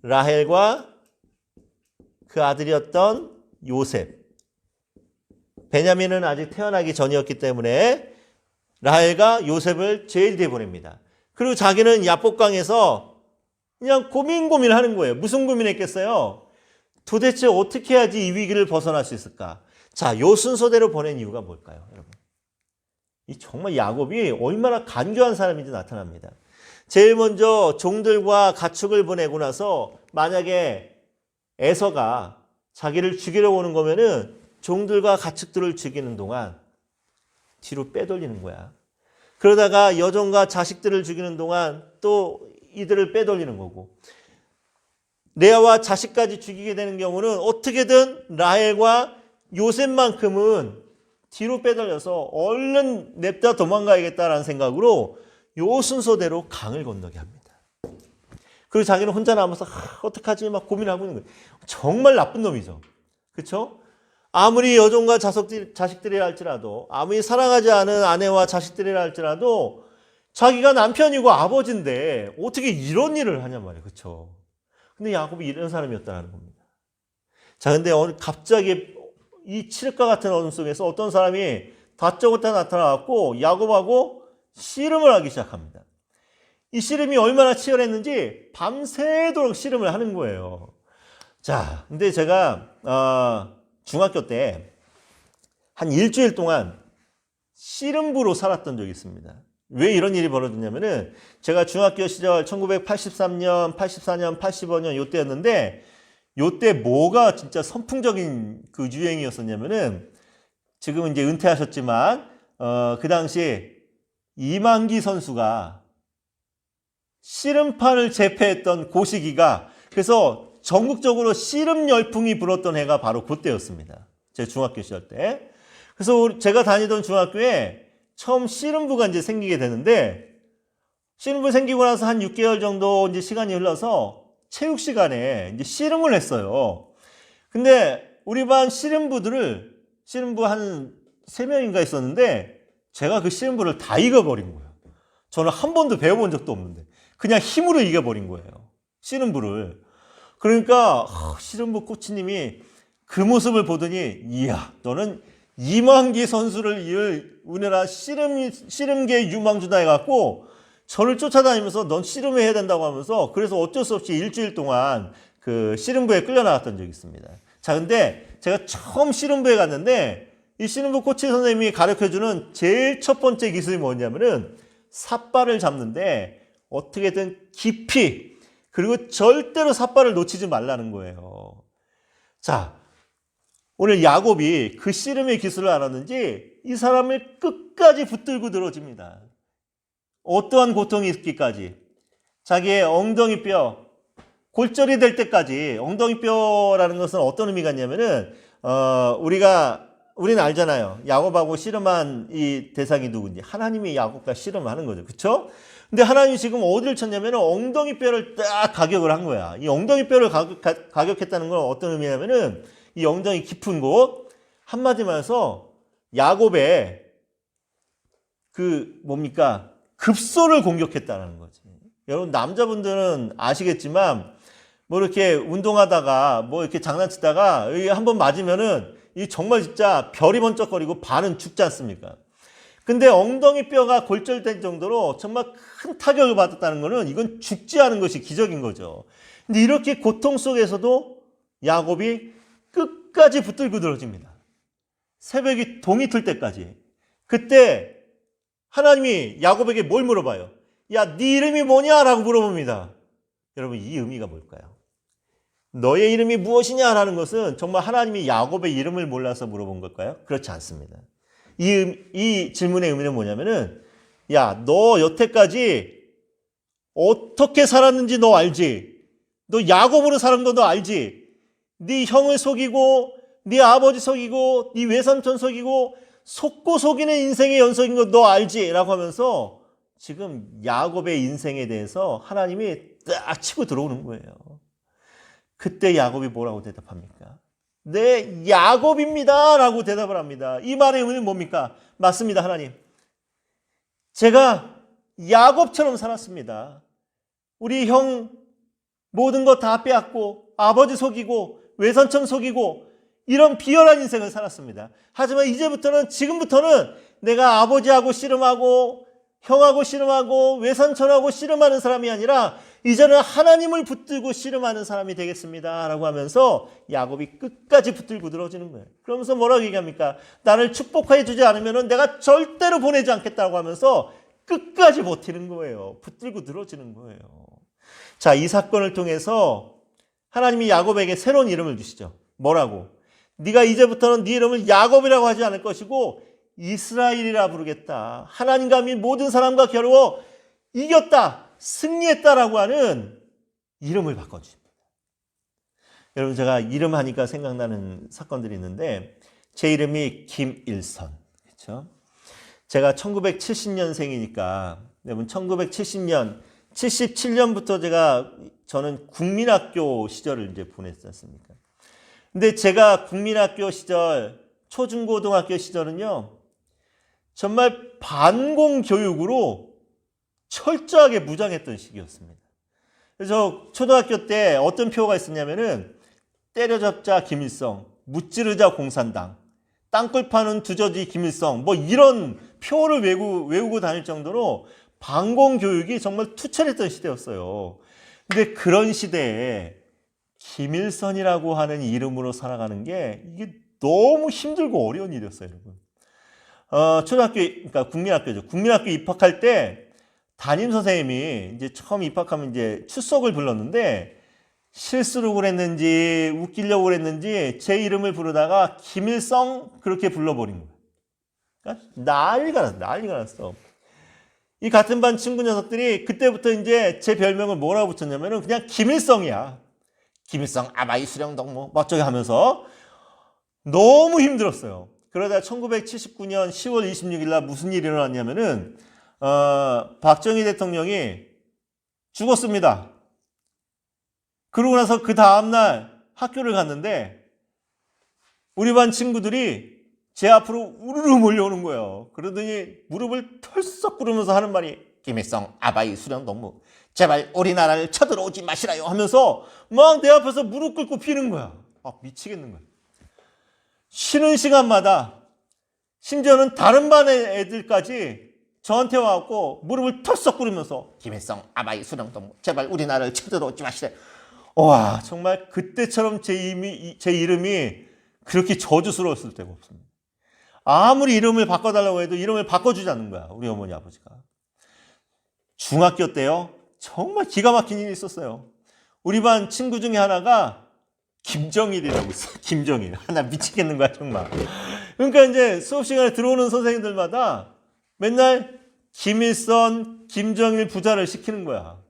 라헬과 그 아들이었던 요셉. 베냐민은 아직 태어나기 전이었기 때문에 라헬과 요셉을 제일 뒤에 보냅니다. 그리고 자기는 야복강에서 그냥 고민하는 거예요. 무슨 고민했겠어요? 도대체 어떻게 해야지 이 위기를 벗어날 수 있을까? 자, 요 순서대로 보낸 이유가 뭘까요, 여러분? 이 정말 야곱이 얼마나 간교한 사람인지 나타납니다. 제일 먼저 종들과 가축을 보내고 나서 만약에 에서가 자기를 죽이려 오는 거면은 종들과 가축들을 죽이는 동안 뒤로 빼돌리는 거야. 그러다가 여종과 자식들을 죽이는 동안 또 이들을 빼돌리는 거고 레아와 자식까지 죽이게 되는 경우는 어떻게든 라헬과 요셉만큼은 뒤로 빼돌려서 얼른 냅다 도망가야겠다라는 생각으로 요 순서대로 강을 건너게 합니다. 그리고 자기는 혼자 남아서 어떡하지 막 고민하고 있는 거예요. 정말 나쁜 놈이죠. 그렇죠? 아무리 여종과 자식들이라 할지라도 아무리 사랑하지 않은 아내와 자식들이라 할지라도 자기가 남편이고 아버지인데 어떻게 이런 일을 하냔 말이에요. 그렇죠? 근데 야곱이 이런 사람이었다는 겁니다. 자, 근데 갑자기 이 칠흑과 같은 어둠 속에서 어떤 사람이 다짜고짜 나타나갖고 야곱하고 씨름을 하기 시작합니다. 이 씨름이 얼마나 치열했는지 밤새도록 씨름을 하는 거예요. 자, 근데 제가 중학교 때 한 일주일 동안 씨름부로 살았던 적이 있습니다. 왜 이런 일이 벌어졌냐면은 제가 중학교 시절 1983년, 84년, 85년 요때였는데 요때 뭐가 진짜 선풍적인 그 유행이었었냐면은 지금은 이제 은퇴하셨지만 그 당시 이만기 선수가 씨름판을 제패했던 그 시기가 그래서 전국적으로 씨름 열풍이 불었던 해가 바로 그때였습니다. 제 중학교 시절 때. 그래서 제가 다니던 중학교에 처음 씨름부가 이제 생기게 되는데 씨름부 생기고 나서 한 6개월 정도 이제 시간이 흘러서 체육 시간에 이제 씨름을 했어요. 근데 우리 반 씨름부 한 3명인가 있었는데 제가 그 씨름부를 다 이겨버린 거예요. 저는 한 번도 배워본 적도 없는데 그냥 힘으로 이겨버린 거예요. 씨름부를. 그러니까 씨름부 코치님이 그 모습을 보더니 이야 너는 이만기 선수를 이을 우리나라 씨름계 유망주다 해갖고 저를 쫓아다니면서 넌 씨름을 해야 된다고 하면서 그래서 어쩔 수 없이 일주일 동안 그 씨름부에 끌려나갔던 적이 있습니다. 자, 근데 제가 처음 씨름부에 갔는데 이 씨름부 코치 선생님이 가르쳐주는 제일 첫 번째 기술이 뭐냐면은 삿발을 잡는데 어떻게든 깊이 그리고 절대로 삿발을 놓치지 말라는 거예요. 자, 오늘 야곱이 그 씨름의 기술을 알았는지 이 사람을 끝까지 붙들고 늘어집니다. 어떠한 고통이 있기까지 자기의 엉덩이뼈 골절이 될 때까지 엉덩이뼈라는 것은 어떤 의미가 있냐면은 우리는 알잖아요. 야곱하고 씨름한 이 대상이 누군지 하나님이 야곱과 씨름을 하는 거죠. 그렇죠? 근데 하나님이 지금 어디를 쳤냐면 엉덩이뼈를 딱 가격을 한 거야. 이 엉덩이뼈를 가격했다는 건 어떤 의미냐면은 이 엉덩이 깊은 곳 한마디만 해서 야곱의 그 뭡니까? 급소를 공격했다는 거지. 여러분 남자분들은 아시겠지만 뭐 이렇게 운동하다가 뭐 이렇게 장난치다가 한번 맞으면은 이 정말 진짜 별이 번쩍거리고 반은 죽지 않습니까? 근데 엉덩이뼈가 골절된 정도로 정말 큰 타격을 받았다는 거는 이건 죽지 않은 것이 기적인 거죠. 근데 이렇게 고통 속에서도 야곱이 끝까지 붙들고 늘어집니다. 새벽이 동이 틀 때까지. 그때 하나님이 야곱에게 뭘 물어봐요? 야, 네 이름이 뭐냐? 라고 물어봅니다. 여러분, 이 의미가 뭘까요? 너의 이름이 무엇이냐? 라는 것은 정말 하나님이 야곱의 이름을 몰라서 물어본 걸까요? 그렇지 않습니다. 이 질문의 의미는 뭐냐면은, 야, 너 여태까지 어떻게 살았는지 너 알지? 너 야곱으로 살은 거 너 알지? 네 형을 속이고 네 아버지 속이고 네 외삼촌 속이고 속고 속이는 인생의 연속인 거 너 알지? 라고 하면서 지금 야곱의 인생에 대해서 하나님이 딱 치고 들어오는 거예요. 그때 야곱이 뭐라고 대답합니까? 네, 야곱입니다 라고 대답을 합니다. 이 말의 의미는 뭡니까? 맞습니다, 하나님. 제가 야곱처럼 살았습니다. 우리 형 모든 거 다 빼앗고 아버지 속이고 외삼촌 속이고 이런 비열한 인생을 살았습니다. 하지만 이제부터는 지금부터는 내가 아버지하고 씨름하고 형하고 씨름하고 외삼촌하고 씨름하는 사람이 아니라 이제는 하나님을 붙들고 씨름하는 사람이 되겠습니다 라고 하면서 야곱이 끝까지 붙들고 늘어지는 거예요. 그러면서 뭐라고 얘기합니까? 나를 축복해 주지 않으면 내가 절대로 보내지 않겠다고 하면서 끝까지 버티는 거예요. 붙들고 늘어지는 거예요. 자, 이 사건을 통해서 하나님이 야곱에게 새로운 이름을 주시죠. 뭐라고? 네가 이제부터는 네 이름을 야곱이라고 하지 않을 것이고 이스라엘이라 부르겠다. 하나님과 및 모든 사람과 겨루어 이겼다, 승리했다라고 하는 이름을 바꿔주십니다. 여러분, 제가 이름 하니까 생각나는 사건들이 있는데 제 이름이 김일선. 그렇죠? 제가 1970년생이니까 여러분 1970년 77년부터 저는 국민학교 시절을 이제 보냈지 않습니까? 근데 제가 국민학교 시절, 초중고등학교 시절은요, 정말 반공교육으로 철저하게 무장했던 시기였습니다. 그래서 초등학교 때 어떤 표어가 있었냐면은, 때려잡자 김일성, 무찌르자 공산당, 땅굴 파는 두저지 김일성, 뭐 이런 표어를 외우고 다닐 정도로 반공교육이 정말 투철했던 시대였어요. 근데 그런 시대에 김일선이라고 하는 이름으로 살아가는 게 이게 너무 힘들고 어려운 일이었어요, 여러분. 초등학교, 그러니까 국민학교죠. 국민학교 입학할 때 담임 선생님이 이제 처음 입학하면 이제 출석을 불렀는데 실수로 그랬는지 웃기려고 그랬는지 제 이름을 부르다가 김일성 그렇게 불러버린 거예요. 그러니까 난리가 났어. 이 같은 반 친구 녀석들이 그때부터 이제 제 별명을 뭐라고 붙였냐면은 그냥 김일성이야. 김일성 아바이 수령동 뭐 멋쩍게 하면서 너무 힘들었어요. 그러다 1979년 10월 26일 날 무슨 일이 일어났냐면은 박정희 대통령이 죽었습니다. 그러고 나서 그 다음날 학교를 갔는데 우리 반 친구들이 제 앞으로 우르르 몰려오는 거예요. 그러더니 무릎을 털썩 꿇으면서 하는 말이 김일성 아바이 수령동무 제발 우리나라를 쳐들어오지 마시라요 하면서 막 내 앞에서 무릎 꿇고 피는 거야. 미치겠는 거야. 쉬는 시간마다 심지어는 다른 반의 애들까지 저한테 와갖고 무릎을 털썩 꿇으면서 김일성 아바이 수령동무 제발 우리나라를 쳐들어오지 마시라요. 와, 정말 그때처럼 제 이름이 그렇게 저주스러웠을 때가 없습니다. 아무리 이름을 바꿔달라고 해도 이름을 바꿔주지 않는 거야, 우리 어머니 아버지가. 중학교 때요, 정말 기가 막힌 일이 있었어요. 우리 반 친구 중에 하나가 김정일이라고 있어요. 김정일. 나 미치겠는 거야, 정말. 그러니까 이제 수업 시간에 들어오는 선생님들마다 맨날 김일선, 김정일 부자를 시키는 거야.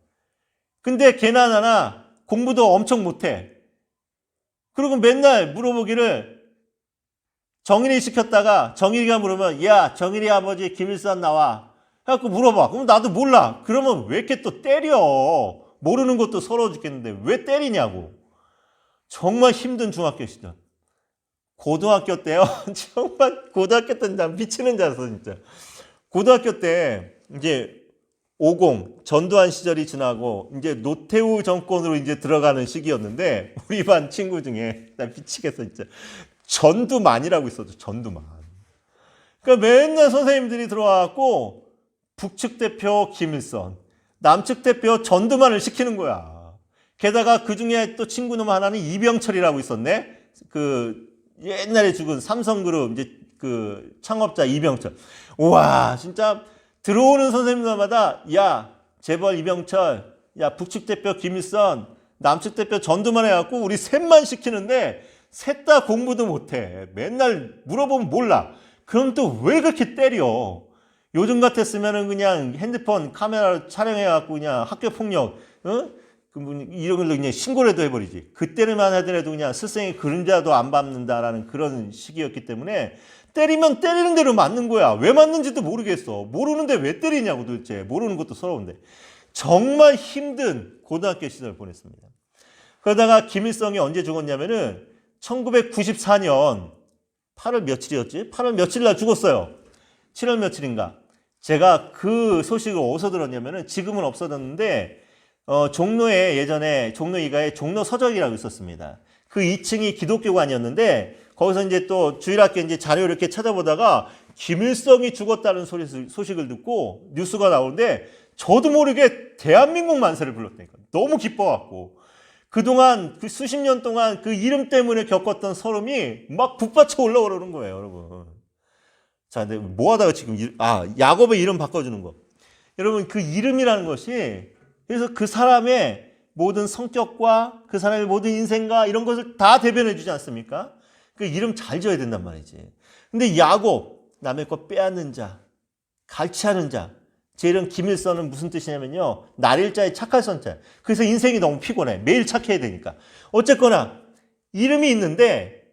근데 걔나 나나 공부도 엄청 못해. 그리고 맨날 물어보기를 정일이 시켰다가 정일이가 물으면 야, 정일이 아버지 김일선 나와. 해갖고 물어봐. 그럼 나도 몰라. 그러면 왜 이렇게 또 때려? 모르는 것도 서러워 죽겠는데 왜 때리냐고. 정말 힘든 중학교 시절. 고등학교 때요. 정말 고등학교 때는 난 미치는 줄 알았어, 진짜. 고등학교 때 이제 50 전두환 시절이 지나고 이제 노태우 정권으로 이제 들어가는 시기였는데 우리 반 친구 중에 나 미치겠어, 진짜. 전두만이라고 있었죠. 전두만. 그러니까 맨날 선생님들이 들어와갖고 북측 대표 김일선, 남측 대표 전두만을 시키는 거야. 게다가 그 중에 또 친구놈 하나는 이병철이라고 있었네. 그 옛날에 죽은 삼성그룹 이제 그 창업자 이병철. 우와, 진짜 들어오는 선생님들마다 야, 재벌 이병철, 야, 북측 대표 김일선, 남측 대표 전두만 해갖고 우리 셋만 시키는데 셋 다 공부도 못해. 맨날 물어보면 몰라. 그럼 또 왜 그렇게 때려? 요즘 같았으면은 그냥 핸드폰 카메라 촬영해갖고 그냥 학교 폭력, 이런 걸로 그냥 신고라도 해버리지. 그때만 하더라도 그냥 스승의 그림자도 안 밟는다라는 그런 시기였기 때문에 때리면 때리는 대로 맞는 거야. 왜 맞는지도 모르겠어. 모르는데 왜 때리냐고 도대체. 모르는 것도 서러운데. 정말 힘든 고등학교 시절을 보냈습니다. 그러다가 김일성이 언제 죽었냐면은 1994년 8월 며칠이었지? 8월 며칠 날 죽었어요. 7월 며칠인가? 제가 그 소식을 어디서 들었냐면은 지금은 없어졌는데 종로에 예전에 종로 2가에 종로 서적이라고 있었습니다. 그 2층이 기독교관이었는데 거기서 이제 또 주일학교 이제 자료 이렇게 찾아보다가 김일성이 죽었다는 소식을 듣고 뉴스가 나오는데 저도 모르게 대한민국 만세를 불렀다니까. 너무 기뻐갖고 그동안 그 수십 년 동안 그 이름 때문에 겪었던 서름이 막 북받쳐 올라오는 거예요, 여러분. 자, 근데 뭐 하다가 지금 야곱의 이름 바꿔주는 거. 여러분 그 이름이라는 것이 그래서 그 사람의 모든 성격과 그 사람의 모든 인생과 이런 것을 다 대변해 주지 않습니까? 그 이름 잘 지어야 된단 말이지. 근데 야곱, 남의 것 빼앗는 자, 갈취하는 자. 제 이름 김일선은 무슨 뜻이냐면요. 날일자에 착할 선자. 그래서 인생이 너무 피곤해. 매일 착해야 되니까. 어쨌거나 이름이 있는데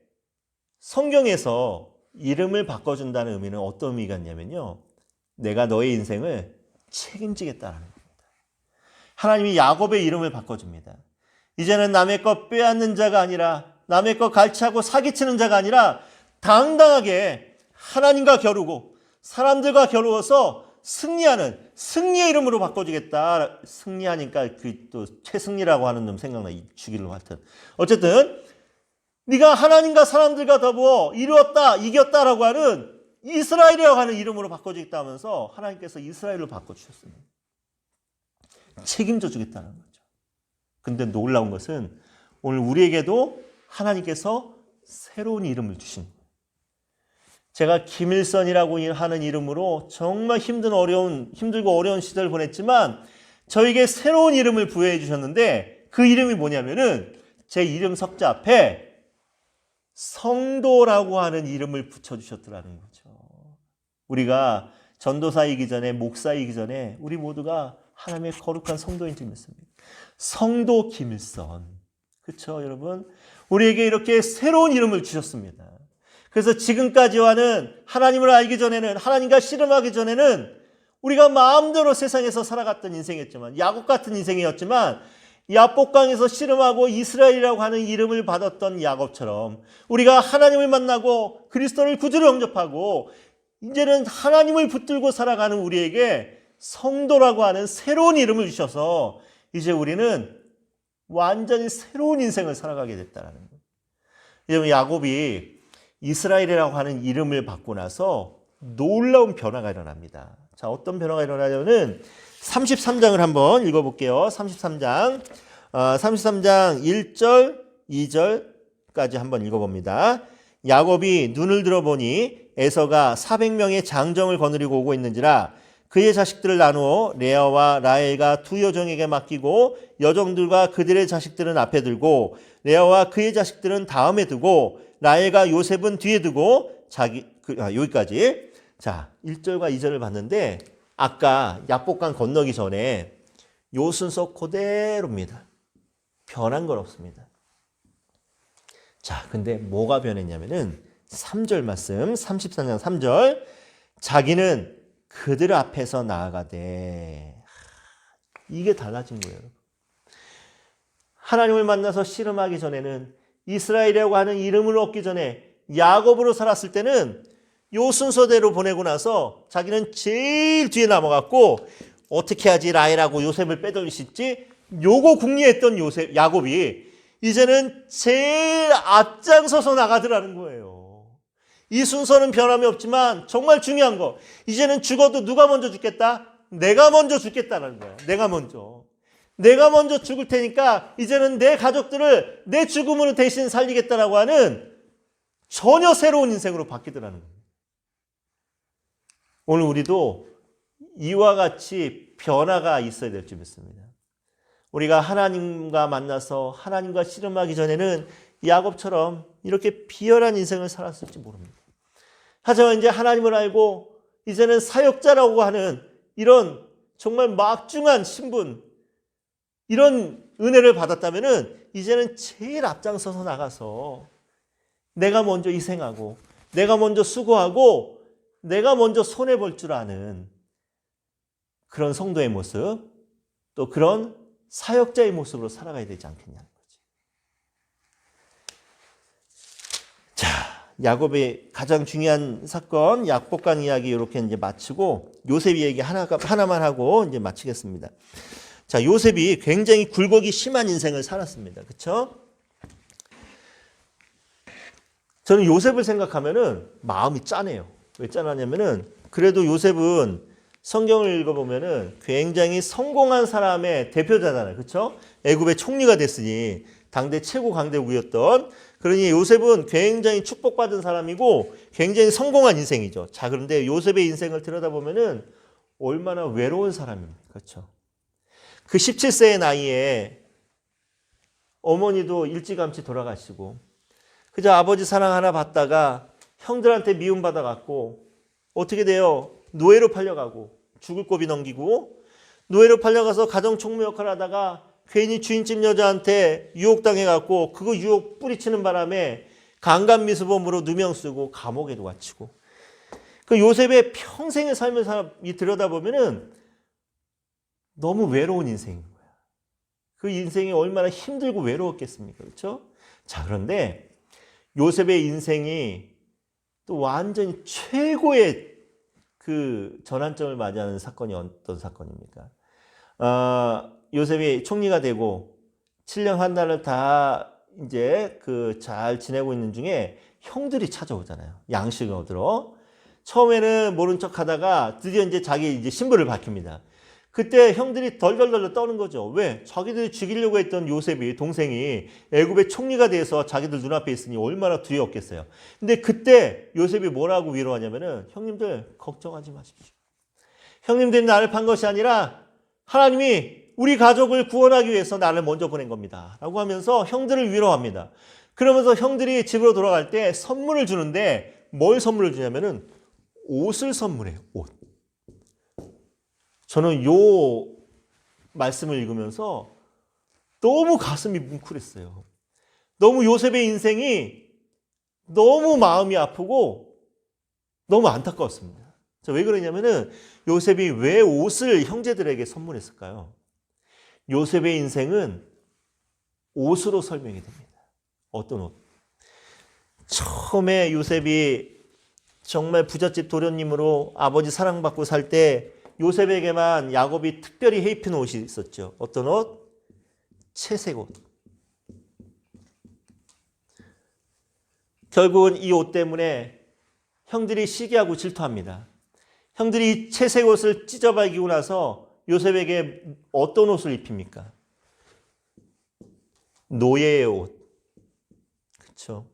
성경에서 이름을 바꿔준다는 의미는 어떤 의미가 있냐면요. 내가 너의 인생을 책임지겠다라는 겁니다. 하나님이 야곱의 이름을 바꿔줍니다. 이제는 남의 것 빼앗는 자가 아니라 남의 것 갈취하고 사기치는 자가 아니라 당당하게 하나님과 겨루고 사람들과 겨루어서 승리하는 승리의 이름으로 바꿔주겠다. 승리하니까 그 또 최승리라고 하는 놈 생각나. 죽일로 하여튼. 어쨌든 네가 하나님과 사람들과 더불어 이루었다, 이겼다라고 하는 이스라엘이라고 하는 이름으로 바꿔주겠다 하면서 하나님께서 이스라엘로 바꿔주셨습니다. 책임져 주겠다는 거죠. 근데 놀라운 것은 오늘 우리에게도 하나님께서 새로운 이름을 주신 거예요. 제가 김일선이라고 하는 이름으로 정말 힘들고 어려운 시절을 보냈지만 저에게 새로운 이름을 부여해 주셨는데 그 이름이 뭐냐면은 제 이름 석자 앞에 성도라고 하는 이름을 붙여주셨더라는 거죠. 우리가 전도사이기 전에 목사이기 전에 우리 모두가 하나님의 거룩한 성도인 줄 믿습니다. 성도 김일선. 그렇죠, 여러분? 우리에게 이렇게 새로운 이름을 주셨습니다. 그래서 지금까지와는 하나님을 알기 전에는 하나님과 씨름하기 전에는 우리가 마음대로 세상에서 살아갔던 인생이었지만 야곱 같은 인생이었지만 야복강에서 씨름하고 이스라엘이라고 하는 이름을 받았던 야곱처럼 우리가 하나님을 만나고 그리스도를 구주로 영접하고 이제는 하나님을 붙들고 살아가는 우리에게 성도라고 하는 새로운 이름을 주셔서 이제 우리는 완전히 새로운 인생을 살아가게 됐다는 거예요. 여러분 야곱이 이스라엘이라고 하는 이름을 받고 나서 놀라운 변화가 일어납니다. 자, 어떤 변화가 일어나냐면은 33장을 한번 읽어볼게요. 33장 1절, 2절까지 한번 읽어봅니다. 야곱이 눈을 들어보니 에서가 400명의 장정을 거느리고 오고 있는지라 그의 자식들을 나누어 레아와 라헬과 두 여종에게 맡기고 여종들과 그들의 자식들은 앞에 들고 레아와 그의 자식들은 다음에 두고 라헬과 요셉은 뒤에 두고 여기까지. 자, 1절과 2절을 봤는데 아까 야복강 건너기 전에 요 순서 그대로입니다. 변한 건 없습니다. 자, 근데 뭐가 변했냐면은 3절 말씀, 33장 3절. 자기는 그들 앞에서 나아가되. 이게 달라진 거예요. 하나님을 만나서 씨름하기 전에는 이스라엘이라고 하는 이름을 얻기 전에 야곱으로 살았을 때는 요 순서대로 보내고 나서 자기는 제일 뒤에 남아갖고 어떻게 하지 라헬하고 요셉을 빼돌릴 수 있지? 요거 궁리했던 야곱이 이제는 제일 앞장서서 나가더라는 거예요. 이 순서는 변함이 없지만 정말 중요한 거 이제는 죽어도 누가 먼저 죽겠다? 내가 먼저 죽겠다는 거야. 내가 먼저. 내가 먼저 죽을 테니까 이제는 내 가족들을 내 죽음으로 대신 살리겠다라고 하는 전혀 새로운 인생으로 바뀌더라는 거예요. 오늘 우리도 이와 같이 변화가 있어야 될 줄 믿습니다. 우리가 하나님과 만나서 하나님과 씨름하기 전에는 야곱처럼 이렇게 비열한 인생을 살았을지 모릅니다. 하지만 이제 하나님을 알고 이제는 사역자라고 하는 이런 정말 막중한 신분, 이런 은혜를 받았다면은 이제는 제일 앞장서서 나가서 내가 먼저 희생하고 내가 먼저 수고하고 내가 먼저 손해볼 줄 아는 그런 성도의 모습, 또 그런 사역자의 모습으로 살아가야 되지 않겠냐는 거지. 자, 야곱의 가장 중요한 사건, 약복강 이야기 이렇게 이제 마치고 요셉 이야기 하나만 하고 이제 마치겠습니다. 자, 요셉이 굉장히 굴곡이 심한 인생을 살았습니다. 그렇죠? 저는 요셉을 생각하면은 마음이 짠해요. 왜 짠하냐면은 그래도 요셉은 성경을 읽어보면은 굉장히 성공한 사람의 대표자잖아요. 그렇죠? 애굽의 총리가 됐으니 당대 최고 강대국이었던, 그러니 요셉은 굉장히 축복받은 사람이고 굉장히 성공한 인생이죠. 자, 그런데 요셉의 인생을 들여다보면은 얼마나 외로운 사람입니까? 그렇죠? 그 17세의 나이에 어머니도 일찌감치 돌아가시고 그저 아버지 사랑 하나 받다가 형들한테 미움받아갖고 어떻게 돼요? 노예로 팔려가고 죽을 고비 넘기고 노예로 팔려가서 가정총무 역할을 하다가 괜히 주인집 여자한테 유혹당해갖고 그거 유혹 뿌리치는 바람에 강간미수범으로 누명 쓰고 감옥에도 갇히고, 그 요셉의 평생의 삶을 들여다보면은 너무 외로운 인생인 거야. 그 인생이 얼마나 힘들고 외로웠겠습니까? 그렇죠? 자, 그런데 요셉의 인생이 또 완전히 최고의 그 전환점을 맞이하는 사건이 어떤 사건입니까? 요셉이 총리가 되고 7년 한 달을 다 이제 그 잘 지내고 있는 중에 형들이 찾아오잖아요. 양식을 얻으러. 처음에는 모른 척 하다가 드디어 이제 자기 이제 신분을 밝힙니다. 그때 형들이 덜덜덜 떠는 거죠. 왜? 자기들이 죽이려고 했던 요셉이, 동생이 애굽의 총리가 돼서 자기들 눈앞에 있으니 얼마나 두려웠겠어요. 근데 그때 요셉이 뭐라고 위로하냐면은, 형님들 걱정하지 마십시오. 형님들이 나를 판 것이 아니라 하나님이 우리 가족을 구원하기 위해서 나를 먼저 보낸 겁니다. 라고 하면서 형들을 위로합니다. 그러면서 형들이 집으로 돌아갈 때 선물을 주는데 뭘 선물을 주냐면은 옷을 선물해요. 옷. 저는 요 말씀을 읽으면서 너무 가슴이 뭉클했어요. 너무 요셉의 인생이 너무 마음이 아프고 너무 안타까웠습니다. 왜 그러냐면은 요셉이 왜 옷을 형제들에게 선물했을까요? 요셉의 인생은 옷으로 설명이 됩니다. 어떤 옷? 처음에 요셉이 정말 부잣집 도련님으로 아버지 사랑받고 살 때 요셉에게만 야곱이 특별히 해입힌 옷이 있었죠. 어떤 옷? 채색 옷. 결국은 이 옷 때문에 형들이 시기하고 질투합니다. 형들이 채색 옷을 찢어발기고 나서 요셉에게 어떤 옷을 입힙니까? 노예의 옷. 그렇죠?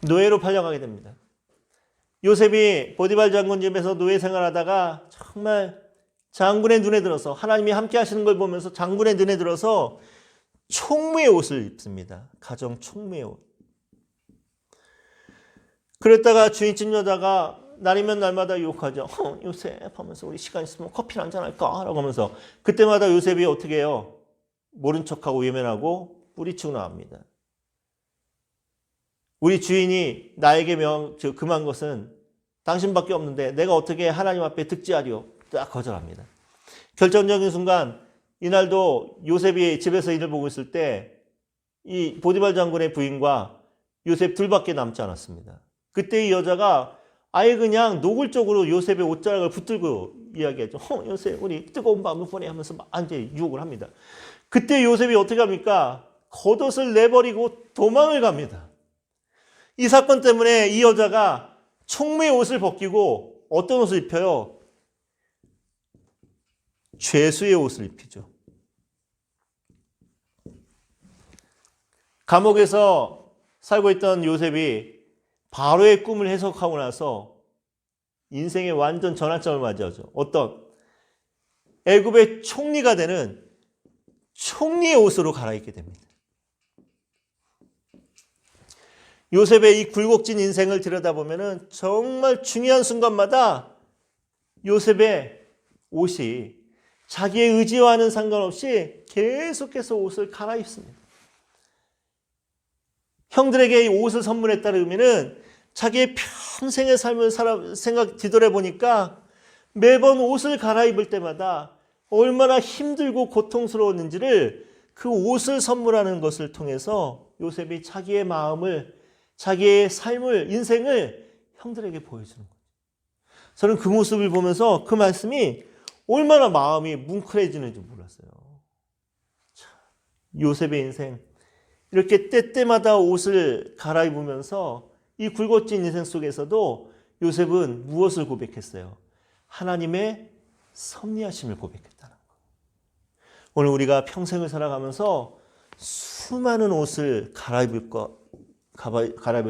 노예로 팔려가게 됩니다. 요셉이 보디발 장군 집에서 노예 생활하다가 정말 장군의 눈에 들어서, 하나님이 함께 하시는 걸 보면서 장군의 눈에 들어서 총무의 옷을 입습니다. 가정 총무의 옷. 그랬다가 주인집 여자가 날이면 날마다 유혹하죠. 요셉 하면서 우리 시간 있으면 커피 한잔 할까? 라고 하면서 그때마다 요셉이 어떻게 해요? 모른 척하고 외면하고 뿌리치고 나옵니다. 우리 주인이 나에게 금한 것은 당신밖에 없는데 내가 어떻게 하나님 앞에 득지하리요? 딱 거절합니다. 결정적인 순간, 이날도 요셉이 집에서 일을 보고 있을 때 이 보디발 장군의 부인과 요셉 둘밖에 남지 않았습니다. 그때 이 여자가 아예 그냥 노골적으로 요셉의 옷자락을 붙들고 이야기하죠. 요셉 우리 뜨거운 밤을 보내 하면서 막 이제 유혹을 합니다. 그때 요셉이 어떻게 합니까? 겉옷을 내버리고 도망을 갑니다. 이 사건 때문에 이 여자가 총무의 옷을 벗기고 어떤 옷을 입혀요? 죄수의 옷을 입히죠. 감옥에서 살고 있던 요셉이 바로의 꿈을 해석하고 나서 인생의 완전 전환점을 맞이하죠. 어떤 애굽의 총리가 되는 총리의 옷으로 갈아입게 됩니다. 요셉의 이 굴곡진 인생을 들여다보면 정말 중요한 순간마다 요셉의 옷이 자기의 의지와는 상관없이 계속해서 옷을 갈아입습니다. 형들에게 이 옷을 선물했다는 의미는 자기의 평생의 삶을 뒤돌아보니까 매번 옷을 갈아입을 때마다 얼마나 힘들고 고통스러웠는지를 그 옷을 선물하는 것을 통해서 요셉이 자기의 마음을, 자기의 삶을, 인생을 형들에게 보여주는 거예요. 저는 그 모습을 보면서 그 말씀이 얼마나 마음이 뭉클해지는지 몰랐어요. 요셉의 인생, 이렇게 때때마다 옷을 갈아입으면서 이 굴곡진 인생 속에서도 요셉은 무엇을 고백했어요? 하나님의 섭리하심을 고백했다는 거. 오늘 우리가 평생을 살아가면서 수많은 옷을 갈아입을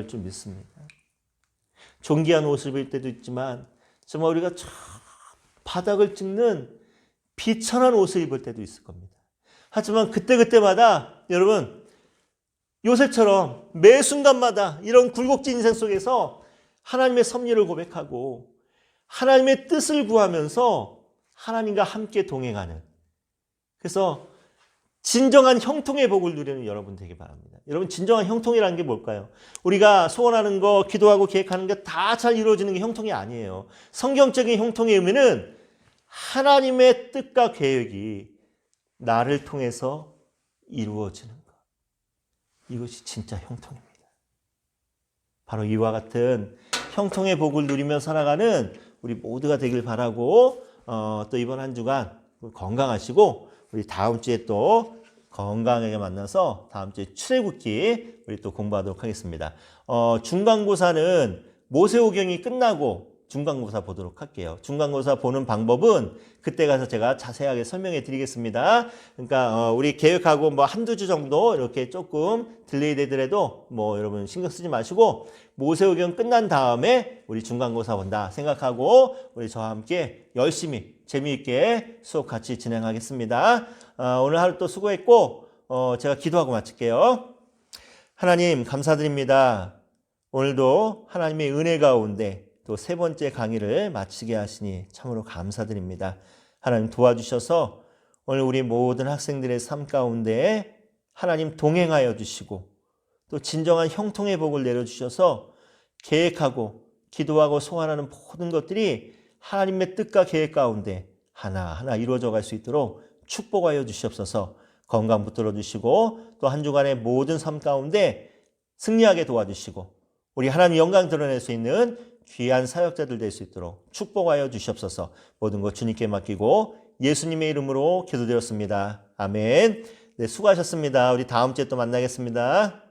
줄 믿습니다. 존귀한 옷을 입을 때도 있지만 정말 우리가 바닥을 찍는 비천한 옷을 입을 때도 있을 겁니다. 하지만 그때마다 여러분 요셉처럼 매 순간마다 이런 굴곡진 인생 속에서 하나님의 섭리를 고백하고 하나님의 뜻을 구하면서 하나님과 함께 동행하는, 그래서 진정한 형통의 복을 누리는 여러분 되기 바랍니다. 여러분, 진정한 형통이라는 게 뭘까요? 우리가 소원하는 거, 기도하고 계획하는 게 다 잘 이루어지는 게 형통이 아니에요. 성경적인 형통의 의미는 하나님의 뜻과 계획이 나를 통해서 이루어지는 것. 이것이 진짜 형통입니다. 바로 이와 같은 형통의 복을 누리며 살아가는 우리 모두가 되길 바라고, 또 이번 한 주간 건강하시고 우리 다음 주에 또 건강하게 만나서 다음 주에 출애굽기 우리 또 공부하도록 하겠습니다. 중간고사는 모세오경이 끝나고 중간고사 보도록 할게요. 중간고사 보는 방법은 그때 가서 제가 자세하게 설명해 드리겠습니다. 그러니까 우리 계획하고 뭐 한두 주 정도 이렇게 조금 딜레이 되더라도 뭐 여러분 신경 쓰지 마시고 모세오경 끝난 다음에 우리 중간고사 본다 생각하고 우리 저와 함께 열심히 재미있게 수업 같이 진행하겠습니다. 오늘 하루 또 수고했고 제가 기도하고 마칠게요. 하나님 감사드립니다. 오늘도 하나님의 은혜 가운데 또 세 번째 강의를 마치게 하시니 참으로 감사드립니다. 하나님 도와주셔서 오늘 우리 모든 학생들의 삶 가운데 하나님 동행하여 주시고 또 진정한 형통의 복을 내려주셔서 계획하고 기도하고 소원하는 모든 것들이 하나님의 뜻과 계획 가운데 하나하나 이루어져 갈 수 있도록 축복하여 주시옵소서. 건강 붙들어 주시고 또 한 주간의 모든 삶 가운데 승리하게 도와주시고 우리 하나님 영광 드러낼 수 있는 귀한 사역자들 될 수 있도록 축복하여 주시옵소서. 모든 것 주님께 맡기고 예수님의 이름으로 기도드렸습니다. 아멘. 네, 수고하셨습니다. 우리 다음 주에 또 만나겠습니다.